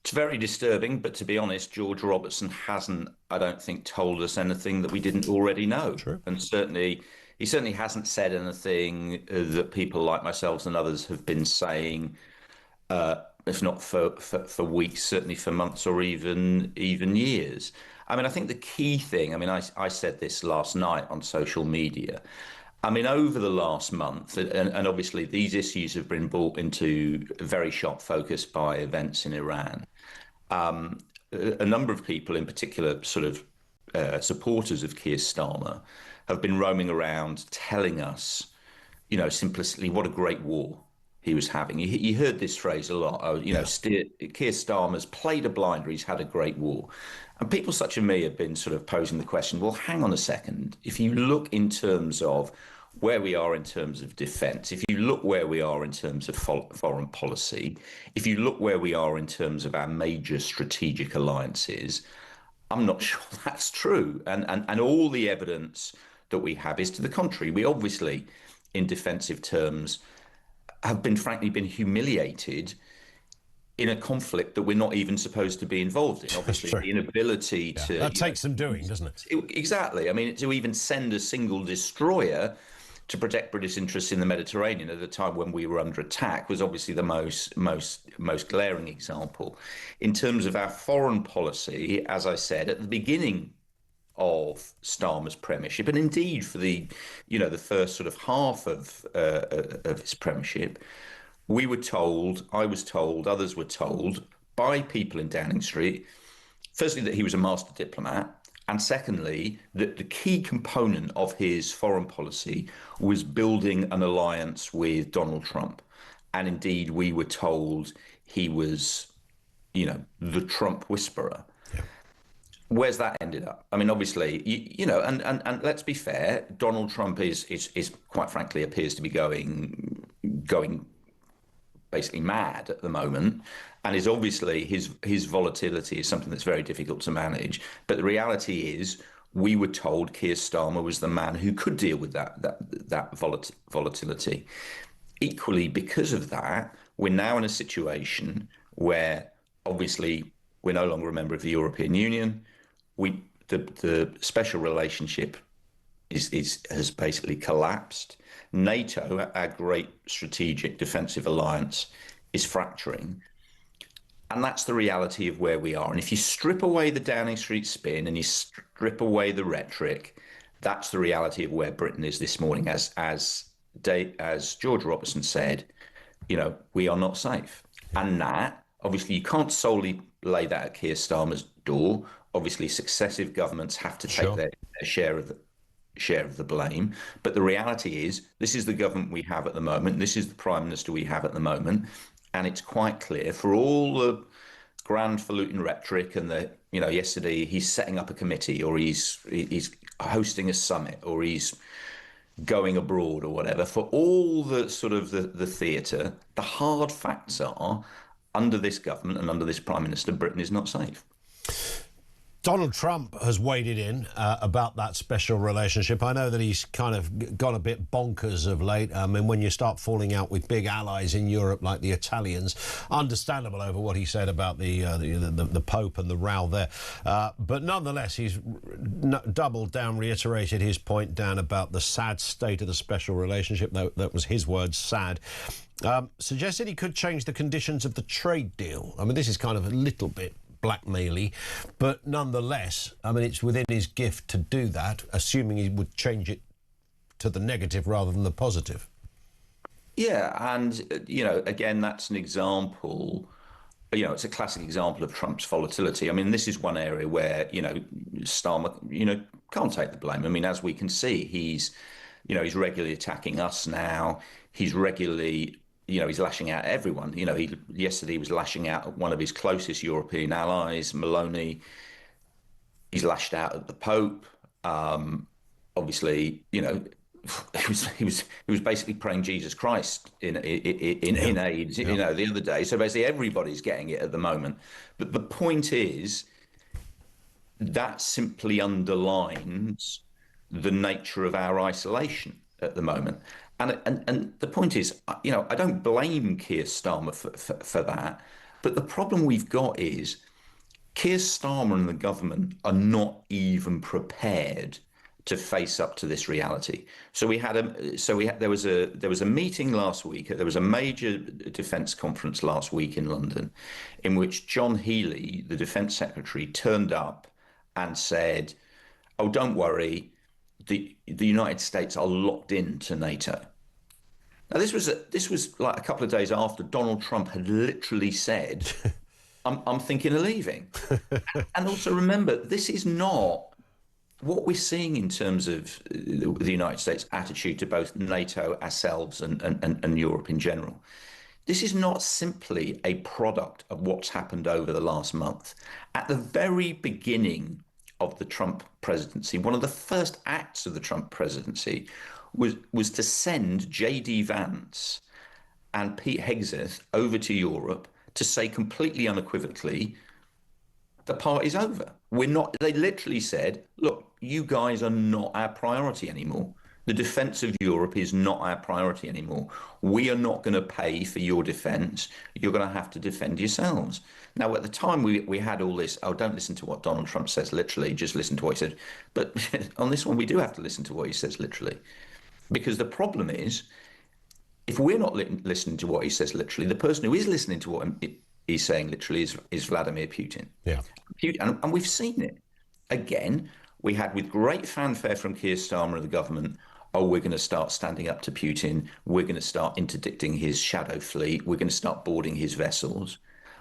It's very disturbing, but to be honest, George Robertson hasn't, I don't think, told us anything that we didn't already know. True. And he certainly hasn't said anything that people like myself and others have been saying, if not for weeks, certainly for months or even years. I mean, I think the key thing, I mean, I said this last night on social media. I mean, over the last month, and obviously these issues have been brought into very sharp focus by events in Iran. A number of people, in particular, sort of supporters of Keir Starmer, have been roaming around telling us, you know, simplistically, what a great war he was having. You heard this phrase a lot. Keir Starmer's played a blinder. He's had a great war. And people such as me have been sort of posing the question, well, hang on a second. If you look in terms of where we are in terms of defence, if you look where we are in terms of foreign policy, if you look where we are in terms of our major strategic alliances, I'm not sure that's true. And all the evidence that we have is to the contrary. We obviously, in defensive terms, have been humiliated in a conflict that we're not even supposed to be involved in. Obviously, the inability to... That takes some doing, doesn't it? Exactly. I mean, to even send a single destroyer to protect British interests in the Mediterranean at a time when we were under attack was obviously the most glaring example. In terms of our foreign policy, as I said, at the beginning of Starmer's premiership, and indeed for the first sort of half of his premiership, we were told, I was told, others were told by people in Downing Street, firstly, that he was a master diplomat, and secondly, that the key component of his foreign policy was building an alliance with Donald Trump. And indeed, we were told he was, the Trump whisperer. Yeah. Where's that ended up? I mean, obviously, and let's be fair, Donald Trump is quite frankly appears to be going basically mad at the moment, and is obviously his volatility is something that's very difficult to manage. But the reality is, we were told Keir Starmer was the man who could deal with that volatility. Equally, because of that, we're now in a situation where obviously we're no longer a member of the European Union. The special relationship has basically collapsed. NATO, our great strategic defensive alliance, is fracturing. And that's the reality of where we are. And if you strip away the Downing Street spin and you strip away the rhetoric, that's the reality of where Britain is this morning. As George Robertson said, we are not safe. And that, obviously, you can't solely lay that at Keir Starmer's door. Obviously, successive governments have to take their share of the blame. But the reality is, this is the government we have at the moment. This is the Prime Minister we have at the moment. And it's quite clear, for all the grand-falutin rhetoric and yesterday he's setting up a committee, or he's hosting a summit, or he's going abroad or whatever, for all the sort of the theatre, the hard facts are, under this government and under this Prime Minister, Britain is not safe. Donald Trump has waded in about that special relationship. I know that he's kind of gone a bit bonkers of late. I mean, when you start falling out with big allies in Europe like the Italians, understandable over what he said about the Pope and the row there. But nonetheless, he's doubled down, reiterated his point, Dan, about the sad state of the special relationship. That was his words, sad. Suggested he could change the conditions of the trade deal. I mean, this is kind of a little bit blackmail-y, but nonetheless, I mean, it's within his gift to do that, assuming he would change it to the negative rather than the positive. Yeah, and, again, that's an example, it's a classic example of Trump's volatility. I mean, this is one area where, Starmer, can't take the blame. I mean, as we can see, he's regularly attacking us now. He's regularly... he's lashing out at everyone. Yesterday he was lashing out at one of his closest European allies, Maloney. He's lashed out at the Pope. Obviously, he was basically praying Jesus Christ in AIDS, you know, the other day. So basically everybody's getting it at the moment. But the point is that simply underlines the nature of our isolation at the moment. And the point is, you know, I don't blame Keir Starmer for that. But the problem we've got is Keir Starmer and the government are not even prepared to face up to this reality. So there was a meeting last week. There was a major defence conference last week in London, in which John Healey, the Defence Secretary, turned up and said, "Oh, don't worry, the United States are locked into NATO." Now this was like a couple of days after Donald Trump had literally said, I'm thinking of leaving. And also remember, this is not what we're seeing in terms of the United States' attitude to both NATO, ourselves, and Europe in general. This is not simply a product of what's happened over the last month. At the very beginning of the Trump presidency, one of the first acts of the Trump presidency was to send J.D. Vance and Pete Hegseth over to Europe to say completely unequivocally, the party's over. They literally said, look, you guys are not our priority anymore. The defence of Europe is not our priority anymore. We are not going to pay for your defence. You're going to have to defend yourselves. Now, at the time, we had all this, oh, don't listen to what Donald Trump says literally, just listen to what he said. But on this one, we do have to listen to what he says literally. Because the problem is, if we're not listening to what he says literally, the person who is listening to what he's saying literally is Vladimir Putin. Yeah. And we've seen it. Again, we had with great fanfare from Keir Starmer and the government, oh, we're going to start standing up to Putin. We're going to start interdicting his shadow fleet. We're going to start boarding his vessels.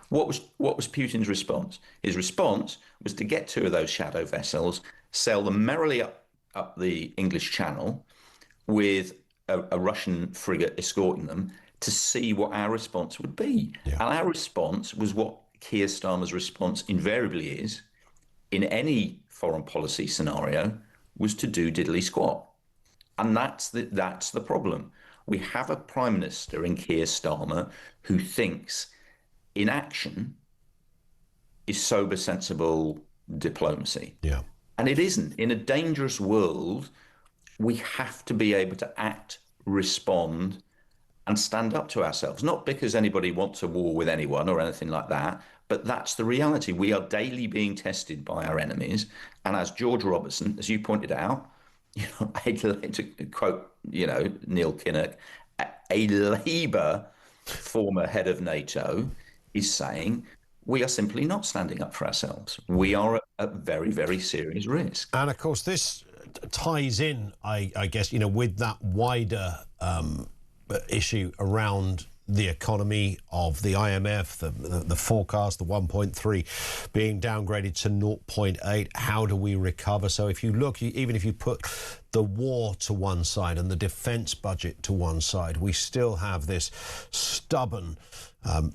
What was Putin's response? His response was to get two of those shadow vessels, sail them merrily up the English Channel with a Russian frigate escorting them to see what our response would be. Yeah. And our response was what Keir Starmer's response invariably is in any foreign policy scenario, was to do diddly squat. And that's the problem. We have a Prime Minister in Keir Starmer who thinks inaction is sober, sensible diplomacy. Yeah. And it isn't. In a dangerous world, we have to be able to act, respond, and stand up to ourselves. Not because anybody wants a war with anyone or anything like that, but that's the reality. We are daily being tested by our enemies. And as George Robertson, as you pointed out, to quote, Neil Kinnock, a Labour former head of NATO is saying, we are simply not standing up for ourselves. We are at very, very serious risk. And of course, this ties in, I guess, with that wider issue around the economy of the IMF, the forecast, the 1.3 being downgraded to 0.8. How do we recover? So if you look, even if you put the war to one side and the defence budget to one side, we still have this stubborn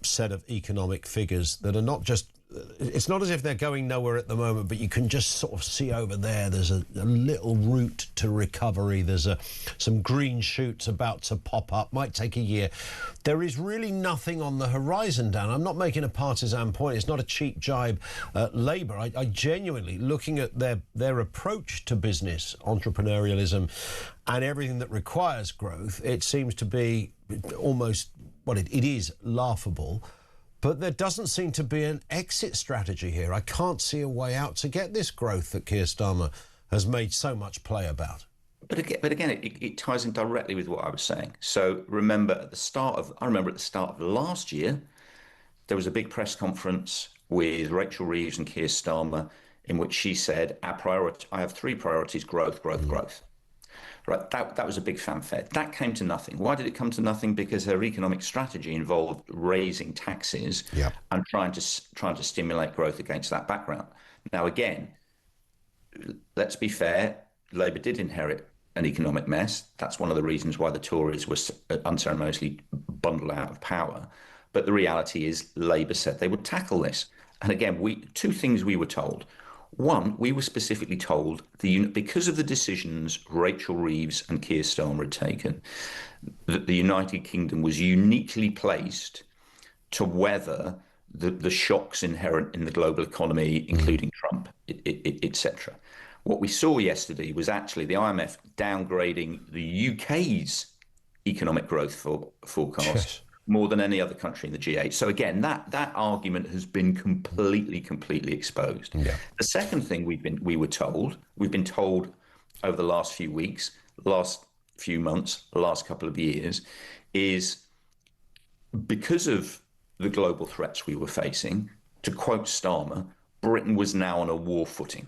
set of economic figures that are not just, it's not as if they're going nowhere at the moment, but you can just sort of see over there, there's a little route to recovery. There's some green shoots about to pop up, might take a year. There is really nothing on the horizon, Dan. I'm not making a partisan point. It's not a cheap jibe at Labour. I genuinely, looking at their approach to business, entrepreneurialism, and everything that requires growth, it seems to be almost, it is laughable. But there doesn't seem to be an exit strategy here. I can't see a way out to get this growth that Keir Starmer has made so much play about. But again, it ties in directly with what I was saying. So remember at the start of last year, there was a big press conference with Rachel Reeves and Keir Starmer in which she said, I have three priorities: growth, growth, growth. Right, that was a big fanfare. That came to nothing. Why did it come to nothing? Because her economic strategy involved raising taxes and trying to stimulate growth against that background. Now, again, let's be fair. Labour did inherit an economic mess. That's one of the reasons why the Tories were unceremoniously bundled out of power. But the reality is, Labour said they would tackle this. And again, two things we were told. One, we were specifically told because of the decisions Rachel Reeves and Keir Starmer had taken, that the United Kingdom was uniquely placed to weather the shocks inherent in the global economy, including Trump, etc. What we saw yesterday was actually the IMF downgrading the UK's economic growth forecast more than any other country in the G8. So again, that argument has been completely exposed. Yeah. The second thing we've been told over the last few weeks, last few months, the last couple of years, is because of the global threats we were facing, to quote Starmer, Britain was now on a war footing.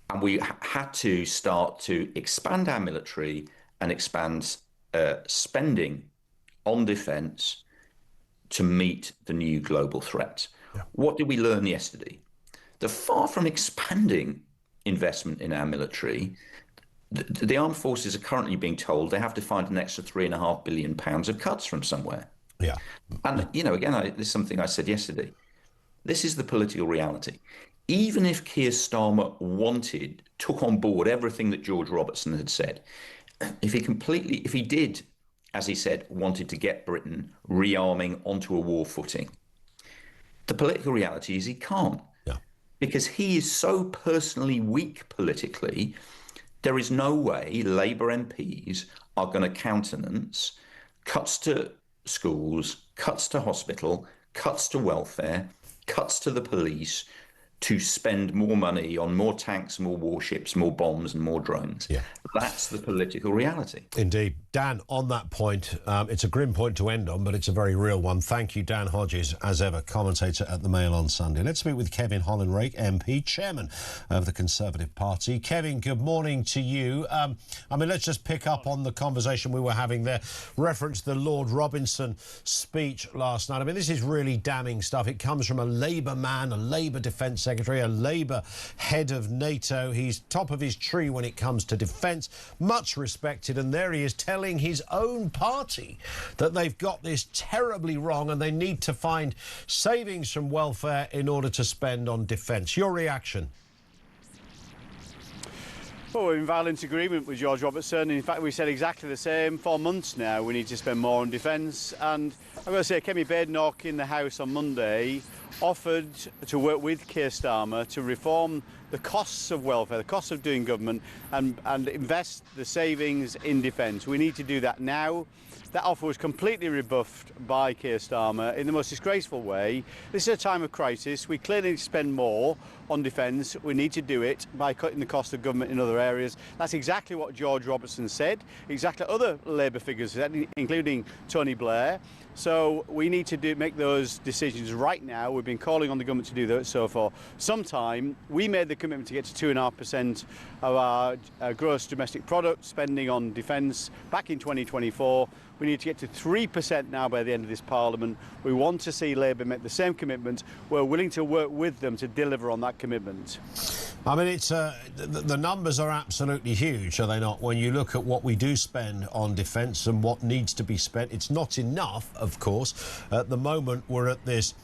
And we had to start to expand our military and expand spending on defence to meet the new global threats. Yeah. What did we learn yesterday? That far from expanding investment in our military, the armed forces are currently being told they have to find an extra £3.5 billion of cuts from somewhere. Yeah. And, again, this is something I said yesterday. This is the political reality. Even if Keir Starmer took on board everything that George Robertson had said, if he did, as he said, wanted to get Britain rearming onto a war footing, the political reality is he can't. Yeah. Because he is so personally weak politically, there is no way Labour MPs are going to countenance cuts to schools, cuts to hospital, cuts to welfare, cuts to the police, to spend more money on more tanks, more warships, more bombs and more drones. Yeah. That's the political reality. Indeed. Dan, on that point, it's a grim point to end on, but it's a very real one. Thank you, Dan Hodges, as ever, commentator at the Mail on Sunday. Let's speak with Kevin Hollinrake, MP, chairman of the Conservative Party. Kevin, good morning to you. Let's just pick up on the conversation we were having there. Reference the Lord Robinson speech last night. This is really damning stuff. It comes from a Labour man, a Labour Defence Secretary, a Labour head of NATO. He's top of his tree when it comes to defence, much respected, and there he is telling his own party that they've got this terribly wrong and they need to find savings from welfare in order to spend on defence. Your reaction? Well, we're in violent agreement with George Robertson. In fact, we said exactly the same for months now. We need to spend more on defence. And I've got to say, Kemi Badenoch in the House on Monday offered to work with Keir Starmer to reform the costs of welfare, the costs of doing government, and invest the savings in defence. We need to do that now. That offer was completely rebuffed by Keir Starmer in the most disgraceful way. This is a time of crisis. We clearly need to spend more on defence. We need to do it by cutting the cost of government in other areas. That's exactly what George Robertson said, exactly other Labour figures said, including Tony Blair. So we need to make those decisions right now. We've been calling on the government to do that so for some time. We made the commitment to get to 2.5% of our gross domestic product spending on defence back in 2024. We need to get to 3% now by the end of this Parliament. We want to see Labour make the same commitment. We're willing to work with them to deliver on that commitment. It's the numbers are absolutely huge, are they not? When you look at what we do spend on defence and what needs to be spent, it's not enough, of course. At the moment, we're at this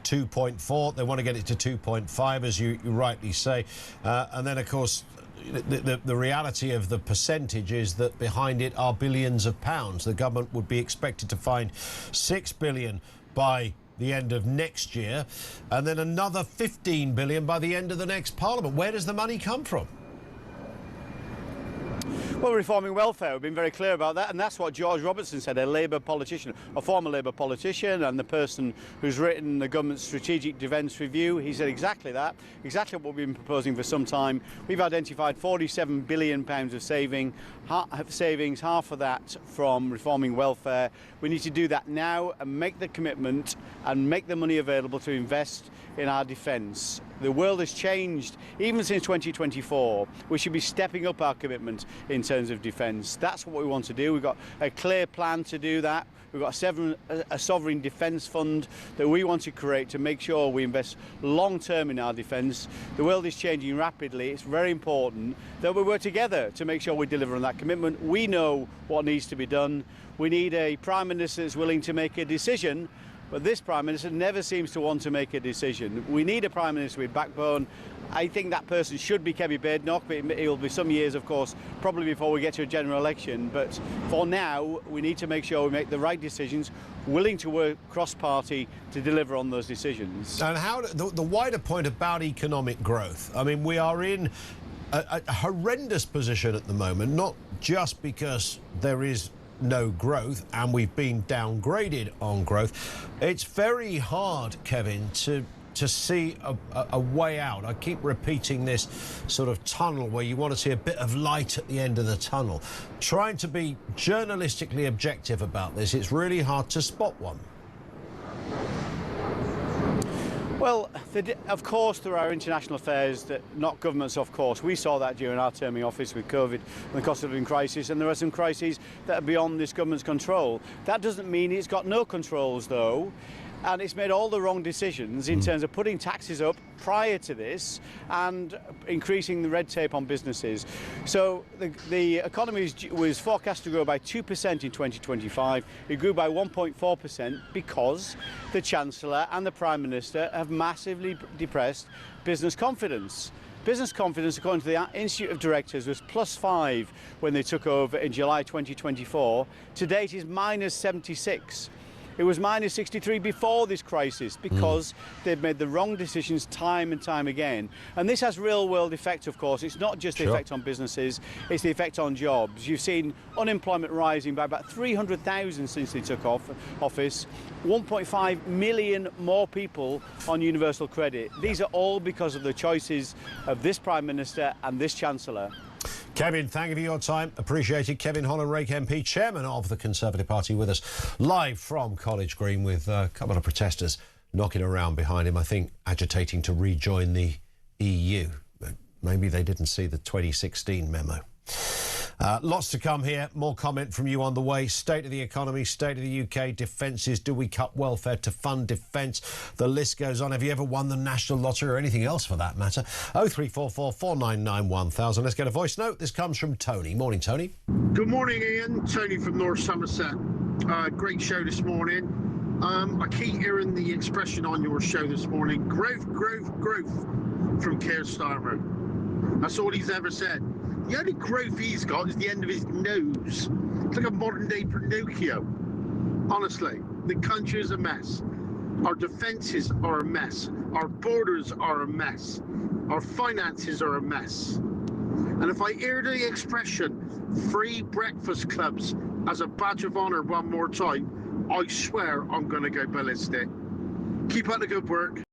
2.4. They want to get it to 2.5, as you rightly say. And then, of course, the reality of the percentage is that behind it are billions of pounds. The government would be expected to find £6 billion by the end of next year, and then another 15 billion by the end of the next Parliament. Where does the money come from? Well, reforming welfare, we've been very clear about that, and that's what George Robertson said, a Labour politician, a former Labour politician, and the person who's written the government's strategic defence review. He said exactly that, exactly what we've been proposing for some time. We've identified £47 billion of savings, half of that from reforming welfare. We need to do that now and make the commitment and make the money available to invest in our defence. The world has changed even since 2024. We should be stepping up our commitment in terms of defence. That's what we want to do. We've got a clear plan to do that. We've got a sovereign defence fund that we want to create to make sure we invest long term in our defence. The world is changing rapidly. It's very important that we work together to make sure we deliver on that commitment. We know what needs to be done. We need a Prime Minister that's willing to make a decision But this Prime Minister never seems to want to make a decision. We need a Prime Minister with backbone. I think that person should be Kemi Badenoch, but it will be some years, of course, probably before we get to a general election. But for now, we need to make sure we make the right decisions, willing to work cross-party to deliver on those decisions. And how the wider point about economic growth, I mean, we are in a horrendous position at the moment, not just because there is no growth and we've been downgraded on growth. It's very hard, Kevin, to see a way out. I keep repeating this sort of tunnel where you want to see a bit of light at the end of the tunnel. Trying to be journalistically objective about this, it's really hard to spot one. Well, of course there are international affairs that not governments, of course. We saw that during our term in office with COVID and the cost of living crisis, and there are some crises that are beyond this government's control. That doesn't mean it's got no controls, though. And it's made all the wrong decisions in terms of putting taxes up prior to this and increasing the red tape on businesses. So the economy was forecast to grow by 2% in 2025. It grew by 1.4% because the Chancellor and the Prime Minister have massively depressed business confidence. Business confidence, according to the Institute of Directors, was +5 when they took over in July 2024. To date is -76. It was -63 before this crisis because they've made the wrong decisions time and time again. And this has real-world effect, of course. It's not just the effect on businesses, it's the effect on jobs. You've seen unemployment rising by about 300,000 since they took office, 1.5 million more people on universal credit. These are all because of the choices of this Prime Minister and this Chancellor. Kevin, thank you for your time. Appreciate it. Kevin Holland-Rake MP, chairman of the Conservative Party, with us live from College Green with a couple of protesters knocking around behind him, I think agitating to rejoin the EU. But maybe they didn't see the 2016 memo. Lots to come here. More comment from you on the way. State of the economy, state of the UK, defences. Do we cut welfare to fund defence? The list goes on. Have you ever won the National Lottery or anything else for that matter? 0344 499 1000. Let's get a voice note. This comes from Tony. Morning, Tony. Good morning, Ian. Tony from North Somerset. Great show this morning. I keep hearing the expression on your show this morning, growth, growth, growth, from Keir Starmer. That's all he's ever said. The only growth he's got is the end of his nose. It's like a modern-day Pinocchio. Honestly, the country is a mess. Our defences are a mess. Our borders are a mess. Our finances are a mess. And if I hear the expression, free breakfast clubs, as a badge of honour one more time, I swear I'm going to go ballistic. Keep up the good work.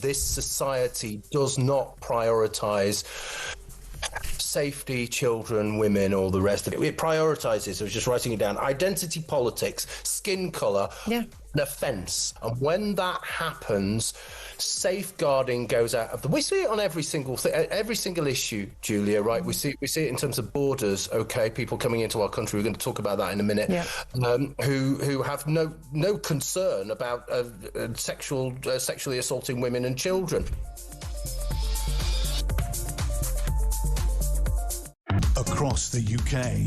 this society does not prioritise safety, children, women, all the rest of it. It prioritises, I was just writing it down, identity politics, skin colour, an offence. And when that happens, safeguarding goes out of the... We see it on every single thing, every single issue, Julia, right? We see it in terms of borders, okay, people coming into our country, we're going to talk about that in a minute, who have no concern about sexually assaulting women and children. Across the UK,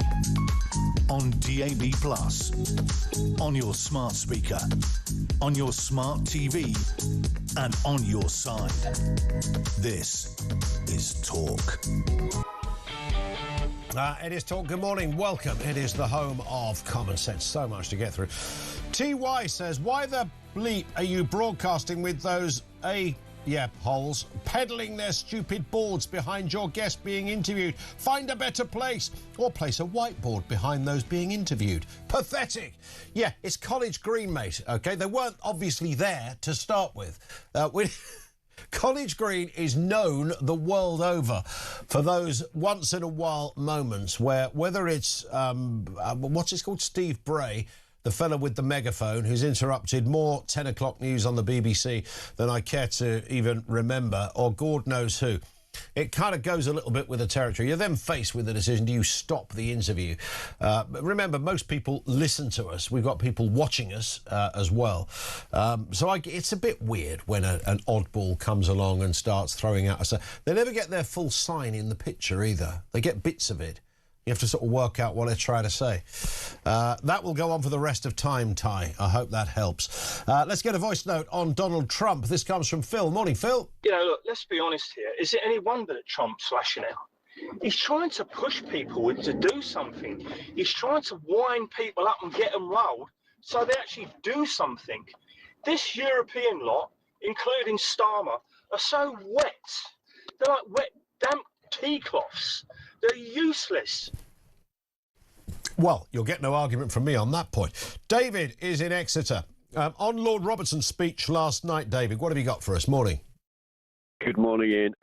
on DAB+, on your smart speaker, on your smart TV, and on your side. This is Talk. It is Talk. Good morning. Welcome. It is the home of common sense. So much to get through. TY says, why the bleep are you broadcasting with those holes peddling their stupid boards behind your guest being interviewed? Find a better place or place a whiteboard behind those being interviewed. Pathetic. Yeah, it's College Green, mate, OK? They weren't obviously there to start with. College Green is known the world over for those once-in-a-while moments where, whether it's, what's it called, Steve Bray, the fellow with the megaphone who's interrupted more 10 o'clock news on the BBC than I care to even remember, or God knows who. It kind of goes a little bit with the territory. You're then faced with the decision, do you stop the interview? But remember, most people listen to us. We've got people watching us as well. It's a bit weird when an oddball comes along and starts throwing out a... They never get their full sign in the picture either. They get bits of it. You have to sort of work out what they're trying to say. That will go on for the rest of time, Ty. I hope that helps. Let's get a voice note on Donald Trump. This comes from Phil. Morning, Phil. Look, let's be honest here. Is it any wonder that Trump's lashing out? He's trying to push people to do something. He's trying to wind people up and get them rolled so they actually do something. This European lot, including Starmer, are so wet. They're like wet, damp tea cloths. They're useless. Well, you'll get no argument from me on that point. David is in Exeter. On Lord Robertson's speech last night, David, what have you got for us? Morning. Good morning, Ian.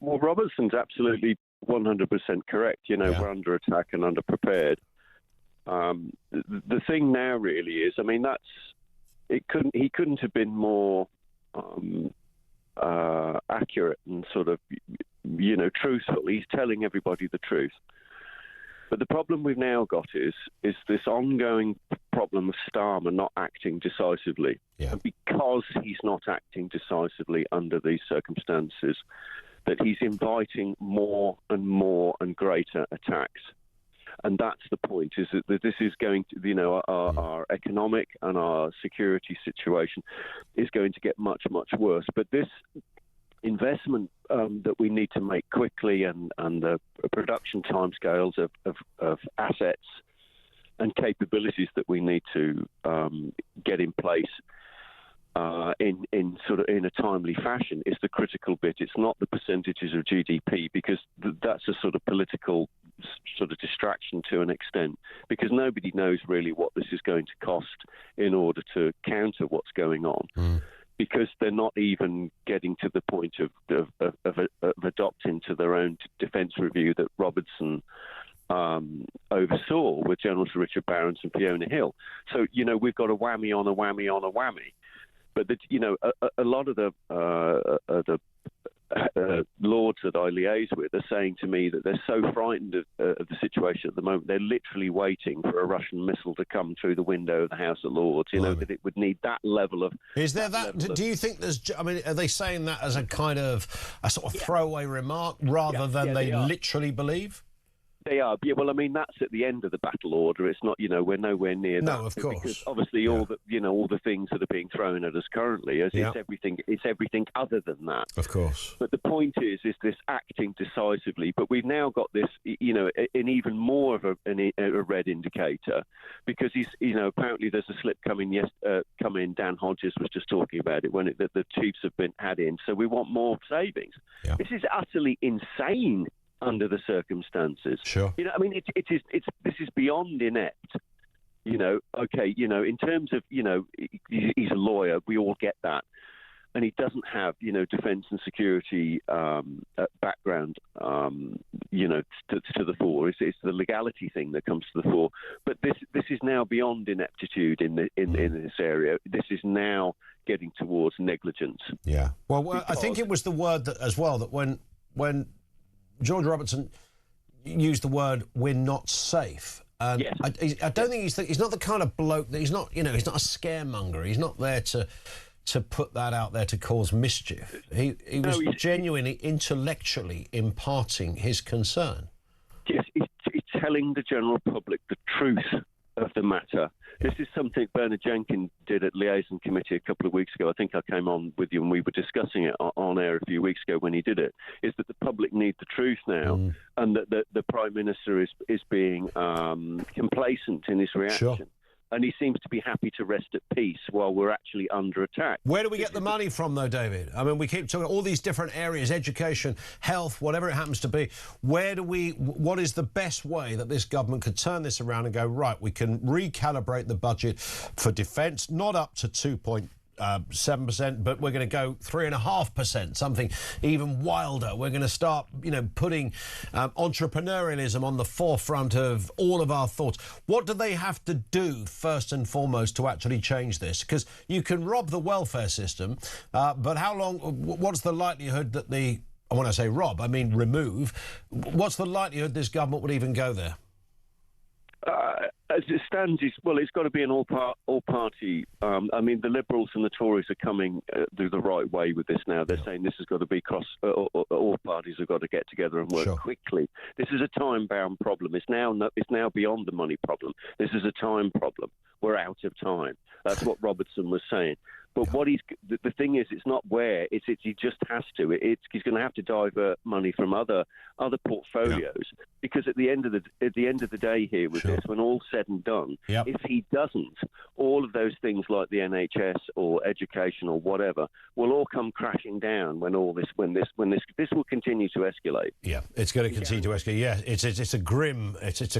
Well, Robertson's absolutely 100% correct. We're under attack and underprepared. The thing now really is, he couldn't have been more accurate and sort of, truthful. He's telling everybody the truth. But the problem we've now got is this ongoing problem of Starmer not acting decisively. And because he's not acting decisively under these circumstances, that he's inviting more and more and greater attacks. And that's the point, is that this is going to, our economic and our security situation is going to get much, much worse. But this investment that we need to make quickly and the production timescales of assets and capabilities that we need to get in place in a timely fashion is the critical bit. It's not the percentages of GDP, because that's a sort of political sort of distraction to an extent, because nobody knows really what this is going to cost in order to counter what's going on. Because they're not even getting to the point of adopting to their own defence review that Robertson oversaw with Generals Richard Barrons and Fiona Hill. So, we've got a whammy on a whammy on a whammy. But, a lot of the lords that I liaise with are saying to me that they're so frightened of the situation at the moment, they're literally waiting for a Russian missile to come through the window of the House of Lords, that it would need that level of... Is there that... Do you think there's... are they saying that as a kind of a sort of throwaway remark rather than they literally believe? They are. Yeah, well, that's at the end of the battle order. It's not, we're nowhere near that. No, of course. Because obviously all the things that are being thrown at us currently, it's everything other than that. Of course. But the point is this acting decisively. But we've now got this, an even more of a red indicator, because he's, apparently there's a slip coming. Dan Hodges was just talking about it when the chiefs have been had in. So we want more savings. Yeah. This is utterly insane under the circumstances. Sure. This is beyond inept. In terms of, he's a lawyer, we all get that. and he doesn't have, defence and security background, to the fore. It's the legality thing that comes to the fore. But this is now beyond ineptitude in this area. This is now getting towards negligence. Yeah. Well, I think it was the word that as well that when George Robertson used the word "we're not safe." Yes. I don't think he's not the kind of bloke that he's not a scaremonger. He's not there to put that out there to cause mischief. He was genuinely intellectually imparting his concern. Yes, he's telling the general public the truth of the matter. This is something Bernard Jenkins did at Liaison Committee a couple of weeks ago. I think I came on with you and we were discussing it on air a few weeks ago when he did it, is that the public need the truth now, and that the Prime Minister is being complacent in his reaction. Sure. And he seems to be happy to rest at peace while we're actually under attack. Where do we get the money from, though, David? I mean, we keep talking all these different areas, education, health, whatever it happens to be. What is the best way that this government could turn this around and go, right, we can recalibrate the budget for defence, not up to 2.7%, but we're going to go 3.5%, something even wilder. We're going to start, putting entrepreneurialism on the forefront of all of our thoughts. What do they have to do first and foremost to actually change this? Because you can rob the welfare system, but how long? What's the likelihood that when I say rob, I mean remove. What's the likelihood this government would even go there? As it stands, it's got to be an all-party. The Liberals and the Tories are coming the right way with this now. They're saying this has got to be all parties have got to get together and work quickly. This is a time-bound problem. It's now beyond the money problem. This is a time problem. We're out of time. That's what Robertson was saying. But the thing is, it's not where. He just has to. He's going to have to divert money from other portfolios, because at the end of the day here with this, when all's said and done, if he doesn't, all of those things like the NHS or education or whatever will all come crashing down when this will continue to escalate. Yeah, it's going to continue to escalate. Yeah, it's a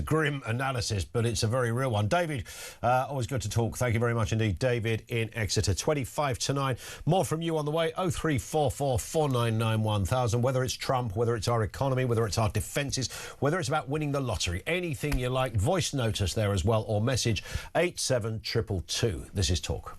grim analysis, but it's a very real one. David, always good to talk. Thank you very much indeed, David in Exeter. 25 to 9. More from you on the way. 0344 499 1000. Whether it's Trump, whether it's our economy, whether it's our defences, whether it's about winning the lottery, anything you like, voice note us there as well, or message 87222. This is Talk.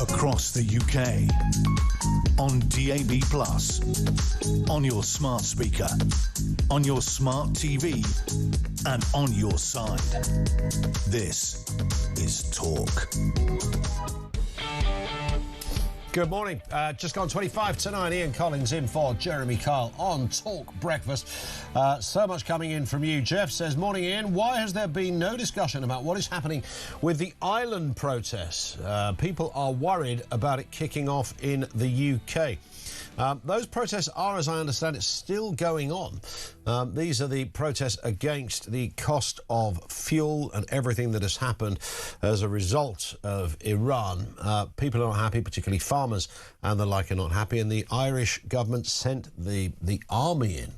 Across the UK, on DAB+, on your smart speaker, on your smart TV, and on your side. This is Talk. Good morning. Just gone 25 to 9. Ian Collins in for Jeremy Kyle on Talk Breakfast. So much coming in from you. Jeff says, morning Ian, why has there been no discussion about what is happening with the island protests? People are worried about it kicking off in the UK. Those protests are, as I understand it, still going on. These are the protests against the cost of fuel and everything that has happened as a result of Iran. People are not happy, particularly farmers and the like are not happy, and the Irish government sent the army in.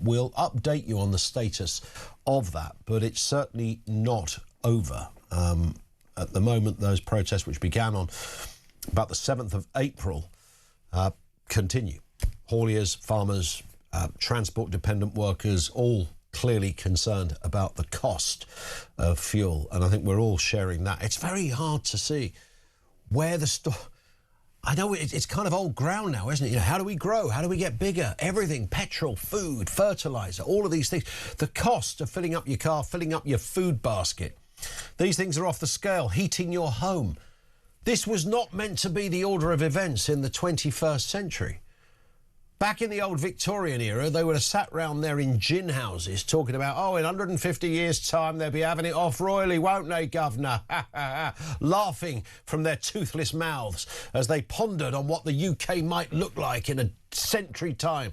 We'll update you on the status of that, but it's certainly not over. At the moment, those protests, which began on about the 7th of April, continue. Hauliers, farmers, transport-dependent workers, all clearly concerned about the cost of fuel. And I think we're all sharing that. It's very hard to see where the I know it's kind of old ground now, isn't it? You know, how do we grow? How do we get bigger? Everything, petrol, food, fertiliser, all of these things. The cost of filling up your car, filling up your food basket. These things are off the scale. Heating your home. This was not meant to be the order of events in the 21st century. Back in the old Victorian era, they would have sat round there in gin houses talking about, oh, in 150 years' time, they'll be having it off royally, won't they, governor? Laughing from their toothless mouths as they pondered on what the UK might look like in a century's time.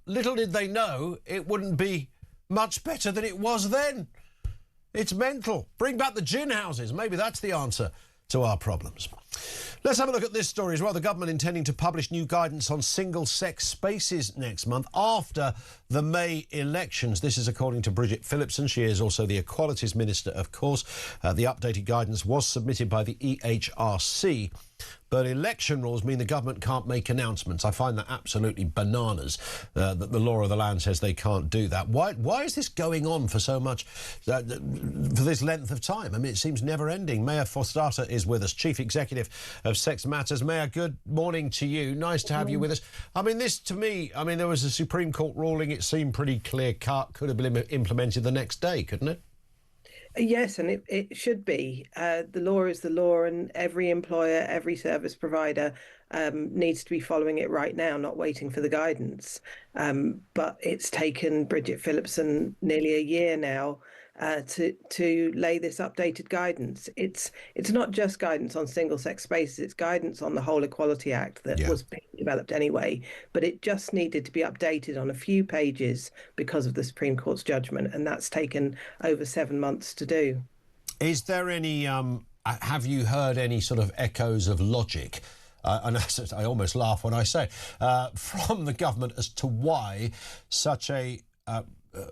Little did they know it wouldn't be much better than it was then. It's mental. Bring back the gin houses. Maybe that's the answer to our problems. Let's have a look at this story as well. The government intending to publish new guidance on single-sex spaces next month after the May elections. This is according to Bridget Phillipson. She is also the Equalities Minister, of course. The updated guidance was submitted by the EHRC. But election rules mean the government can't make announcements. I find that absolutely bananas, that the law of the land says they can't do that. Why is this going on for so much, for this length of time? I mean, it seems never-ending. Mayor Forstata is with us, Chief Executive of Sex Matters. Mayor, good morning to you. Nice to have you with us. I mean, this, to me, I mean, there was a Supreme Court ruling. It seemed pretty clear-cut. Could have been implemented the next day, couldn't it? Yes, and it should be. The law is the law, and every employer, every service provider needs to be following it right now, not waiting for the guidance. But it's taken Bridget Phillipson nearly a year now to lay this updated guidance. It's not just guidance on single-sex spaces, it's guidance on the whole Equality Act that was being developed anyway, but it just needed to be updated on a few pages because of the Supreme Court's judgment, and that's taken over 7 months to do. Is there any, have you heard any sort of echoes of logic? And I almost laugh when I say from the government as to why such a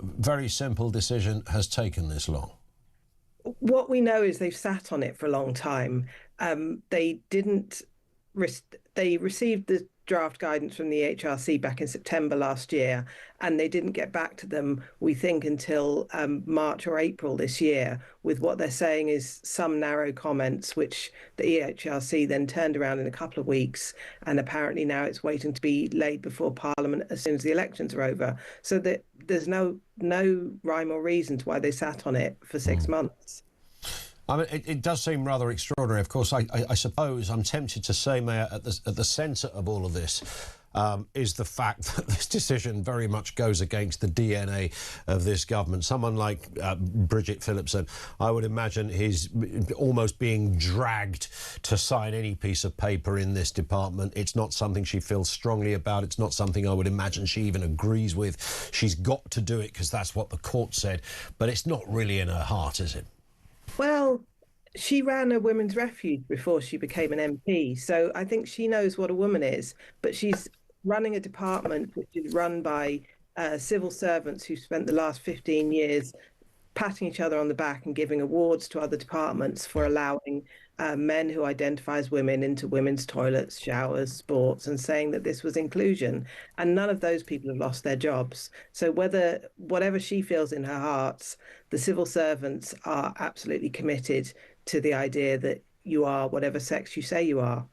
very simple decision has taken this long? What we know is they've sat on it for a long time. They received the draft guidance from the HRC back in September last year, and they didn't get back to them, we think, until March or April this year, with what they're saying is some narrow comments, which the EHRC then turned around in a couple of weeks, and apparently now it's waiting to be laid before Parliament as soon as the elections are over. So that there's no rhyme or reason to why they sat on it for 6 months. I mean, it does seem rather extraordinary. Of course, I suppose I'm tempted to say, Mayor, at the centre of all of this is the fact that this decision very much goes against the DNA of this government. Someone like Bridget Phillipson, I would imagine he's almost being dragged to sign any piece of paper in this department. It's not something she feels strongly about. It's not something I would imagine she even agrees with. She's got to do it because that's what the court said. But it's not really in her heart, is it? Well, she ran a women's refuge before she became an MP, so I think she knows what a woman is, but she's running a department which is run by civil servants who spent the last 15 years patting each other on the back and giving awards to other departments for allowing men who identify as women into women's toilets, showers, sports, and saying that this was inclusion. And none of those people have lost their jobs. So whatever she feels in her heart, the civil servants are absolutely committed to the idea that you are whatever sex you say you are.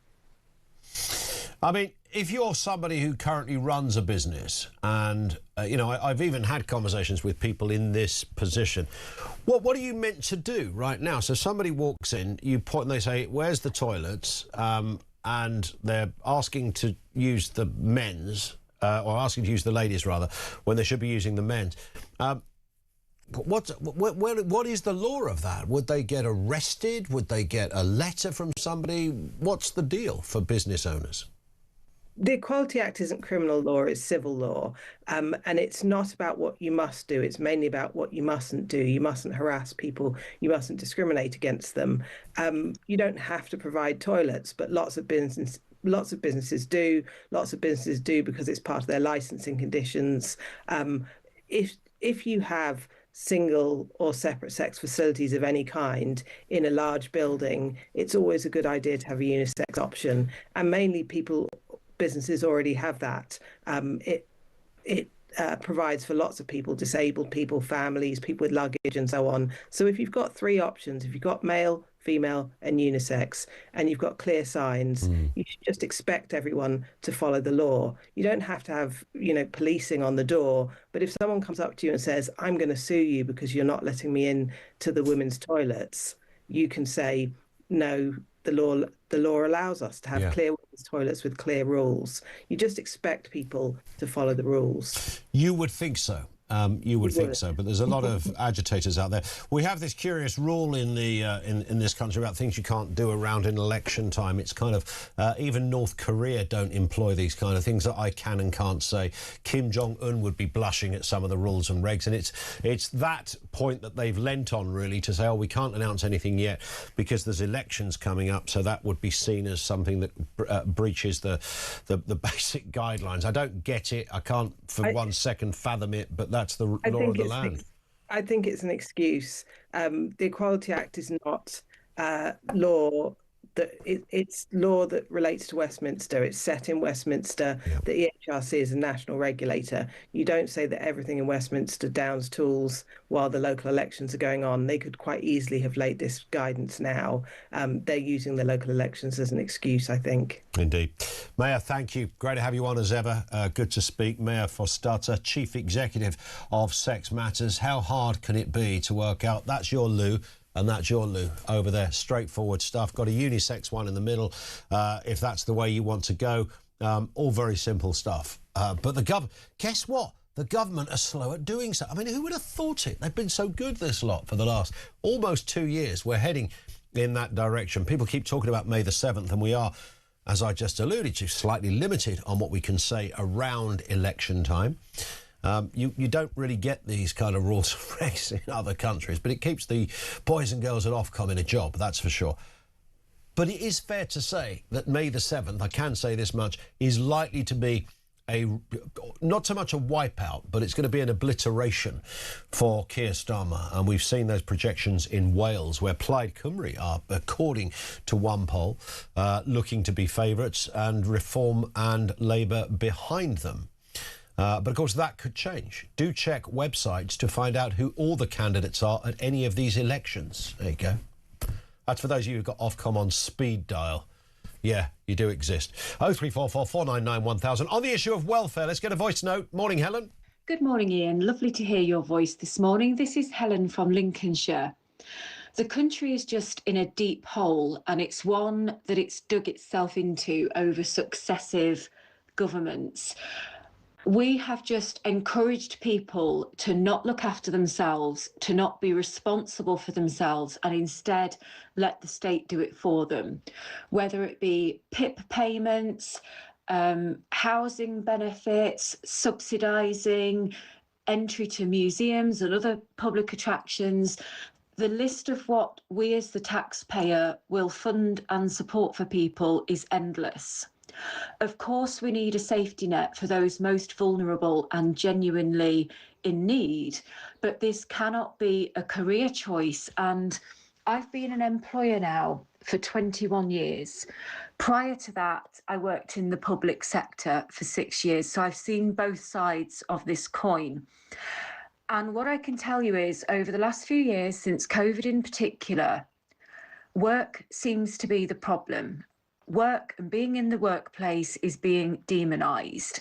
I mean, if you're somebody who currently runs a business, and, I've even had conversations with people in this position, what are you meant to do right now? So somebody walks in, you point and they say, where's the toilets? And they're asking to use the men's, or asking to use the ladies, rather, when they should be using the men's. What is the law of that? Would they get arrested? Would they get a letter from somebody? What's the deal for business owners? The Equality Act isn't criminal law, it's civil law. And it's not about what you must do, it's mainly about what you mustn't do. You mustn't harass people, you mustn't discriminate against them. You don't have to provide toilets, but lots of businesses do. Lots of businesses do because it's part of their licensing conditions. If you have single or separate sex facilities of any kind in a large building, it's always a good idea to have a unisex option. And mainly businesses already have that. It provides for lots of people, disabled people, families, people with luggage and so on. So if you've got three options, if you've got male, female and unisex, and you've got clear signs, you should just expect everyone to follow the law. You don't have to have, policing on the door, but if someone comes up to you and says, I'm going to sue you because you're not letting me in to the women's toilets, you can say, no, the law allows us to have clear women's toilets with clear rules. You just expect people to follow the rules. You would think so. You would think so, but there's a lot of agitators out there. We have this curious rule in the in this country about things you can't do around an election time. It's kind of even North Korea don't employ these kind of things that I can and can't say. Kim Jong-un would be blushing at some of the rules and regs, and it's that point that they've lent on really to say, oh, we can't announce anything yet because there's elections coming up, so that would be seen as something that breaches the basic guidelines. I don't get it. I can't for 1 second fathom it, but that's the law of the land. I think it's an excuse. The Equality Act is not law. It's law that relates to Westminster. It's set in Westminster. The EHRC is a national regulator. You don't say that everything in Westminster downs tools while the local elections are going on. They could quite easily have laid this guidance now. They're using the local elections as an excuse, I think. Indeed. Mayor, thank you. Great to have you on as ever. Good to speak. Mayor Fostata, Chief Executive of Sex Matters. How hard can it be to work out that's your loo and that's your loo over there? Straightforward stuff. Got a unisex one in the middle, if that's the way you want to go. All very simple stuff. But guess what? The government are slow at doing so. I mean, who would have thought it? They've been so good, this lot, for the last almost 2 years. We're heading in that direction. People keep talking about May the 7th, and we are, as I just alluded to, slightly limited on what we can say around election time. You don't really get these kind of rules and regs in other countries, but it keeps the boys and girls at Ofcom in a job, that's for sure. But it is fair to say that May the 7th, I can say this much, is likely to be not so much a wipeout, but it's going to be an obliteration for Keir Starmer. And we've seen those projections in Wales, where Plaid Cymru are, according to one poll, looking to be favourites, and Reform and Labour behind them. But of course, that could change. Do check websites to find out who all the candidates are at any of these elections. There you go. That's for those of you who've got Ofcom on speed dial. Yeah, you do exist. 0344 499 1000. On the issue of welfare, let's get a voice note. Morning, Helen. Good morning, Ian. Lovely to hear your voice this morning. This is Helen from Lincolnshire. The country is just in a deep hole, and it's one that it's dug itself into over successive governments. We have just encouraged people to not look after themselves, to not be responsible for themselves, and instead let the state do it for them. Whether it be PIP payments, housing benefits, subsidising, entry to museums and other public attractions. The list of what we as the taxpayer will fund and support for people is endless. Of course, we need a safety net for those most vulnerable and genuinely in need, but this cannot be a career choice. And I've been an employer now for 21 years. Prior to that, I worked in the public sector for 6 years, so I've seen both sides of this coin. And what I can tell you is, over the last few years, since COVID in particular, work seems to be the problem. work and being in the workplace is being demonised.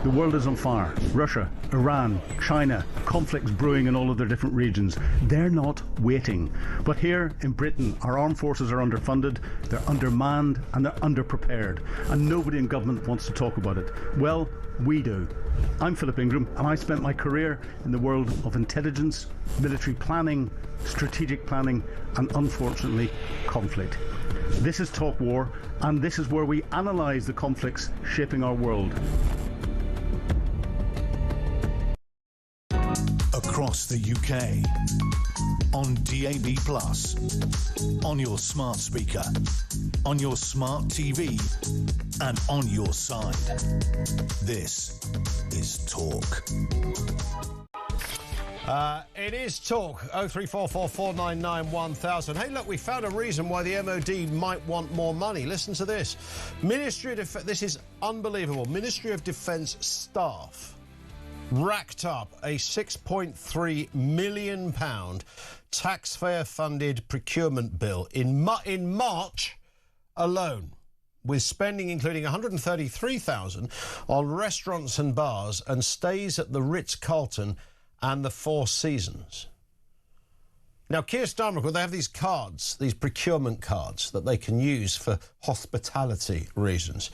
The world is on fire. Russia, Iran, China, conflicts brewing in all of their different regions. They're not waiting. But here in Britain, our armed forces are underfunded, they're undermanned, and they're underprepared. And nobody in government wants to talk about it. Well, we do. I'm Philip Ingram, and I spent my career in the world of intelligence, military planning, strategic planning, and unfortunately, conflict. This is Talk War, and this is where we analyse the conflicts shaping our world. Across the UK, on DAB+, on your smart speaker, on your smart TV, and on your side. This is Talk. It is Talk. 0344 499 1000. Hey, look, we found a reason why the MOD might want more money. Listen to this. Ministry of Defence, this is unbelievable. Ministry of Defence staff racked up a £6.3 million taxpayer-funded procurement bill in March alone, with spending including £133,000 on restaurants and bars and stays at the Ritz-Carlton and the Four Seasons. Now, Keir Starmer, they have these cards, these procurement cards that they can use for hospitality reasons.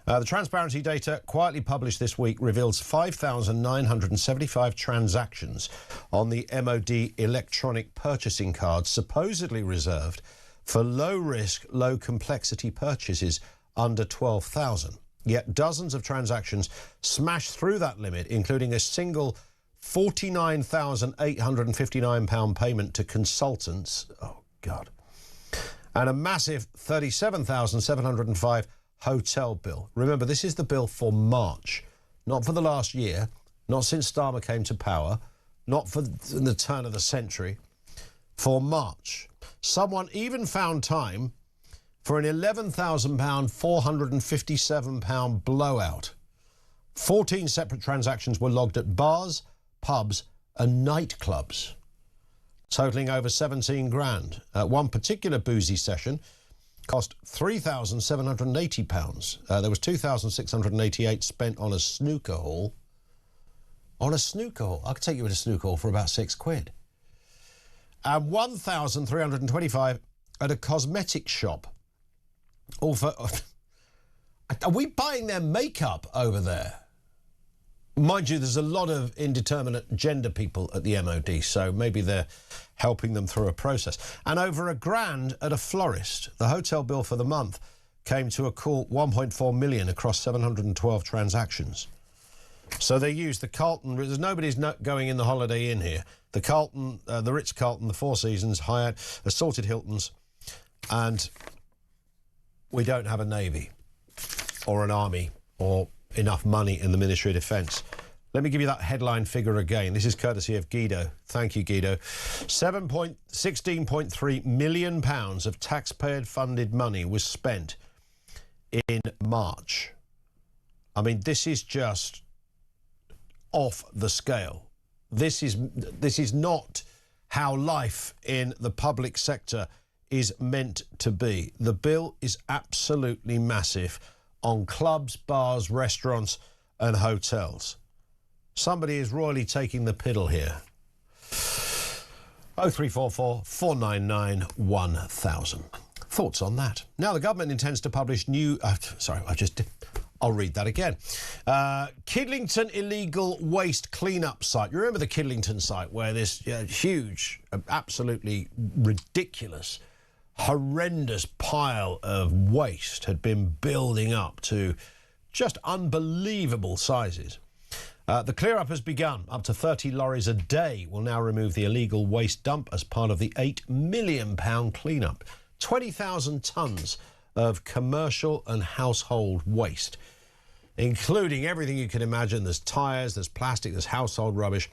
The transparency data quietly published this week reveals 5,975 transactions on the MOD electronic purchasing cards supposedly reserved for low-risk, low-complexity purchases under 12,000. Yet dozens of transactions smashed through that limit, including a single £49,859 payment to consultants, oh God, and a massive £37,705 hotel bill. Remember, this is the bill for March, not for the last year, not since Starmer came to power, not for the turn of the century, for March. Someone even found time for an £11,000, £457 blowout. 14 separate transactions were logged at bars, pubs and nightclubs, totalling over 17 grand. One particular boozy session cost £3,780. There was £2,688 spent on a snooker hall. On a snooker hall? I could take you to a snooker hall for about £6. And £1,325 at a cosmetic shop. All for... Are we buying their makeup over there? Mind you, there's a lot of indeterminate gender people at the MOD, so maybe they're helping them through a process. And over £1,000 at a florist. The hotel bill for the month came to a cool 1.4 million across 712 transactions. So they used the Carlton. There's nobody's going in the Holiday Inn here. The Carlton, the Ritz-Carlton, the Four Seasons, Hyatt, assorted Hiltons, and we don't have a navy or an army or enough money in the Ministry of Defence. Let me give you that headline figure again. This is courtesy of Guido. Thank you, Guido. £16.3 million of taxpayer-funded money was spent in March. I mean, this is just off the scale. This is not how life in the public sector is meant to be. The bill is absolutely massive on clubs, bars, restaurants and hotels. Somebody is royally taking the piddle here. 0344 499 1000. Thoughts on that? Now, the government intends to publish new... I'll read that again. Kidlington illegal waste clean-up site. You remember the Kidlington site where this huge, absolutely ridiculous, horrendous pile of waste had been building up to just unbelievable sizes. The clear-up has begun. Up to 30 lorries a day will now remove the illegal waste dump as part of the £8 million clean-up. 20,000 tonnes of commercial and household waste, including everything you can imagine. There's tyres, there's plastic, there's household rubbish.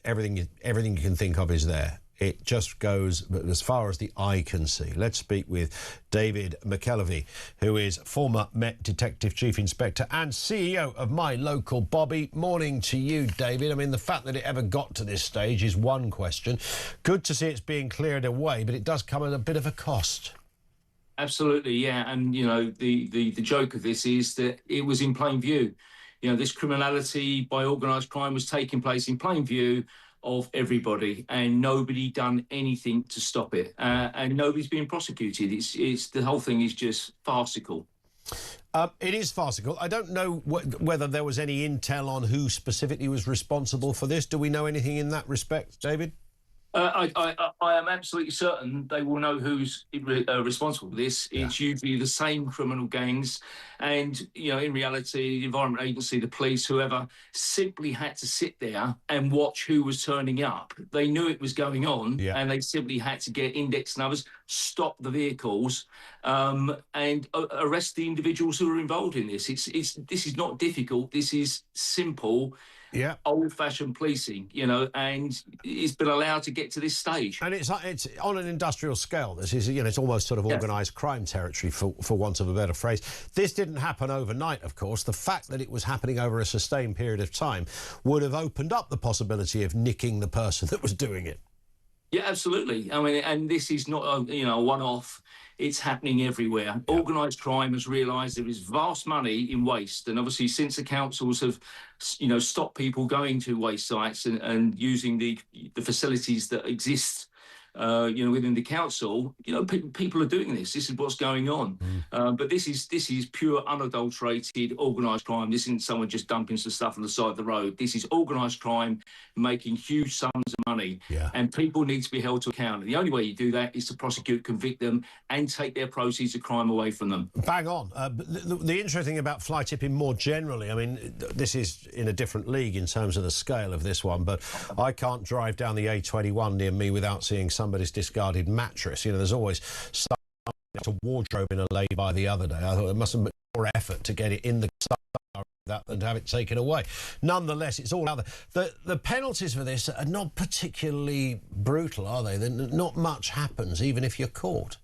Everything you can think of is there. It just goes as far as the eye can see. Let's speak with David McKelvey, who is former Met Detective Chief Inspector and CEO of My Local Bobby. Morning to you, David. I mean, the fact that it ever got to this stage is one question. Good to see it's being cleared away, but it does come at a bit of a cost. Absolutely, yeah. And, you know, the joke of this is that it was in plain view. You know, this criminality by organised crime was taking place in plain view of everybody, and nobody done anything to stop it, and nobody's being prosecuted. It's the whole thing is just farcical. It is farcical. I don't know whether there was any intel on who specifically was responsible for this. Do we know anything in that respect, David? I am absolutely certain they will know who's responsible for this. It's usually the same criminal gangs, and, you know, in reality, the Environment Agency, the police, whoever, simply had to sit there and watch who was turning up. They knew it was going on, and they simply had to get index numbers, stop the vehicles, and arrest the individuals who are involved in this. This is not difficult. This is simple. Yeah, old-fashioned policing, you know, and it's been allowed to get to this stage. And it's on an industrial scale. This is, you know, it's almost sort of organised crime territory, for want of a better phrase. This didn't happen overnight, of course. The fact that it was happening over a sustained period of time would have opened up the possibility of nicking the person that was doing it. Yeah, absolutely. I mean, and this is not a one-off. It's happening everywhere. Yeah. Organised crime has realised there is vast money in waste, and obviously since the councils have, stopped people going to waste sites and using the facilities that exist, within the council, people are doing this. This is what's going on. But this is pure, unadulterated, organised crime. This isn't someone just dumping some stuff on the side of the road. This is organised crime making huge sums of money, and people need to be held to account. And the only way you do that is to prosecute, convict them, and take their proceeds of crime away from them. Bang on. The interesting thing about fly tipping more generally, I mean, this is in a different league in terms of the scale of this one, but I can't drive down the A21 near me without seeing somebody's discarded mattress. You know, there's always a wardrobe in a lay-by the other day. I thought it must have been more effort to get it in the that than to have it taken away. Nonetheless, it's all out there. The penalties for this are not particularly brutal, are they? Not much happens, even if you're caught.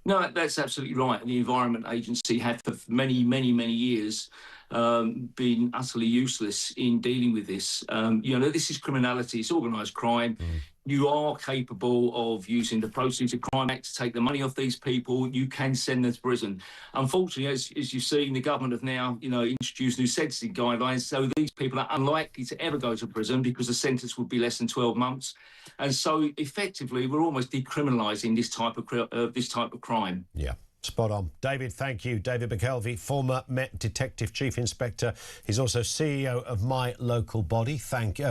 No, that's absolutely right. The Environment Agency had for many, many, many years been utterly useless in dealing with this. This is criminality. It's organised crime. You are capable of using the Proceeds of Crime Act to take the money off these people. You can send them to prison. Unfortunately, as you've seen, the government have now, introduced new sentencing guidelines. So these people are unlikely to ever go to prison because the sentence would be less than 12 months. And so effectively, we're almost decriminalising this type of crime. Yeah. Spot on. David, thank you. David McKelvey, former Met Detective Chief Inspector. He's also CEO of My Local Body.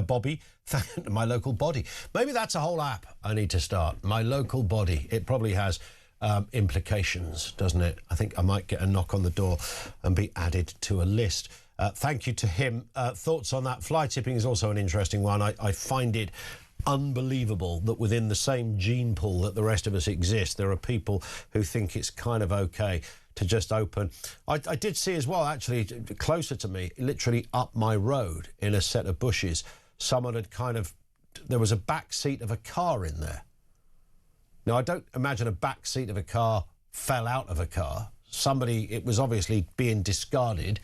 Bobby. My Local Body. Maybe that's a whole app I need to start. My Local Body. It probably has implications, doesn't it? I think I might get a knock on the door and be added to a list. Thank you to him. Thoughts on that? Fly tipping is also an interesting one. I find it unbelievable that within the same gene pool that the rest of us exist, there are people who think it's kind of okay to just open. I did see as well, actually, closer to me, literally up my road in a set of bushes, someone had there was a back seat of a car in there. Now, I don't imagine a back seat of a car fell out of a car. It was obviously being discarded.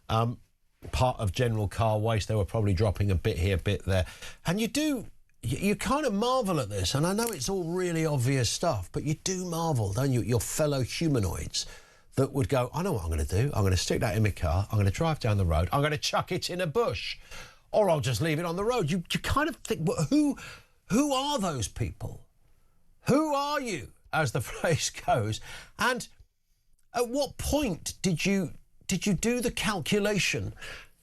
Part of general car waste, they were probably dropping a bit here, a bit there. And you kind of marvel at this, and I know it's all really obvious stuff, but you do marvel, don't you, at your fellow humanoids that would go, I know what I'm going to do. I'm going to stick that in my car. I'm going to drive down the road. I'm going to chuck it in a bush, or I'll just leave it on the road. You kind of think, well, who are those people? Who are you, as the phrase goes? And at what point did you do the calculation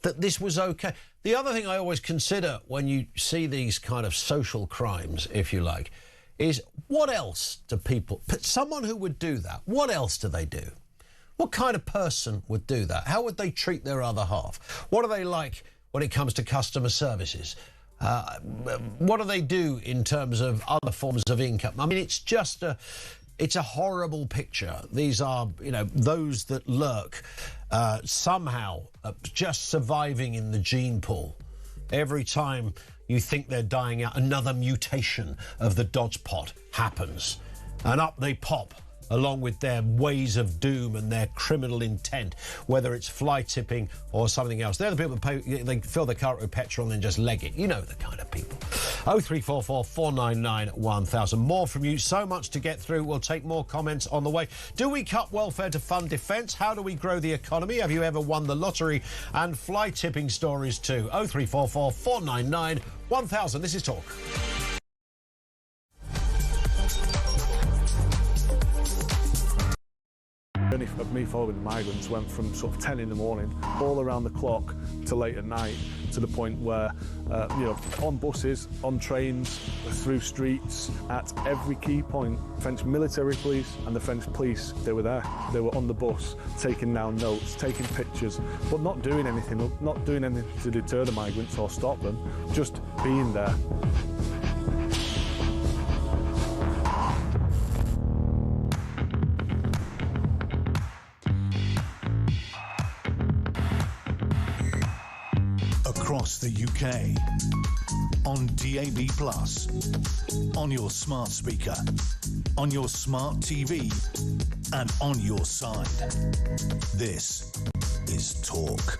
that this was okay? The other thing I always consider when you see these kind of social crimes, if you like, is what else do people... Someone who would do that, what else do they do? What kind of person would do that? How would they treat their other half? What are they like when it comes to customer services? What do they do in terms of other forms of income? I mean, it's a horrible picture. These are, those that lurk somehow just surviving in the gene pool. Every time you think they're dying out, another mutation of the Dodge pot happens. And up they pop, along with their ways of doom and their criminal intent, whether it's fly tipping or something else. They're the people that they fill their car with petrol and then just leg it. You know the kind of people. 0344 499 1000. More from you. So much to get through. We'll take more comments on the way. Do we cut welfare to fund defence? How do we grow the economy? Have you ever won the lottery? And fly tipping stories too. 0344 499 1000. This is Talk. The journey of me following the migrants went from sort of 10 in the morning all around the clock to late at night, to the point where, on buses, on trains, through streets, at every key point, French military police and the French police, they were there. They were on the bus, taking down notes, taking pictures, but not doing anything to deter the migrants or stop them, just being there. Across the UK, on DAB+, on your smart speaker, on your smart TV, and on your side. This is Talk.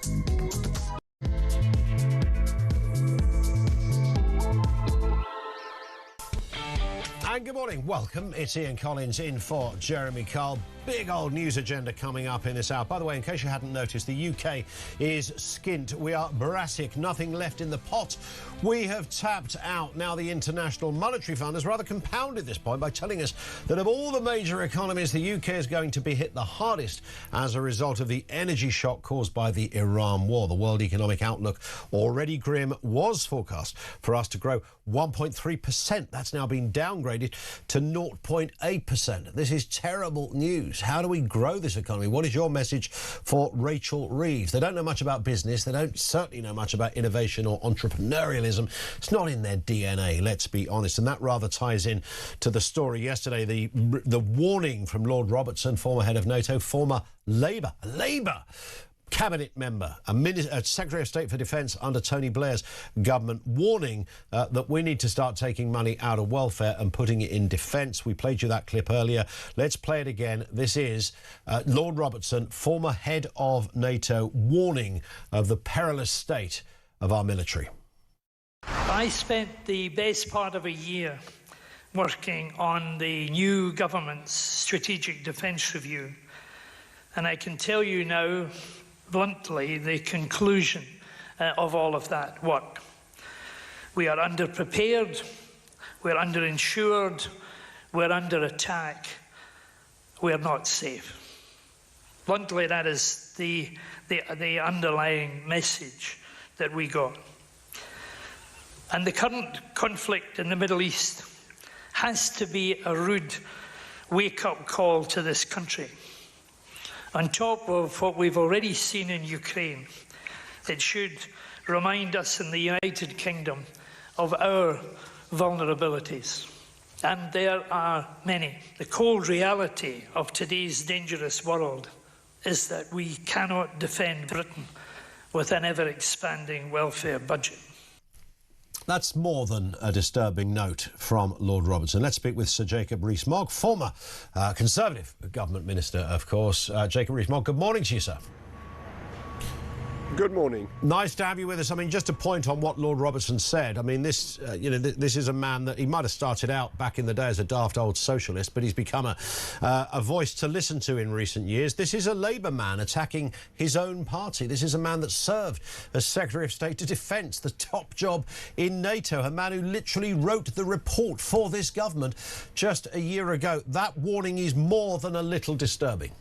And good morning, welcome. It's Ian Collins in for Jeremy Carl. Big old news agenda coming up in this hour. By the way, in case you hadn't noticed, the UK is skint. We are brassic, nothing left in the pot. We have tapped out. Now, the International Monetary Fund has rather compounded this point by telling us that of all the major economies, the UK is going to be hit the hardest as a result of the energy shock caused by the Iran war. The World Economic Outlook, already grim, was forecast for us to grow 1.3%. That's now been downgraded to 0.8%. This is terrible news. How do we grow this economy? What is your message for Rachel Reeves? They don't know much about business. They don't certainly know much about innovation or entrepreneurialism. It's not in their DNA, let's be honest. And that rather ties in to the story yesterday, the warning from Lord Robertson, former head of NATO, former Labour cabinet member, a Secretary of State for Defence under Tony Blair's government, warning that we need to start taking money out of welfare and putting it in defence. We played you that clip earlier. Let's play it again. This is Lord Robertson, former head of NATO, warning of the perilous state of our military. I spent the best part of a year working on the new government's strategic defence review, and I can tell you now, bluntly, the conclusion of all of that work. We are underprepared, we're underinsured, we're under attack, we're not safe. Bluntly, that is the underlying message that we got. And the current conflict in the Middle East has to be a root wake-up call to this country. On top of what we've already seen in Ukraine, it should remind us in the United Kingdom of our vulnerabilities. And there are many. The cold reality of today's dangerous world is that we cannot defend Britain with an ever-expanding welfare budget. That's more than a disturbing note from Lord Robertson. Let's speak with Sir Jacob Rees-Mogg, former Conservative government minister, of course. Jacob Rees-Mogg, good morning to you, sir. Good morning. Nice to have you with us. I mean, just to point on what Lord Robertson said, I mean, this, this is a man that he might have started out back in the day as a daft old socialist, but he's become a voice to listen to in recent years. This is a Labour man attacking his own party. This is a man that served as Secretary of State to Defence, the top job in NATO, a man who literally wrote the report for this government just a year ago. That warning is more than a little disturbing.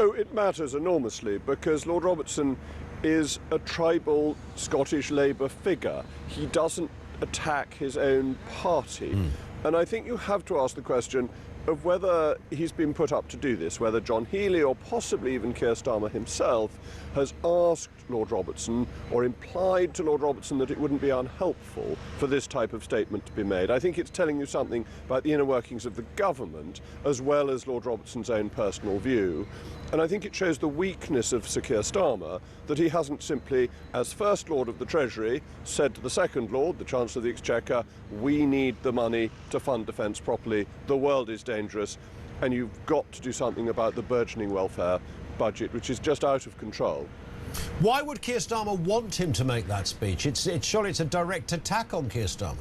Oh, it matters enormously because Lord Robertson is a tribal Scottish Labour figure. He doesn't attack his own party. And I think you have to ask the question of whether he's been put up to do this, whether John Healey or possibly even Keir Starmer himself has asked Lord Robertson or implied to Lord Robertson that it wouldn't be unhelpful for this type of statement to be made. I think it's telling you something about the inner workings of the government as well as Lord Robertson's own personal view. And I think it shows the weakness of Sir Keir Starmer that he hasn't simply, as First Lord of the Treasury, said to the Second Lord, the Chancellor of the Exchequer, we need the money to fund defence properly, the world is dangerous, and you've got to do something about the burgeoning welfare budget, which is just out of control. Why would Keir Starmer want him to make that speech? Surely it's a direct attack on Keir Starmer.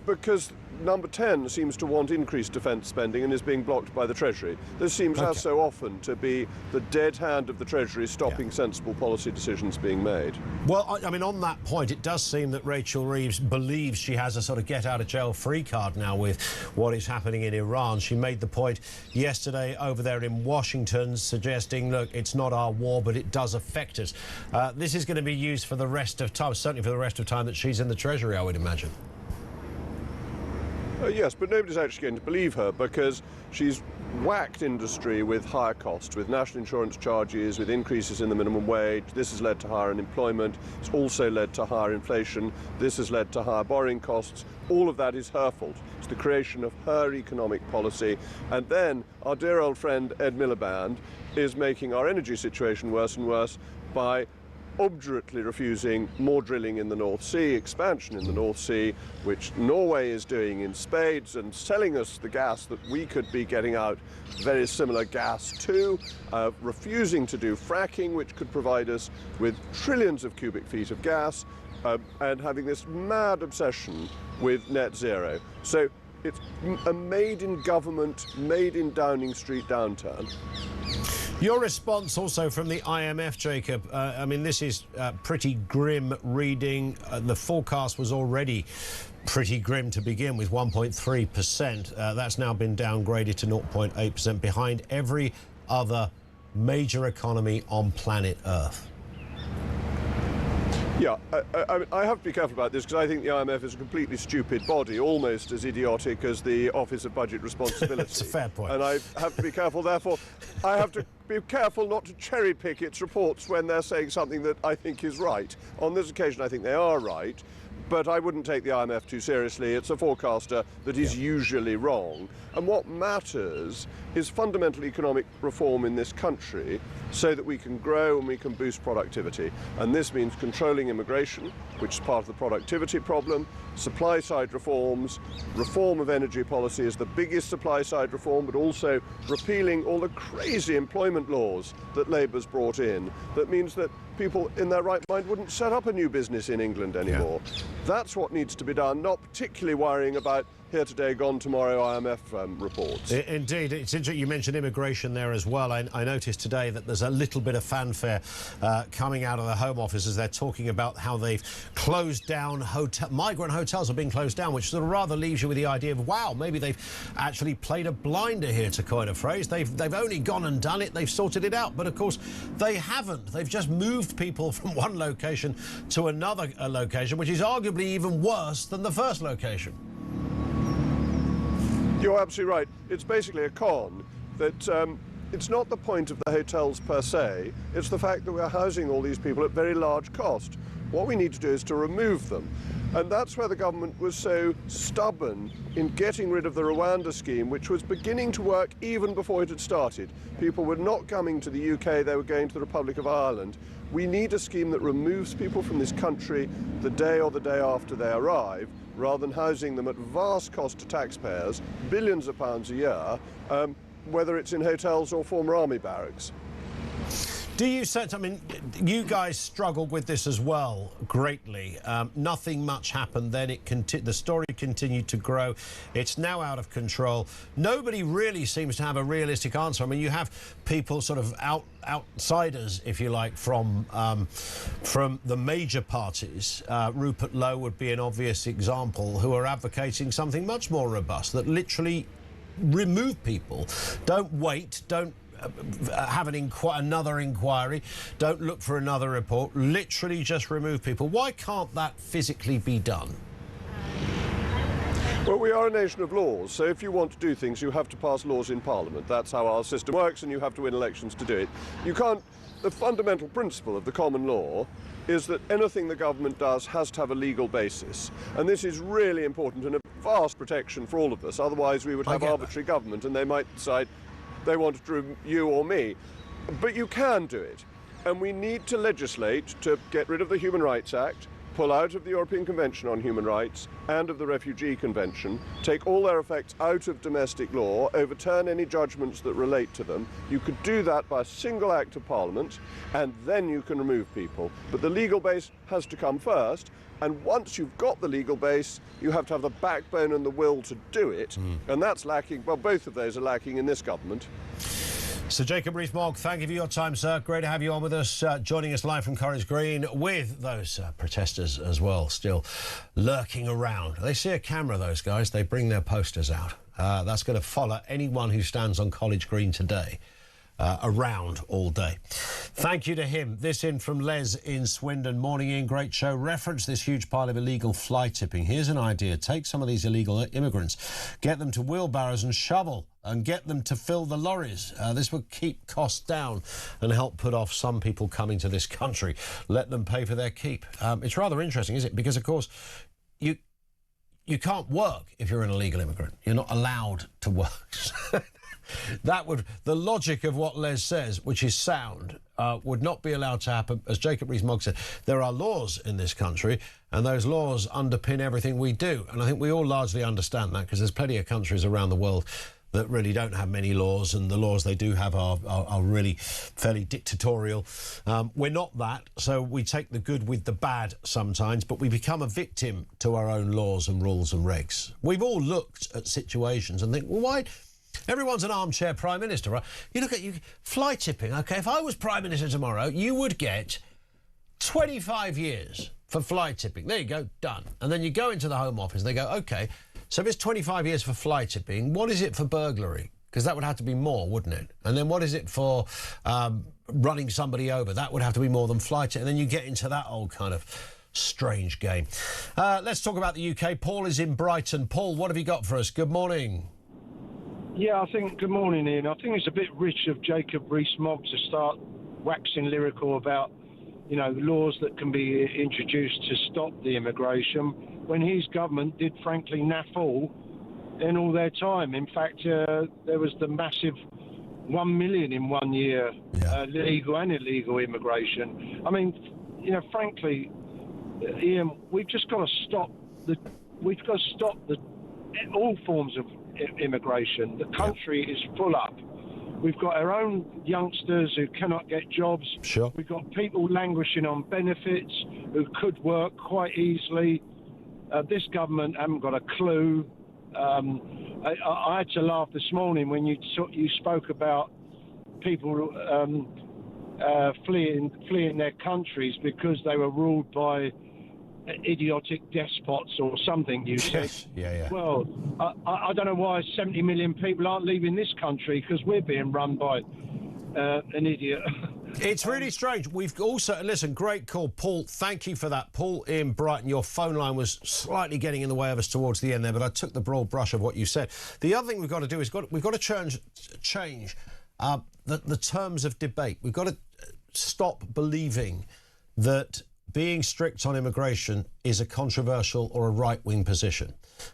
Because Number 10 seems to want increased defence spending and is being blocked by the Treasury. This seems, as so often, to be the dead hand of the Treasury stopping sensible policy decisions being made. Well, I mean, on that point, it does seem that Rachel Reeves believes she has a sort of get-out-of-jail-free card now with what is happening in Iran. She made the point yesterday over there in Washington, suggesting, look, it's not our war, but it does affect us. This is going to be used for the rest of time, certainly for the rest of time that she's in the Treasury, I would imagine. Yes, but nobody's actually going to believe her because she's whacked industry with higher costs, with national insurance charges, with increases in the minimum wage. This has led to higher unemployment. It's also led to higher inflation. This has led to higher borrowing costs. All of that is her fault. It's the creation of her economic policy. And then our dear old friend Ed Miliband is making our energy situation worse and worse by obdurately refusing more drilling in the North Sea, expansion in the North Sea, which Norway is doing in spades, and selling us the gas that we could be getting out very similar gas to, refusing to do fracking, which could provide us with trillions of cubic feet of gas, and having this mad obsession with net zero. So it's a made-in-government, made-in-Downing Street downturn. Your response also from the IMF, Jacob. I mean, this is pretty grim reading. The forecast was already pretty grim to begin with, 1.3%. That's now been downgraded to 0.8%, behind every other major economy on planet Earth. Yeah, I have to be careful about this because I think the IMF is a completely stupid body, almost as idiotic as the Office of Budget Responsibility. It's a fair point. And I have to be careful, therefore, I have to be careful not to cherry-pick its reports when they're saying something that I think is right. On this occasion, I think they are right, but I wouldn't take the IMF too seriously. It's a forecaster that is usually wrong. And what matters is fundamental economic reform in this country so that we can grow and we can boost productivity. And this means controlling immigration, which is part of the productivity problem, supply-side reforms, reform of energy policy is the biggest supply-side reform, but also repealing all the crazy employment laws that Labour's brought in. That means that people in their right mind wouldn't set up a new business in England anymore. Yeah. That's what needs to be done, not particularly worrying about here today, gone tomorrow IMF reports. Indeed. It's interesting you mentioned immigration there as well. I noticed today that there's a little bit of fanfare coming out of the Home Office as they're talking about how they've closed down migrant hotels are being closed down, which sort of rather leaves you with the idea of, wow, maybe they've actually played a blinder here, to coin a phrase. They've only gone and done it, they've sorted it out. But of course, they haven't. They've just moved people from one location to another location, which is arguably even worse than the first location. You're absolutely right. It's basically a con that it's not the point of the hotels per se, it's the fact that we're housing all these people at very large cost. What we need to do is to remove them. And that's where the government was so stubborn in getting rid of the Rwanda scheme, which was beginning to work even before it had started. People were not coming to the UK, they were going to the Republic of Ireland. We need a scheme that removes people from this country the day or the day after they arrive, rather than housing them at vast cost to taxpayers, billions of pounds a year, whether it's in hotels or former army barracks. Do you sense, I mean, you guys struggled with this as well, greatly. Nothing much happened then. The story continued to grow. It's now out of control. Nobody really seems to have a realistic answer. I mean, you have people sort of outsiders, if you like, from the major parties. Rupert Lowe would be an obvious example, who are advocating something much more robust, that literally remove people. Don't wait, don't have another inquiry, don't look for another report, literally just remove people. Why can't that physically be done? Well, we are a nation of laws, so if you want to do things, you have to pass laws in Parliament. That's how our system works, and you have to win elections to do it. You can't... The fundamental principle of the common law is that anything the government does has to have a legal basis. And this is really important and a vast protection for all of us. Otherwise, we would have arbitrary government, and they might decide they wanted to remove you or me. But you can do it. And we need to legislate to get rid of the Human Rights Act, pull out of the European Convention on Human Rights and of the Refugee Convention, take all their effects out of domestic law, overturn any judgments that relate to them. You could do that by a single act of Parliament, and then you can remove people. But the legal base has to come first, and once you've got the legal base, you have to have the backbone and the will to do it, and that's lacking. Well, both of those are lacking in this government. Sir Jacob Rees-Mogg, thank you for your time, sir. Great to have you on with us, joining us live from Corridge Green, with those protesters as well, still lurking around. They see a camera, those guys, they bring their posters out. That's going to follow anyone who stands on College Green today. Around all day. Thank you to him. This in from Les in Swindon. Morning, Ian. Great show. Reference this huge pile of illegal fly tipping. Here's an idea. Take some of these illegal immigrants, get them to wheelbarrows and shovel, and get them to fill the lorries. This would keep costs down and help put off some people coming to this country. Let them pay for their keep. It's rather interesting, isn't it? Because, of course, you can't work if you're an illegal immigrant. You're not allowed to work. The logic of what Les says, which is sound, would not be allowed to happen. As Jacob Rees-Mogg said, there are laws in this country, and those laws underpin everything we do. And I think we all largely understand that, because there's plenty of countries around the world that really don't have many laws, and the laws they do have are really fairly dictatorial. We're not that, so we take the good with the bad sometimes, but we become a victim to our own laws and rules and regs. We've all looked at situations and think, well, why... Everyone's an armchair Prime Minister, right? You look at fly tipping, OK? If I was Prime Minister tomorrow, you would get 25 years for fly tipping. There you go, done. And then you go into the Home Office and they go, OK, so if it's 25 years for fly tipping, what is it for burglary? Because that would have to be more, wouldn't it? And then what is it for running somebody over? That would have to be more than fly tipping. And then you get into that old kind of strange game. Let's talk about the UK. Paul is in Brighton. Paul, what have you got for us? Good morning. Yeah, good morning, Ian. I think it's a bit rich of Jacob Rees-Mogg to start waxing lyrical about, laws that can be introduced to stop the immigration, when his government did, frankly, naff all in all their time. In fact, there was the massive 1 million in 1 year, legal and illegal immigration. I mean, frankly, Ian, we've just got to stop all forms of immigration. The country is full up. We've got our own youngsters who cannot get jobs. Sure. We've got people languishing on benefits who could work quite easily. This government haven't got a clue. I had to laugh this morning when you spoke about people fleeing their countries because they were ruled by idiotic despots or something, you said. Yeah. Well, I don't know why 70 million people aren't leaving this country, because we're being run by an idiot. It's really strange. We've also, listen, great call, Paul. Thank you for that. Paul in Brighton, your phone line was slightly getting in the way of us towards the end there, but I took the broad brush of what you said. The other thing we've got to do is we've got to change the terms of debate. We've got to stop believing that being strict on immigration is a controversial or a right-wing position.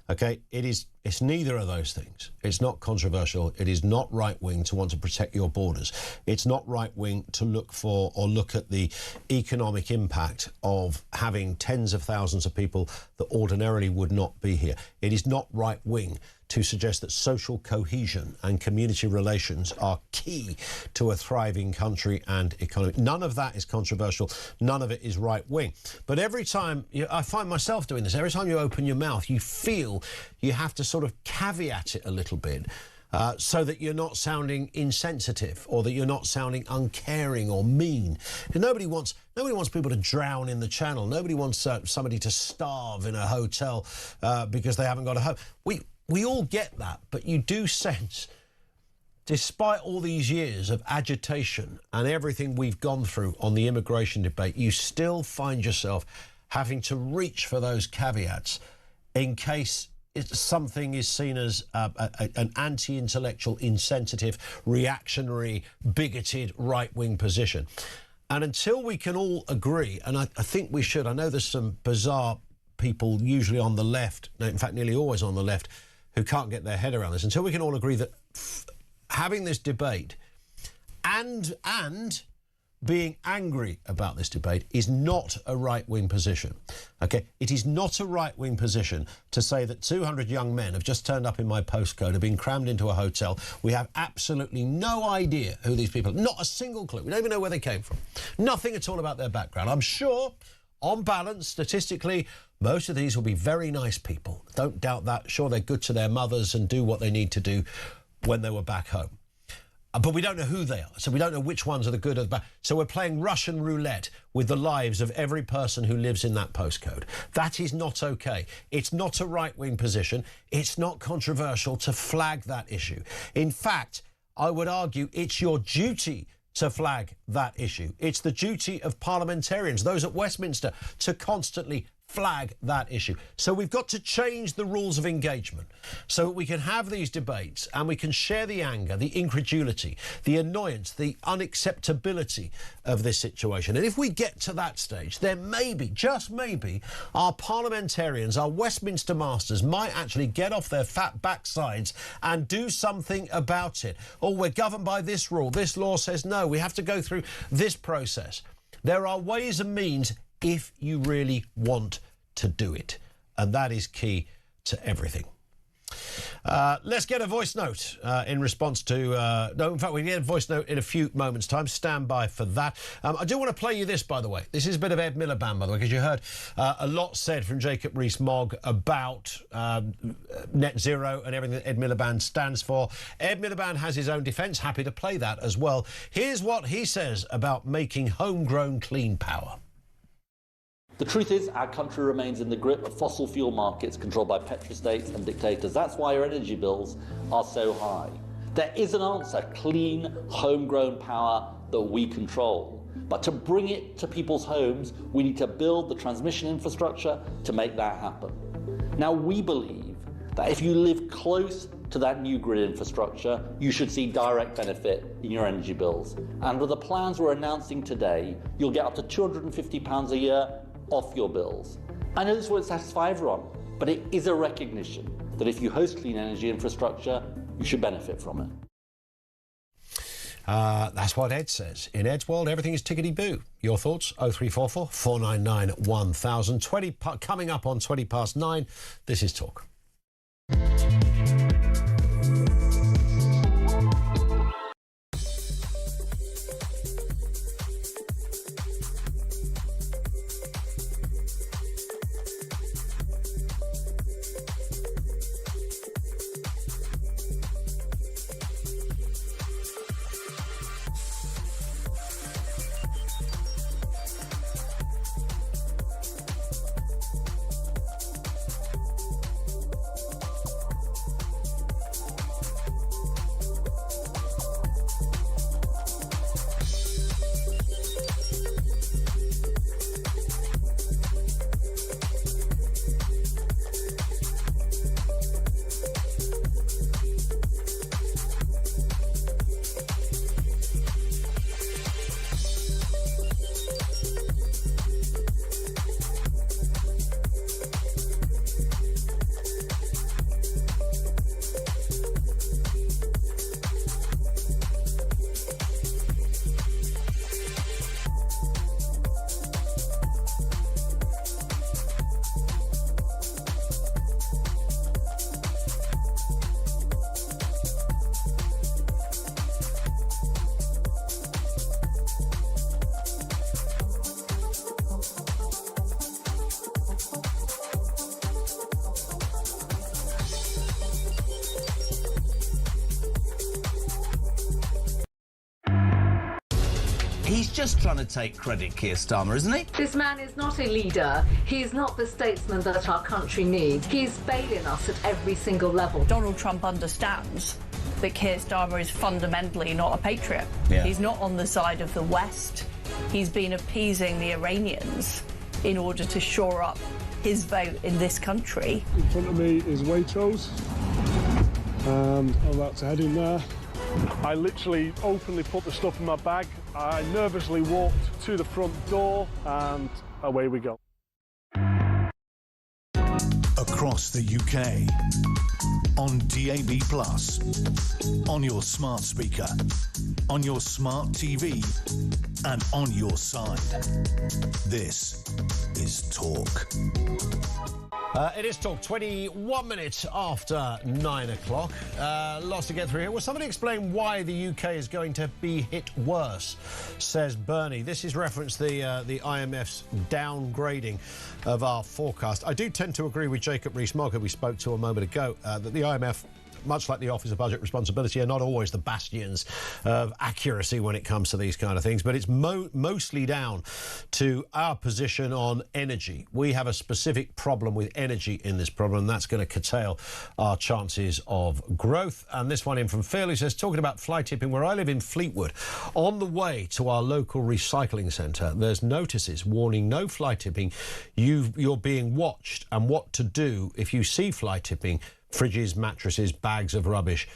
OK, it's neither of those things. It's not controversial. It is not right-wing to want to protect your borders. It's not right-wing to look for or look at the economic impact of having tens of thousands of people that ordinarily would not be here. It is not right-wing to suggest that social cohesion and community relations are key to a thriving country and economy. None of that is controversial. None of it is right-wing. But every time, I find myself doing this, every time you open your mouth, you feel you have to sort of caveat it a little bit so that you're not sounding insensitive or that you're not sounding uncaring or mean. And nobody wants people to drown in the Channel. Nobody wants somebody to starve in a hotel because they haven't got a home. We all get that, but you do sense, despite all these years of agitation and everything we've gone through on the immigration debate, you still find yourself having to reach for those caveats in case something is seen as an anti-intellectual, insensitive, reactionary, bigoted, right-wing position. And until we can all agree, and I think we should, I know there's some bizarre people, usually on the left, in fact, nearly always on the left, who can't get their head around this. Until we can all agree that having this debate and being angry about this debate is not a right-wing position. OK, it is not a right-wing position to say that 200 young men have just turned up in my postcode, have been crammed into a hotel. We have absolutely no idea who these people are. Not a single clue. We don't even know where they came from. Nothing at all about their background. I'm sure, on balance, statistically, most of these will be very nice people. Don't doubt that. Sure, they're good to their mothers and do what they need to do when they were back home. But we don't know who they are, so we don't know which ones are the good or the bad. So we're playing Russian roulette with the lives of every person who lives in that postcode. That is not OK. It's not a right-wing position. It's not controversial to flag that issue. In fact, I would argue it's your duty to flag that issue. It's the duty of parliamentarians, those at Westminster, to constantly flag that issue. So we've got to change the rules of engagement so that we can have these debates and we can share the anger, the incredulity, the annoyance, the unacceptability of this situation. And if we get to that stage, then maybe, just maybe, our parliamentarians, our Westminster masters might actually get off their fat backsides and do something about it. Oh, we're governed by this rule. This law says no. We have to go through this process. There are ways and means if you really want to do it. And that is key to everything. Let's get a voice note in response to... no, in fact, we get a voice note in a few moments' time. Stand by for that. I do want to play you this, by the way. This is a bit of Ed Miliband, by the way, because you heard a lot said from Jacob Rees-Mogg about net zero and everything that Ed Miliband stands for. Ed Miliband has his own defence. Happy to play that as well. Here's what he says about making homegrown clean power. The truth is, our country remains in the grip of fossil fuel markets controlled by petrostates and dictators. That's why our energy bills are so high. There is an answer: clean, homegrown power that we control. But to bring it to people's homes, we need to build the transmission infrastructure to make that happen. Now, we believe that if you live close to that new grid infrastructure, you should see direct benefit in your energy bills. And with the plans we're announcing today, you'll get up to £250 a year off your bills. I know this won't satisfy everyone, but it is a recognition that if you host clean energy infrastructure, you should benefit from it. That's what Ed says. In Ed's world, everything is tickety-boo. Your thoughts? 0344 499 1000. Coming up on 20 past 9. This is Talk. He's just trying to take credit, Keir Starmer, isn't he? This man is not a leader. He is not the statesman that our country needs. He is failing us at every single level. Donald Trump understands that Keir Starmer is fundamentally not a patriot. Yeah. He's not on the side of the West. He's been appeasing the Iranians in order to shore up his vote in this country. In front of me is Waitrose, and I'm about to head in there. I literally openly put the stuff in my bag. I nervously walked to the front door, and away we go. Across the UK, on DAB+, on your smart speaker, on your smart TV, and on your side. This is Talk. It is Talk, 21 minutes after 9 o'clock. Lots to get through here. Will somebody explain why the UK is going to be hit worse, says Bernie. This is reference the IMF's downgrading of our forecast. I do tend to agree with Jacob Rees-Mogg, who we spoke to a moment ago, that the IMF, much like the Office of Budget Responsibility, are not always the bastions of accuracy when it comes to these kind of things, but it's mostly down to our position on energy. We have a specific problem with energy in this problem, and that's going to curtail our chances of growth. And this one in from Phil, who says, talking about fly tipping, where I live in Fleetwood, on the way to our local recycling centre, there's notices warning no fly tipping. You're being watched, and what to do if you see fly tipping. Fridges, mattresses, bags of rubbish,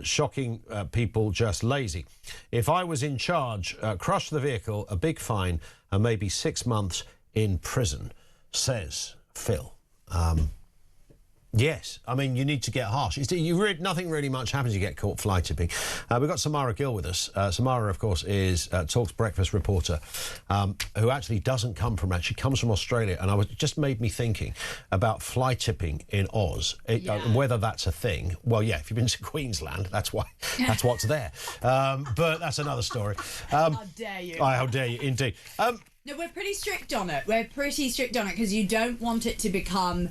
shocking people just lazy. If I was in charge, crush the vehicle, a big fine, and maybe 6 months in prison, says Phil. Yes, I mean, you need to get harsh. Nothing really much happens. You get caught fly tipping. We've got Samara Gill with us. Samara, of course, is Talk's breakfast reporter, who actually doesn't come from She comes from Australia, and just made me thinking about fly tipping in Oz, whether that's a thing. Well, yeah, if you've been to Queensland, that's why. That's what's there. But that's another story. How dare you? How dare you, indeed. No, we're pretty strict on it. We're pretty strict on it because you don't want it to become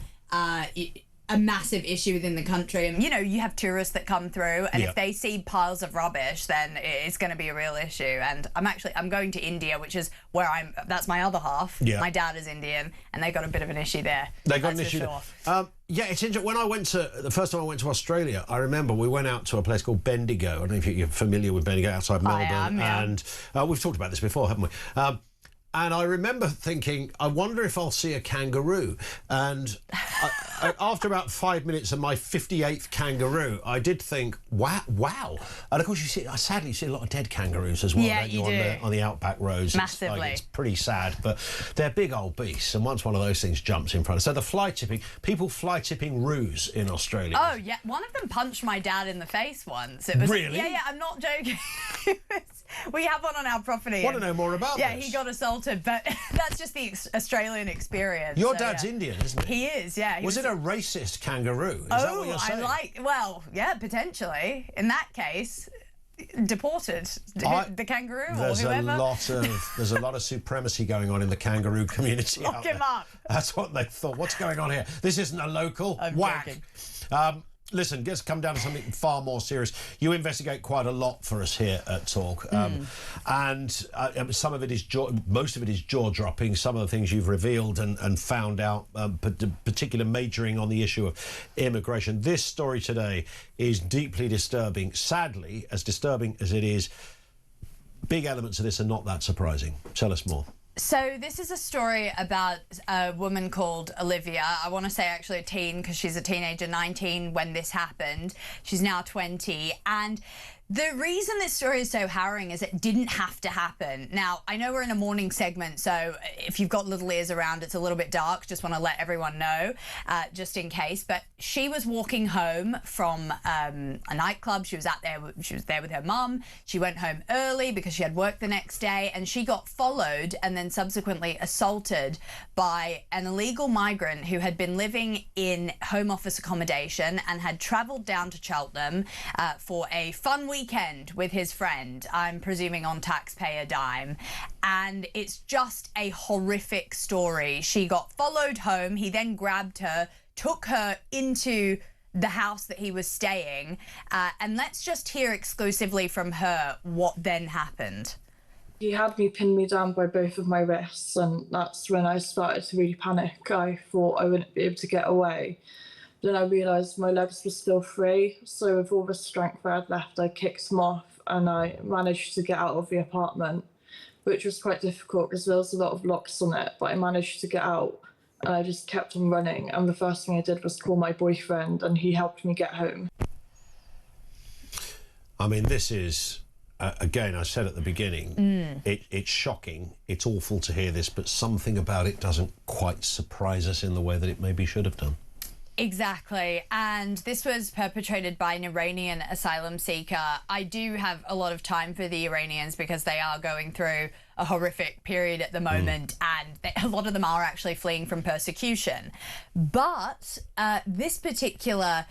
a massive issue within the country. And you know, you have tourists that come through, and if they see piles of rubbish, then it's going to be a real issue. And I'm going to India, which is where that's my other half. Yeah. My dad is Indian, and they got a bit of an issue there. They got an issue there. Yeah, it's interesting. When the first time I went to Australia, I remember we went out to a place called Bendigo. I don't know if you're familiar with Bendigo, outside Melbourne. I am, yeah. And we've talked about this before, haven't we? And I remember thinking, I wonder if I'll see a kangaroo. And after about 5 minutes of my 58th kangaroo, I did think, wow. And of course, sadly, you see a lot of dead kangaroos as well, don't you, on the outback roads. Massively. It's pretty sad, but they're big old beasts. And once one of those things jumps in front. So the fly tipping, people fly tipping roos in Australia. Oh, yeah. One of them punched my dad in the face once. It was, really? Yeah, I'm not joking. We have one on our property. I want to know more about this. Yeah, he got assaulted, but that's just the Australian experience. Your dad's Indian, isn't he? He is, yeah. Was it a racist kangaroo? Is that what you're saying? Potentially. In that case, deported the kangaroo or whoever. There's a lot of supremacy going on in the kangaroo community. Lock him up. That's what they thought. What's going on here? This isn't a local. I'm whack. joking. Listen, let's come down to something far more serious. You investigate quite a lot for us here at Talk, and some of it is most of it is jaw-dropping. Some of the things you've revealed and found out, particular majoring on the issue of immigration. This story today is deeply disturbing. Sadly, as disturbing as it is, big elements of this are not that surprising. Tell us more. So this is a story about a woman called Olivia. I want to say actually a teen because she's a teenager, 19 when this happened. She's now 20. And the reason this story is so harrowing is it didn't have to happen. Now, I know we're in a morning segment, so if you've got little ears around, it's a little bit dark. Just want to let everyone know, just in case. But she was walking home from a nightclub. She was there with her mum. She went home early because she had work the next day, and she got followed and then subsequently assaulted by an illegal migrant who had been living in home office accommodation and had travelled down to Cheltenham for a fun weekend with his friend, I'm presuming on taxpayer dime. And it's just a horrific story. She got followed home. He then grabbed her, took her into the house that he was staying. And let's just hear exclusively from her what then happened. He had pinned me down by both of my wrists, and that's when I started to really panic. I thought I wouldn't be able to get away. Then I realised my legs were still free, so with all the strength I had left, I kicked them off and I managed to get out of the apartment, which was quite difficult because there was a lot of locks on it, but I managed to get out and I just kept on running. And the first thing I did was call my boyfriend and he helped me get home. I mean, this is... again, I said at the beginning, it's shocking, it's awful to hear this, but something about it doesn't quite surprise us in the way that it maybe should have done. Exactly, and this was perpetrated by an Iranian asylum seeker. I do have a lot of time for the Iranians because they are going through a horrific period at the moment, and a lot of them are actually fleeing from persecution. But this particular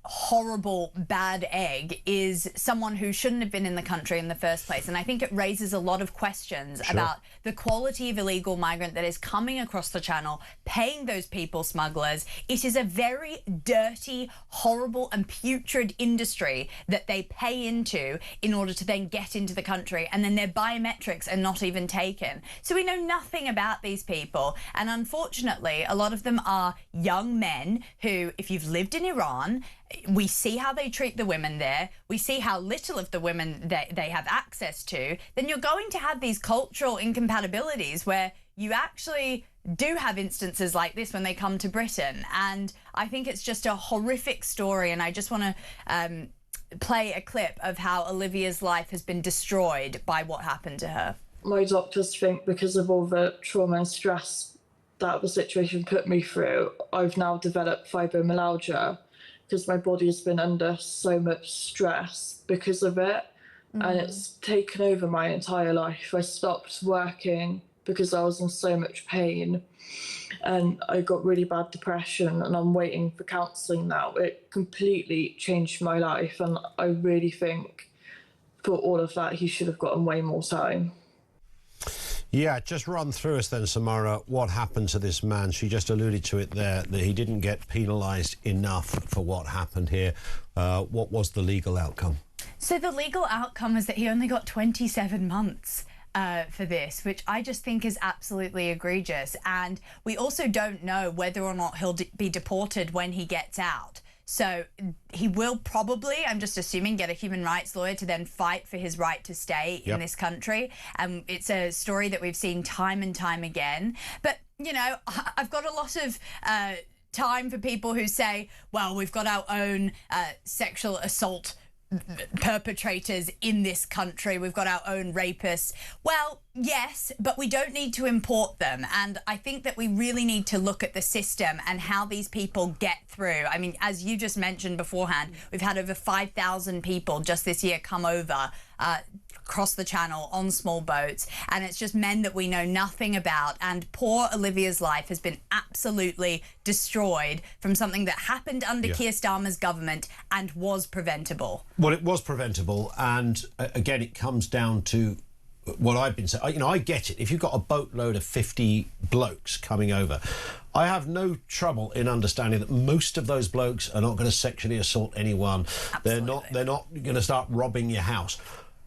horrible bad egg is someone who shouldn't have been in the country in the first place. And I think it raises a lot of questions about the quality of illegal migrant that is coming across the channel, paying those people smugglers. It is a very dirty, horrible and putrid industry that they pay into in order to then get into the country, and then their biometrics are not even taken. So we know nothing about these people, and unfortunately a lot of them are young men who, if you've lived in Iran, we see how they treat the women there, we see how little of the women they have access to, then you're going to have these cultural incompatibilities where you actually do have instances like this when they come to Britain. And I think it's just a horrific story, and I just want to play a clip of how Olivia's life has been destroyed by what happened to her. My doctors think because of all the trauma and stress that the situation put me through, I've now developed fibromyalgia because my body has been under so much stress because of it. And it's taken over my entire life. I stopped working because I was in so much pain, and I got really bad depression, and I'm waiting for counselling now. It completely changed my life, and I really think for all of that he should have gotten way more time. Yeah, just run through us then, Samara, what happened to this man. She just alluded to it there, that he didn't get penalised enough for what happened here. What was the legal outcome? So the legal outcome is that he only got 27 months. For this, which I just think is absolutely egregious. And we also don't know whether or not he'll be deported when he gets out. So he will probably, I'm just assuming, get a human rights lawyer to then fight for his right to stay in this country. And it's a story that we've seen time and time again. But, you know, I've got a lot of time for people who say, well, we've got our own sexual assault perpetrators in this country, we've got our own rapists. Well, yes, but we don't need to import them. And I think that we really need to look at the system and how these people get through. I mean, as you just mentioned beforehand, we've had over 5,000 people just this year come over across the channel on small boats, and it's just men that we know nothing about. And poor Olivia's life has been absolutely destroyed from something that happened under Keir Starmer's government and was preventable. Well, it was preventable, and again, it comes down to what I've been saying. You know, I get it. If you've got a boatload of 50 blokes coming over, I have no trouble in understanding that most of those blokes are not going to sexually assault anyone. Absolutely. They're not going to start robbing your house.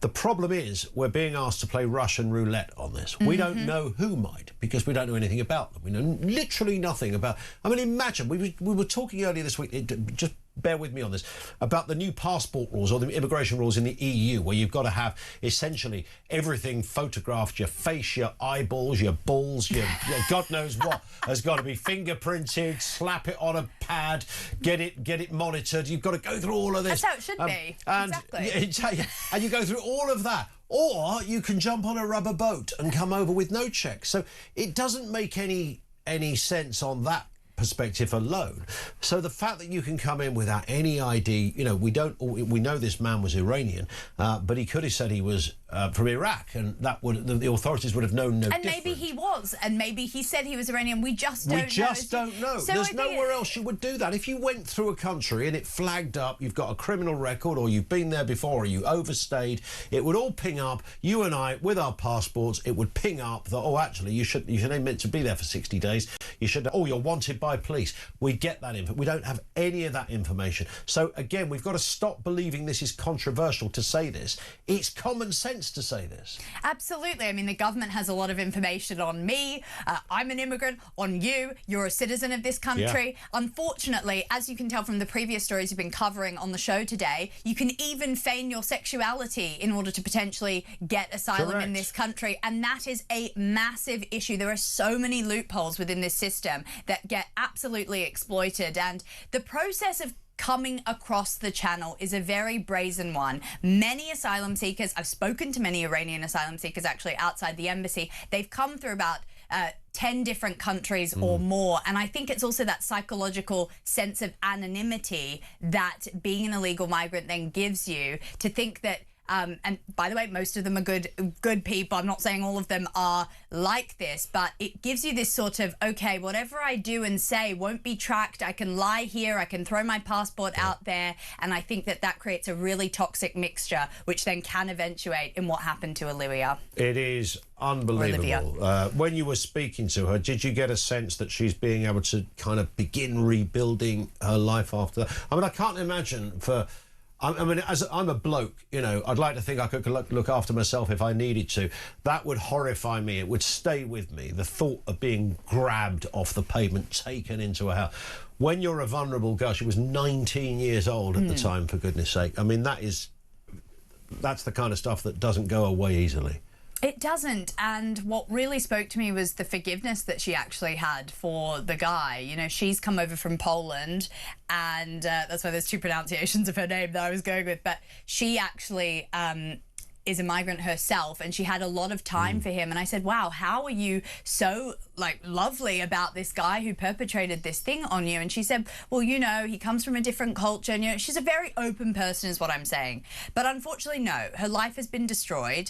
The problem is we're being asked to play Russian roulette on this. We don't know who might, because we don't know anything about them. We know literally nothing about... I mean, imagine, we were talking earlier this week, just bear with me on this, about the new passport rules or the immigration rules in the EU, where you've got to have essentially everything photographed, your face, your eyeballs, your balls, your God knows what has got to be fingerprinted, slap it on a pad, get it monitored. You've got to go through all of this. That's how it should be. And, exactly. And you go through all of that. Or you can jump on a rubber boat and come over with no checks. So it doesn't make any sense on that perspective alone. So the fact that you can come in without any ID, you know, we know this man was Iranian, but he could have said he was from Iraq, and that would the authorities would have known no different. And maybe he was, and maybe he said he was Iranian. We just don't know. We just don't know. So there's nowhere else you would do that. If you went through a country and it flagged up, you've got a criminal record, or you've been there before, or you overstayed, it would all ping up. You and I, with our passports, it would ping up that, oh, actually, you should have meant to be there for 60 days. You should. Oh, you're wanted by police. We get that info. We don't have any of that information. So again, we've got to stop believing this is controversial to say this. It's common sense. sense to say this. Absolutely. I mean, the government has a lot of information on me. I'm an immigrant. On you. You're a citizen of this country. Yeah. Unfortunately, as you can tell from the previous stories you've been covering on the show today, you can even feign your sexuality in order to potentially get asylum in this country. And that is a massive issue. There are so many loopholes within this system that get absolutely exploited. And the process of coming across the channel is a very brazen one. Many asylum seekers, I've spoken to many Iranian asylum seekers actually outside the embassy, they've come through about 10 different countries or more. And I think it's also that psychological sense of anonymity that being an illegal migrant then gives you, to think that and by the way, most of them are good people. I'm not saying all of them are like this, but it gives you this sort of, okay, whatever I do and say won't be tracked. I can lie here. I can throw my passport out there. And I think that that creates a really toxic mixture, which then can eventuate in what happened to Olivia. It is unbelievable. When you were speaking to her, did you get a sense that she's being able to kind of begin rebuilding her life after that? I mean, I can't imagine as I'm a bloke, you know, I'd like to think I could look after myself if I needed to. That would horrify me. It would stay with me. The thought of being grabbed off the pavement, taken into a house. When you're a vulnerable girl, she was 19 years old at the time, for goodness sake. I mean, that's the kind of stuff that doesn't go away easily. It doesn't, and what really spoke to me was the forgiveness that she actually had for the guy. You know, she's come over from Poland, and that's why there's two pronunciations of her name that I was going with, but she actually is a migrant herself, and she had a lot of time for him. And I said, wow, how are you so lovely about this guy who perpetrated this thing on you? And she said, well, you know, he comes from a different culture, and you know, she's a very open person is what I'm saying. But unfortunately, no, her life has been destroyed.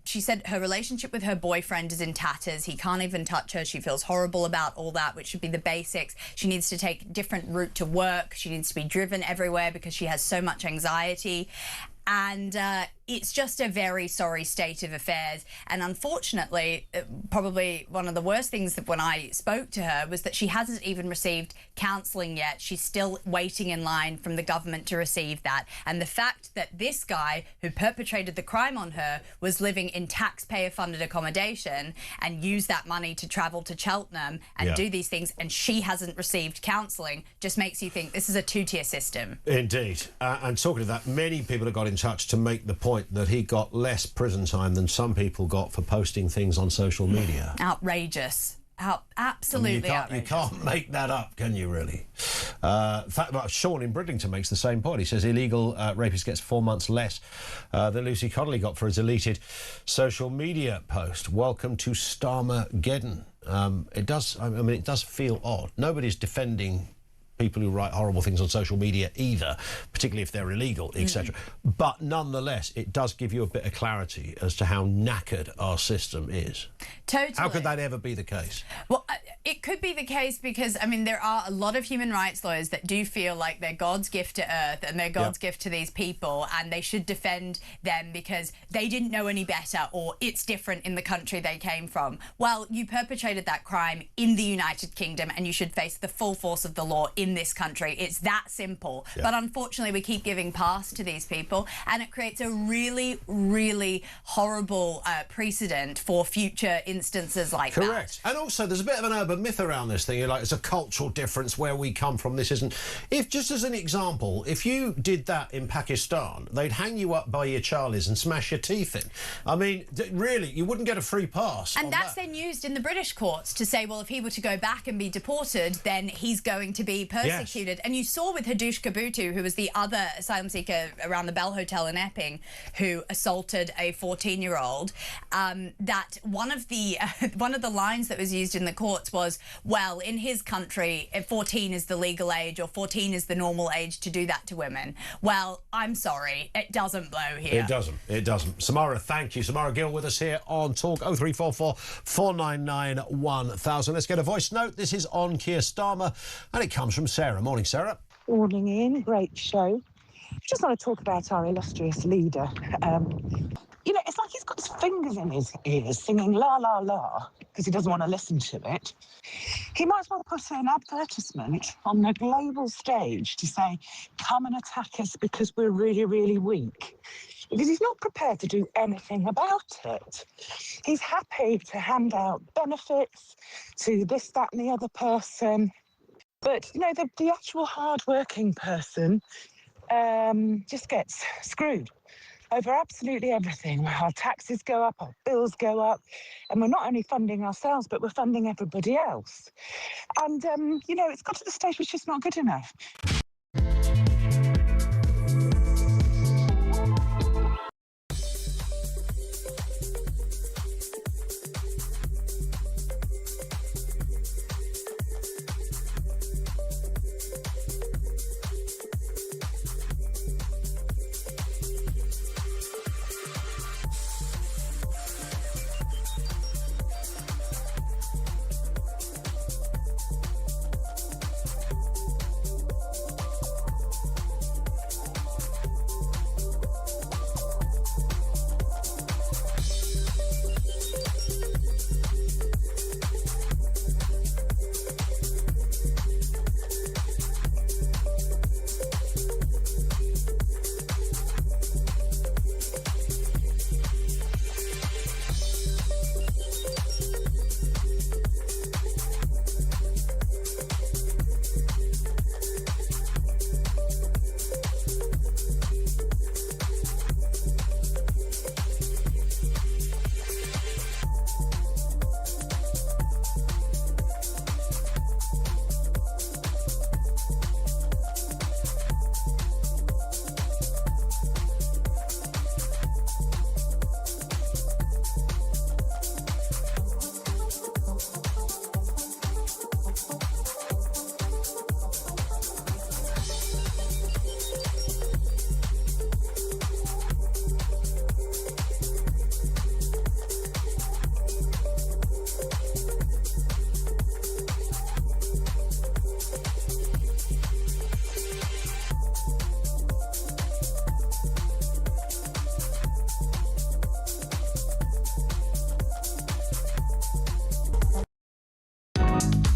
She said her relationship with her boyfriend is in tatters. He can't even touch her. She feels horrible about all that, which should be the basics. She needs to take a different route to work. She needs to be driven everywhere because she has so much anxiety. And it's just a very sorry state of affairs. And unfortunately, probably one of the worst things that when I spoke to her was that she hasn't even received counselling yet. She's still waiting in line from the government to receive that. And the fact that this guy who perpetrated the crime on her was living in taxpayer-funded accommodation and used that money to travel to Cheltenham and do these things, and she hasn't received counselling, just makes you think this is a two-tier system. Indeed. And talking of that, many people have got in touch to make the point that he got less prison time than some people got for posting things on social media. Outrageous. Absolutely outrageous. You can't make that up, can you, really? In fact, Sean in Bridlington makes the same point. He says illegal rapist gets 4 months less than Lucy Connolly got for a deleted social media post. Welcome to Starmageddon. It does feel odd. Nobody's defending people who write horrible things on social media either, particularly if they're illegal, etc. But nonetheless, it does give you a bit of clarity as to how knackered our system is. Totally. How could that ever be the case? Well, it could be the case because, I mean, there are a lot of human rights lawyers that do feel like they're God's gift to earth and they're God's gift to these people, and they should defend them because they didn't know any better or it's different in the country they came from. Well, you perpetrated that crime in the United Kingdom and you should face the full force of the law in this country. It's that simple. But unfortunately, we keep giving pass to these people, and it creates a really, really horrible precedent for future instances like that. Correct. And also, there's a bit of an urban myth around this thing. You're like, it's a cultural difference where we come from. This isn't. If, just as an example, if you did that in Pakistan, they'd hang you up by your Charlies and smash your teeth in. I mean, really, you wouldn't get a free pass. And that's then used in the British courts to say, well, if he were to go back and be deported, then he's going to be persecuted. And you saw with Hadush Kabutu, who was the other asylum seeker around the Bell Hotel in Epping, who assaulted a 14-year-old, that one of the lines that was used in the courts was, well, in his country, 14 is the legal age, or 14 is the normal age to do that to women. Well, I'm sorry, it doesn't blow here. It doesn't. It doesn't. Samara, thank you. Samara Gill with us here on Talk 0344 499 1000. Let's get a voice note. This is on Keir Starmer, and it comes from Sarah. Morning, Sarah. Morning, Ian. Great show. Just want to talk about our illustrious leader. it's like he's got his fingers in his ears singing la la la because he doesn't want to listen to it. He might as well put an advertisement on the global stage to say, come and attack us because we're really, really weak. Because he's not prepared to do anything about it. He's happy to hand out benefits to this, that and the other person. But, the actual hard-working person just gets screwed over absolutely everything. Our taxes go up, our bills go up, and we're not only funding ourselves, but we're funding everybody else. And, it's got to the stage which is not good enough.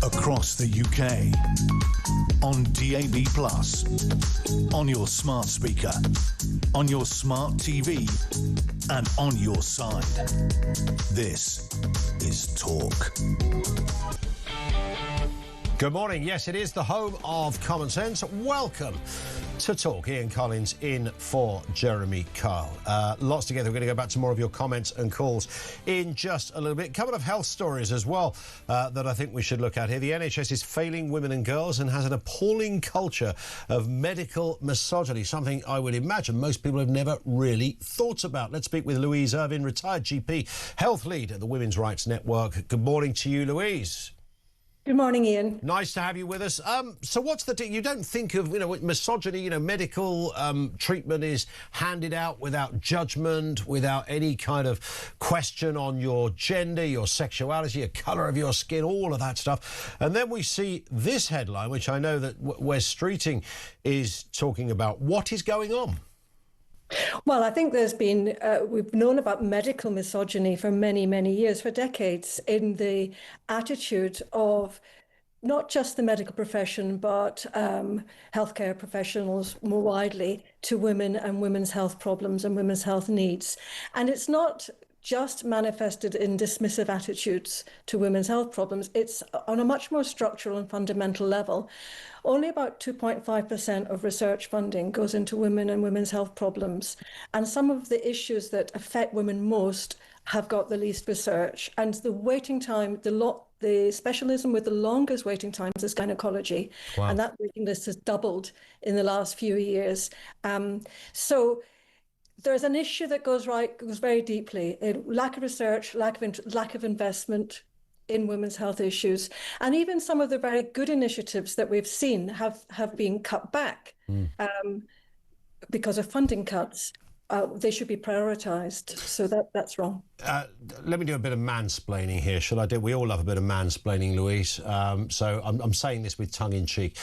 Across the UK, on DAB+, on your smart speaker, on your smart TV, and on your side. This is Talk. Good morning. Yes, it is the home of common sense. Welcome to Talk. Ian Collins in for Jeremy Kyle. Lots together. We're going to go back to more of your comments and calls in just a little bit. A couple of health stories as well that I think we should look at here. The NHS is failing women and girls and has an appalling culture of medical misogyny, something I would imagine most people have never really thought about. Let's speak with Louise Irvin, retired GP, health lead at the Women's Rights Network. Good morning to you, Louise. Good morning, Ian. Nice to have you with us. So what's you don't think of, misogyny, medical treatment is handed out without judgment, without any kind of question on your gender, your sexuality, your colour of your skin, all of that stuff. And then we see this headline, which I know that Wes Streeting is talking about. What is going on? Well, I think there's been, we've known about medical misogyny for many, many years, for decades, in the attitude of not just the medical profession, but healthcare professionals more widely to women and women's health problems and women's health needs. And it's not just manifested in dismissive attitudes to women's health problems. It's on a much more structural and fundamental level. Only about 2.5% of research funding goes into women and women's health problems. And some of the issues that affect women most have got the least research. And the waiting time, the specialism with the longest waiting times is gynecology. Wow. And that waiting list has doubled in the last few years. So there's an issue that goes very deeply in lack of research, lack of investment in women's health issues. And even some of the very good initiatives that we've seen have been cut back because of funding cuts. They should be prioritised. So that's wrong. Let me do a bit of mansplaining here, shall I do? We all love a bit of mansplaining, Louise. So I'm saying this with tongue in cheek.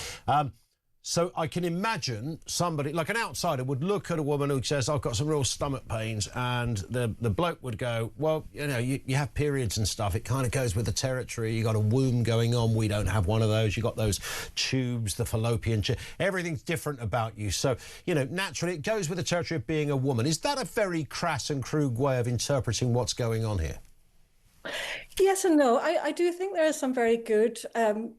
So I can imagine somebody, like an outsider, would look at a woman who says, I've got some real stomach pains, and the bloke would go, well, you know, you have periods and stuff. It kind of goes with the territory. You got a womb going on. We don't have one of those. You got those tubes, the fallopian tube. Everything's different about you. So, you know, naturally, it goes with the territory of being a woman. Is that a very crass and crude way of interpreting what's going on here? Yes and no. I do think there are some very good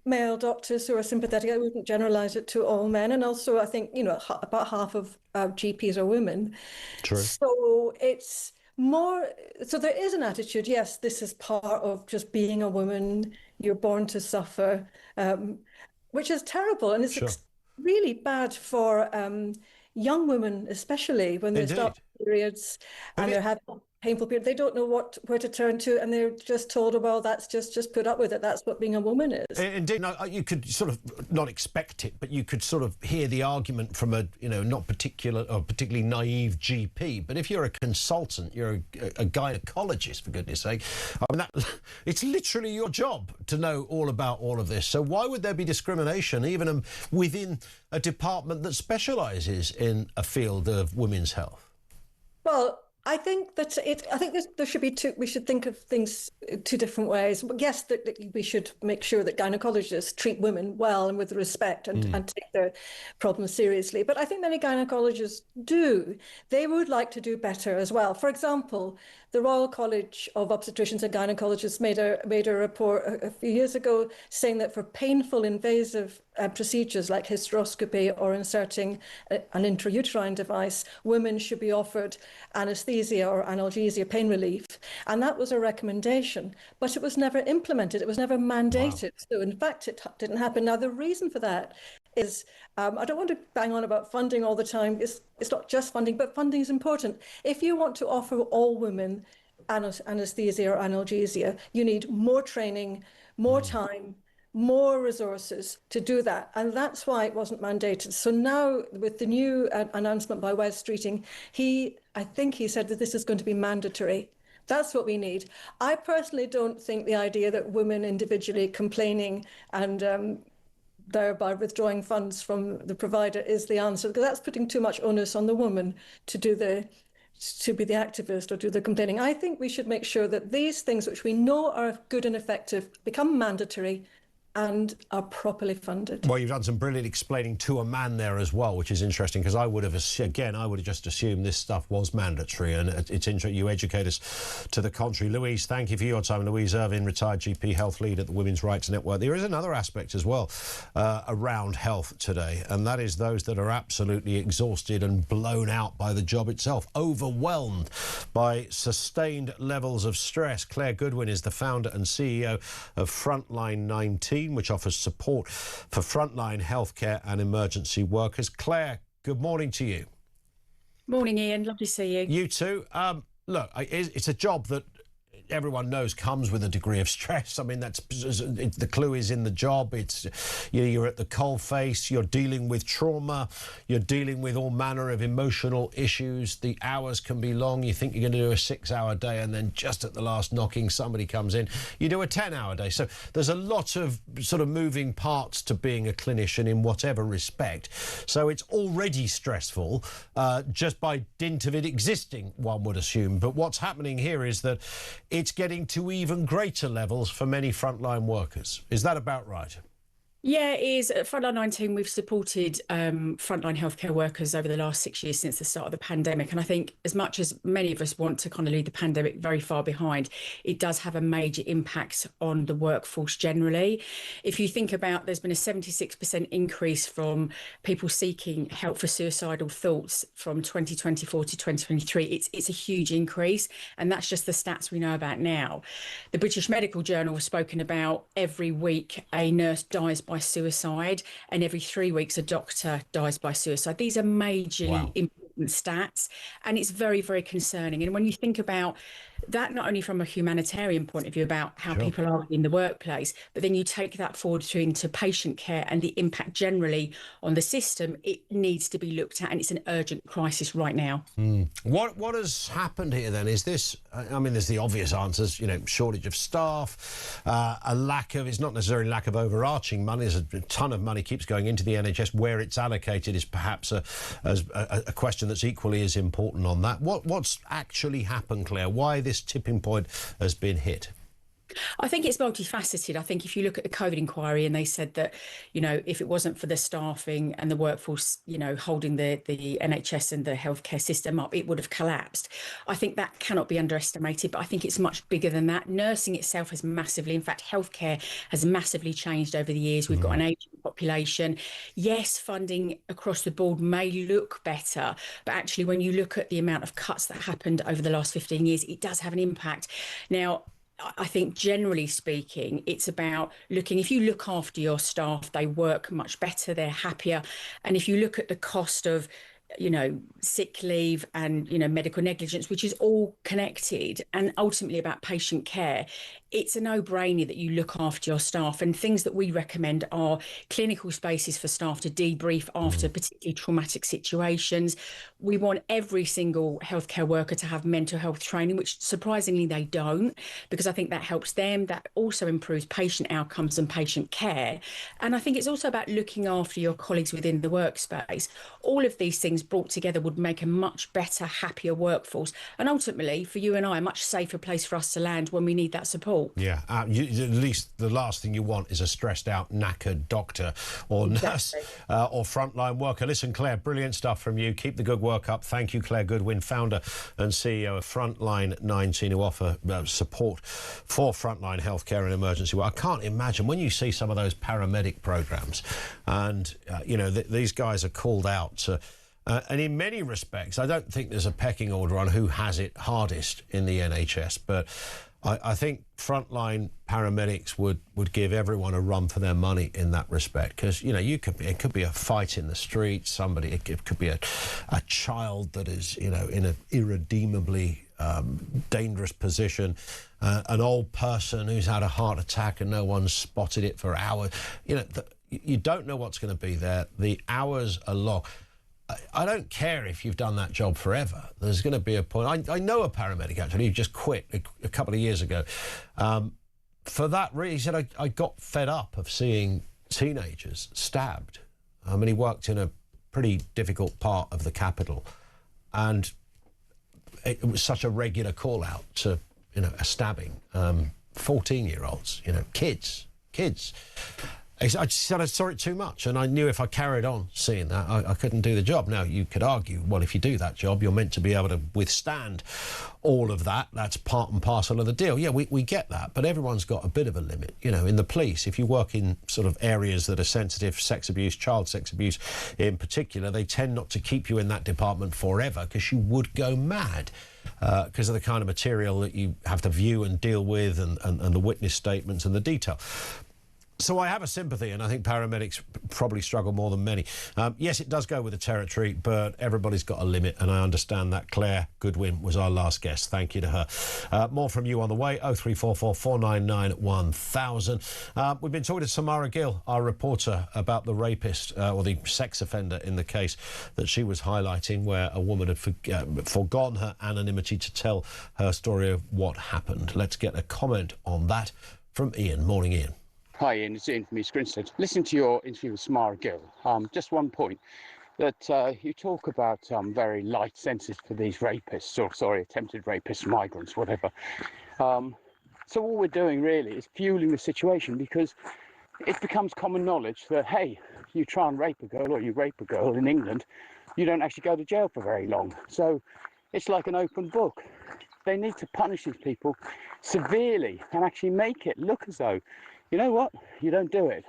male doctors who are sympathetic. I wouldn't generalize it to all men. And also, I think, you know, about half of GPs are women. True. So it's more, so there is an attitude, yes, this is part of just being a woman. You're born to suffer, which is terrible. And it's really bad for young women, especially when they start periods and they're having painful period. They don't know where to turn to, and they're just told, oh, well, that's just put up with it. That's what being a woman is. Indeed, no, you could sort of not expect it, but you could sort of hear the argument from a, you know, not particularly naive GP. But if you're a consultant, you're a gynecologist, for goodness sake. I mean, it's literally your job to know all about all of this. So why would there be discrimination, even within a department that specialises in a field of women's health? Well, I think that there should be two. We should think of things two different ways. Yes, that we should make sure that gynecologists treat women well and with respect and take their problems seriously. But I think many gynecologists do. They would like to do better as well. For example, the Royal College of Obstetricians and Gynecologists made a report a few years ago saying that for painful invasive procedures like hysteroscopy or inserting an intrauterine device, women should be offered anesthesia or analgesia, pain relief. And that was a recommendation, but it was never implemented. It was never mandated. Wow. So in fact, it didn't happen. Now, the reason for that is, I don't want to bang on about funding all the time. It's not just funding, but funding is important. If you want to offer all women anesthesia or analgesia, you need more training, more time, more resources to do that. And that's why it wasn't mandated. So now with the new announcement by Wes Streeting, I think he said that this is going to be mandatory. That's what we need. I personally don't think the idea that women individually complaining and thereby withdrawing funds from the provider is the answer, because that's putting too much onus on the woman to be the activist or do the complaining. I think we should make sure that these things, which we know are good and effective, become mandatory and are properly funded. Well, you've done some brilliant explaining to a man there as well, which is interesting, because I would have just assumed this stuff was mandatory, and it's interesting you educate us to the contrary. Louise, thank you for your time. Louise Irvin, retired GP health lead at the Women's Rights Network. There is another aspect as well around health today, and that is those that are absolutely exhausted and blown out by the job itself, overwhelmed by sustained levels of stress. Claire Goodwin is the founder and CEO of Frontline 19, which offers support for frontline healthcare and emergency workers. Claire, good morning to you. Morning, Ian. Lovely to see you. You too. Look, it's a job that everyone knows comes with a degree of stress. I mean, the clue is in the job. It's you're at the coalface. You're dealing with trauma. You're dealing with all manner of emotional issues. The hours can be long. You think you're going to do a 6-hour day, and then just at the last knocking, somebody comes in. You do a 10-hour day. So there's a lot of sort of moving parts to being a clinician in whatever respect. So it's already stressful just by dint of it existing, one would assume. But what's happening here is that it's getting to even greater levels for many frontline workers. Is that about right? Yeah, it is. At Frontline 19, we've supported frontline healthcare workers over the last 6 years since the start of the pandemic. And I think as much as many of us want to kind of leave the pandemic very far behind, it does have a major impact on the workforce generally. If you think about, there's been a 76% increase from people seeking help for suicidal thoughts from 2024 to 2023. It's a huge increase. And that's just the stats we know about now. The British Medical Journal has spoken about every week a nurse dies by suicide, and every 3 weeks a doctor dies by suicide. These are majorly important stats, and it's very, very concerning. And when you think about that not only from a humanitarian point of view about how people are in the workplace, but then you take that forward into patient care and the impact generally on the system, it needs to be looked at, and it's an urgent crisis right now. What has happened here then? Is this, I mean, there's the obvious answers, shortage of staff, a lack of, it's not necessarily lack of overarching money, there's a ton of money keeps going into the NHS. Where it's allocated is perhaps a question that's equally as important on that. What's actually happened, Claire? Why this tipping point has been hit? I think it's multifaceted. I think if you look at the COVID inquiry, and they said that, if it wasn't for the staffing and the workforce, holding the NHS and the healthcare system up, it would have collapsed. I think that cannot be underestimated, but I think it's much bigger than that. Nursing itself has massively, in fact, healthcare has massively changed over the years. We've got an aging population. Yes, funding across the board may look better, but actually when you look at the amount of cuts that happened over the last 15 years, it does have an impact. Now, I think generally speaking, it's about looking, if you look after your staff, they work much better, they're happier. And if you look at the cost of, sick leave and, medical negligence, which is all connected and ultimately about patient care, it's a no-brainer that you look after your staff. And things that we recommend are clinical spaces for staff to debrief after particularly traumatic situations. We want every single healthcare worker to have mental health training, which surprisingly they don't, because I think that helps them. That also improves patient outcomes and patient care. And I think it's also about looking after your colleagues within the workspace. All of these things brought together would make a much better, happier workforce. And ultimately, for you and I, a much safer place for us to land when we need that support. Yeah, at least the last thing you want is a stressed out, knackered doctor or nurse or frontline worker. Listen, Claire, brilliant stuff from you. Keep the good work up. Thank you, Claire Goodwin, founder and CEO of Frontline 19, who offer support for frontline healthcare and emergency work. I can't imagine when you see some of those paramedic programs and, these guys are called out to... and in many respects, I don't think there's a pecking order on who has it hardest in the NHS, but I think frontline paramedics would give everyone a run for their money in that respect, because it could be a fight in the street, it could be a child that is in an irredeemably dangerous position, an old person who's had a heart attack and no one's spotted it for hours. You don't know what's going to be there. The hours are long. I don't care if you've done that job forever. There's going to be a point. I know a paramedic, actually, who just quit a couple of years ago. For that reason, he said, I got fed up of seeing teenagers stabbed. He worked in a pretty difficult part of the capital. And it was such a regular call-out to, a stabbing. 14-year-olds, kids. I said I saw it too much, and I knew if I carried on seeing that, I couldn't do the job. Now, you could argue, well, if you do that job, you're meant to be able to withstand all of that. That's part and parcel of the deal. Yeah, we get that, but everyone's got a bit of a limit. In the police, if you work in sort of areas that are sensitive, sex abuse, child sex abuse in particular, they tend not to keep you in that department forever because you would go mad. Because of the kind of material that you have to view and deal with and the witness statements and the detail. So I have a sympathy, and I think paramedics probably struggle more than many. Yes, it does go with the territory, but everybody's got a limit, and I understand that. Claire Goodwin was our last guest. Thank you to her. More from you on the way, 0344 499 1000. We've been talking to Samara Gill, our reporter, about the rapist, or the sex offender in the case that she was highlighting, where a woman had forgone her anonymity to tell her story of what happened. Let's get a comment on that from Ian. Morning, Ian. Hi Ian, it's Ian from East Grinstead. Listen to your interview with Samara Gill. Just one point, that you talk about very light sentences for these rapists, or sorry, attempted rapists, migrants, whatever. So all we're doing really is fueling the situation, because it becomes common knowledge that, hey, you try and rape a girl or you rape a girl in England, you don't actually go to jail for very long. So it's like an open book. They need to punish these people severely and actually make it look as though, you know what, you don't do it.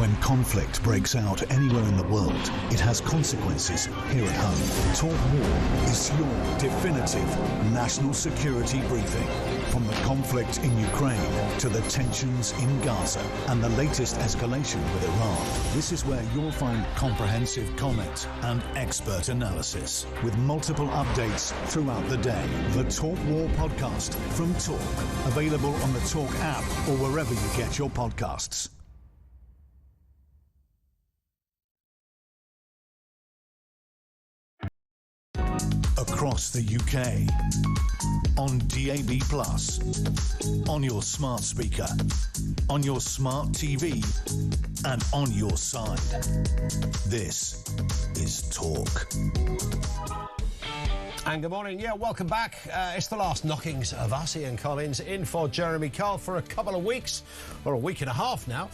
When conflict breaks out anywhere in the world, it has consequences here at home. Talk War is your definitive national security briefing. From the conflict in Ukraine to the tensions in Gaza and the latest escalation with Iran, this is where you'll find comprehensive comment and expert analysis with multiple updates throughout the day. The Talk War podcast from Talk, available on the Talk app or wherever you get your podcasts. Across the UK, on DAB+, on your smart speaker, on your smart TV, and on your side. This is Talk. And good morning. Yeah, welcome back. It's the last knockings of us, Ian Collins, in for Jeremy Carl for a couple of weeks, or a week and a half now,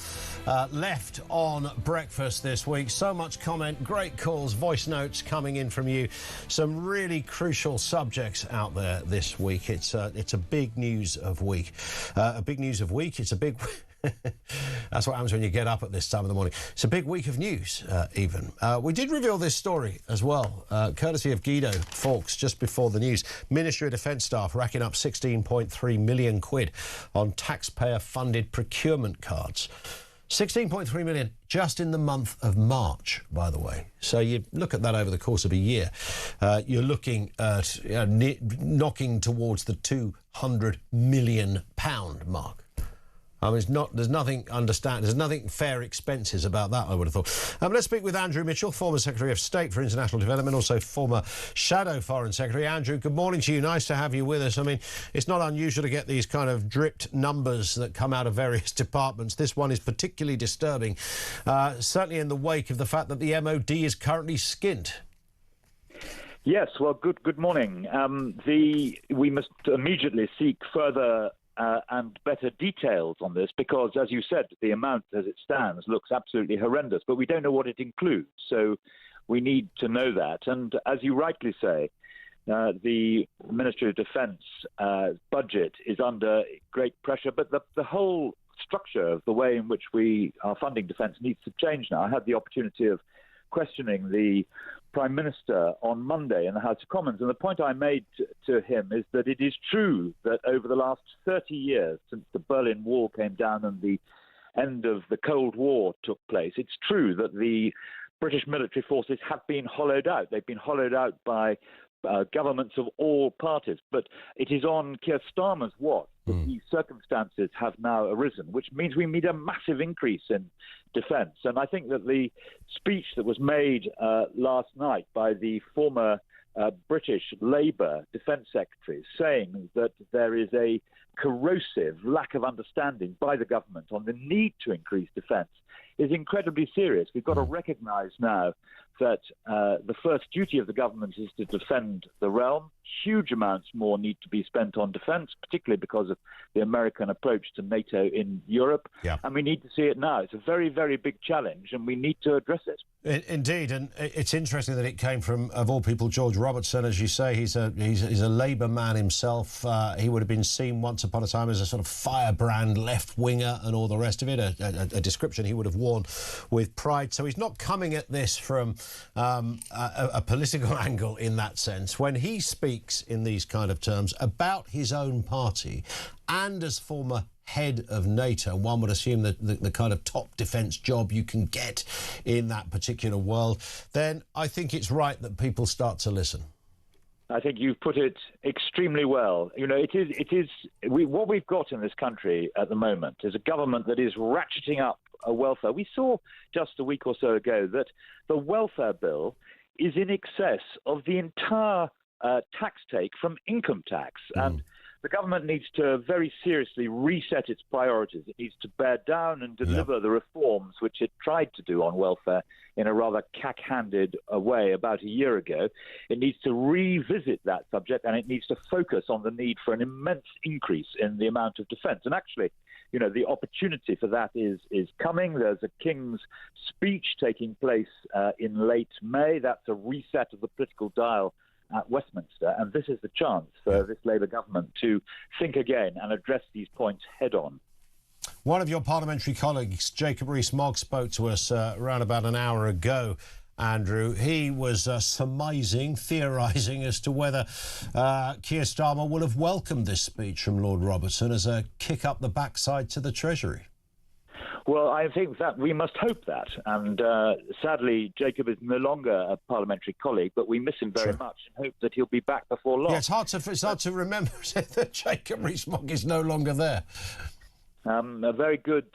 left on breakfast this week. So much comment, great calls, voice notes coming in from you. Some really crucial subjects out there this week. It's a big news of week. It's a big... That's what happens when you get up at this time of the morning. It's a big week of news, even. We did reveal this story as well, courtesy of Guido Fawkes, just before the news. Ministry of Defence staff racking up 16.3 million quid on taxpayer-funded procurement cards. 16.3 million just in the month of March, by the way. So you look at that over the course of a year, you're looking at knocking towards the £200 million mark. I mean, there's nothing fair expenses about that, I would have thought. Let's speak with Andrew Mitchell, former Secretary of State for International Development, also former Shadow Foreign Secretary. Andrew, good morning to you. Nice to have you with us. I mean, it's not unusual to get these kind of dripped numbers that come out of various departments. This one is particularly disturbing, certainly in the wake of the fact that the MOD is currently skint. Yes, well, good morning. We must immediately seek further and better details on this because, as you said, the amount as it stands looks absolutely horrendous, but we don't know what it includes. So we need to know that. And as you rightly say, the Ministry of Defence budget is under great pressure, but the whole structure of the way in which we are funding defence needs to change now. I had the opportunity of questioning the Prime Minister on Monday in the House of Commons, and the point I made to him is that it is true that over the last 30 years, since the Berlin Wall came down and the end of the Cold War took place, it's true that the British military forces have been hollowed out. They've been hollowed out by governments of all parties. But it is on Keir Starmer's watch that these circumstances have now arisen, which means we need a massive increase in defence. And I think that the speech that was made last night by the former British Labour Defence Secretary saying that there is a corrosive lack of understanding by the government on the need to increase defence is incredibly serious. We've got to recognise now that the first duty of the government is to defend the realm. Huge amounts more need to be spent on defence, particularly because of the American approach to NATO in Europe. Yeah. And we need to see it now. It's a very, very big challenge, and we need to address it. Indeed, and it's interesting that it came from, of all people, George Robertson. As you say, he's a Labour man himself. He would have been seen once upon a time as a sort of firebrand left-winger and all the rest of it, a description he would have worn with pride. So he's not coming at this from a political angle in that sense. When he speaks in these kind of terms about his own party and as former head of NATO, one would assume that the kind of top defence job you can get in that particular world, then I think it's right that people start to listen. I think you've put it extremely well. You know, what we've got in this country at the moment is a government that is ratcheting up welfare. We saw just a week or so ago that the welfare bill is in excess of the entire tax take from income tax. And the government needs to very seriously reset its priorities. It needs to bear down and deliver the reforms which it tried to do on welfare in a rather cack-handed way about a year ago. It needs to revisit that subject, and it needs to focus on the need for an immense increase in the amount of defence. And actually, you know, the opportunity for that is coming. There's a King's speech taking place in late May. That's a reset of the political dial at Westminster, and this is the chance for this Labour government to think again and address these points head on. One of your parliamentary colleagues, Jacob Rees-Mogg, spoke to us around about an hour ago, Andrew. He was surmising, theorising as to whether Keir Starmer will have welcomed this speech from Lord Robertson as a kick up the backside to the Treasury. Well, I think that we must hope that. And sadly, Jacob is no longer a parliamentary colleague, but we miss him very much and hope that he'll be back before long. Yeah, it's hard to remember that Jacob Rees-Mogg is no longer there. A very good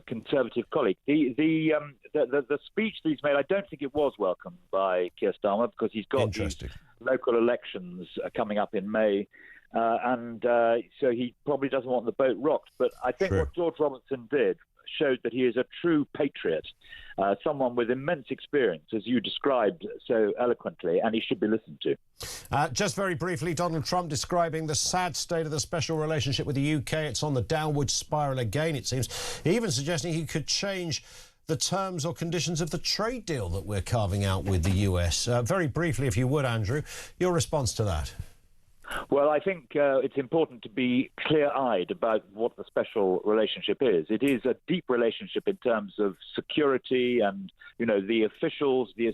Conservative colleague. The speech that he's made, I don't think it was welcomed by Keir Starmer because he's got these local elections coming up in May. So he probably doesn't want the boat rocked. But I think what George Robertson did showed that he is a true patriot, someone with immense experience, as you described so eloquently, and he should be listened to. Just very briefly, Donald Trump describing the sad state of the special relationship with the UK. It's on the downward spiral again, it seems. Even suggesting he could change the terms or conditions of the trade deal that we're carving out with the US. Very briefly, if you would, Andrew, your response to that. Well, I think it's important to be clear-eyed about what the special relationship is. It is a deep relationship in terms of security and, you know, the officials, the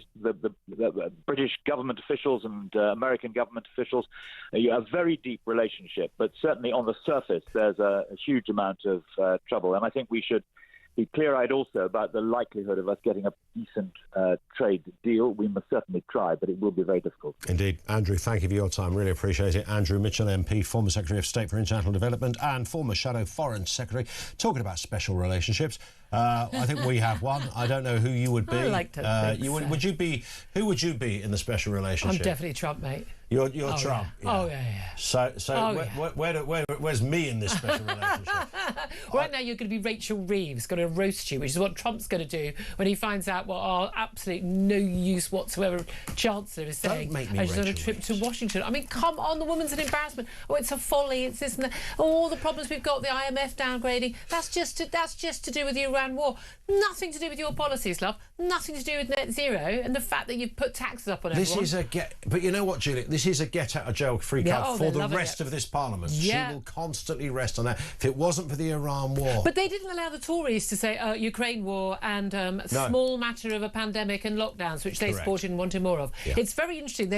British government officials and American government officials. A very deep relationship, but certainly on the surface there's a huge amount of trouble. And I think we should be clear-eyed also about the likelihood of us getting a decent trade deal. We must certainly try, but it will be very difficult. Indeed. Andrew, thank you for your time. Really appreciate it. Andrew Mitchell, MP, former Secretary of State for International Development and former Shadow Foreign Secretary, talking about special relationships. I think we have one. I don't know who you would be. I like to would you be? Who would you be in the special relationship? I'm definitely Trump, mate. You're Trump. Yeah. Oh yeah. So where's me in this special relationship? Right now, you're going to be Rachel Reeves, going to roast you, which is what Trump's going to do when he finds out what our absolute no use whatsoever Chancellor is saying. Don't make me as she's on a Rachel trip to Washington. I mean, come on, the woman's an embarrassment. Oh, it's a folly. It's this and that. All the problems we've got, the IMF downgrading. That's just to do with the Iran war. Nothing to do with your policies, love. Nothing to do with net zero and the fact that you've put taxes up on everyone. But you know what, Julie? This is a get-out-of-jail-free card for the rest of this Parliament. Yeah. She will constantly rest on that. If it wasn't for the Iran war... But they didn't allow the Tories to say Ukraine war and small matter of a pandemic and lockdowns, which they supported and wanted more of. Yeah. It's very interesting.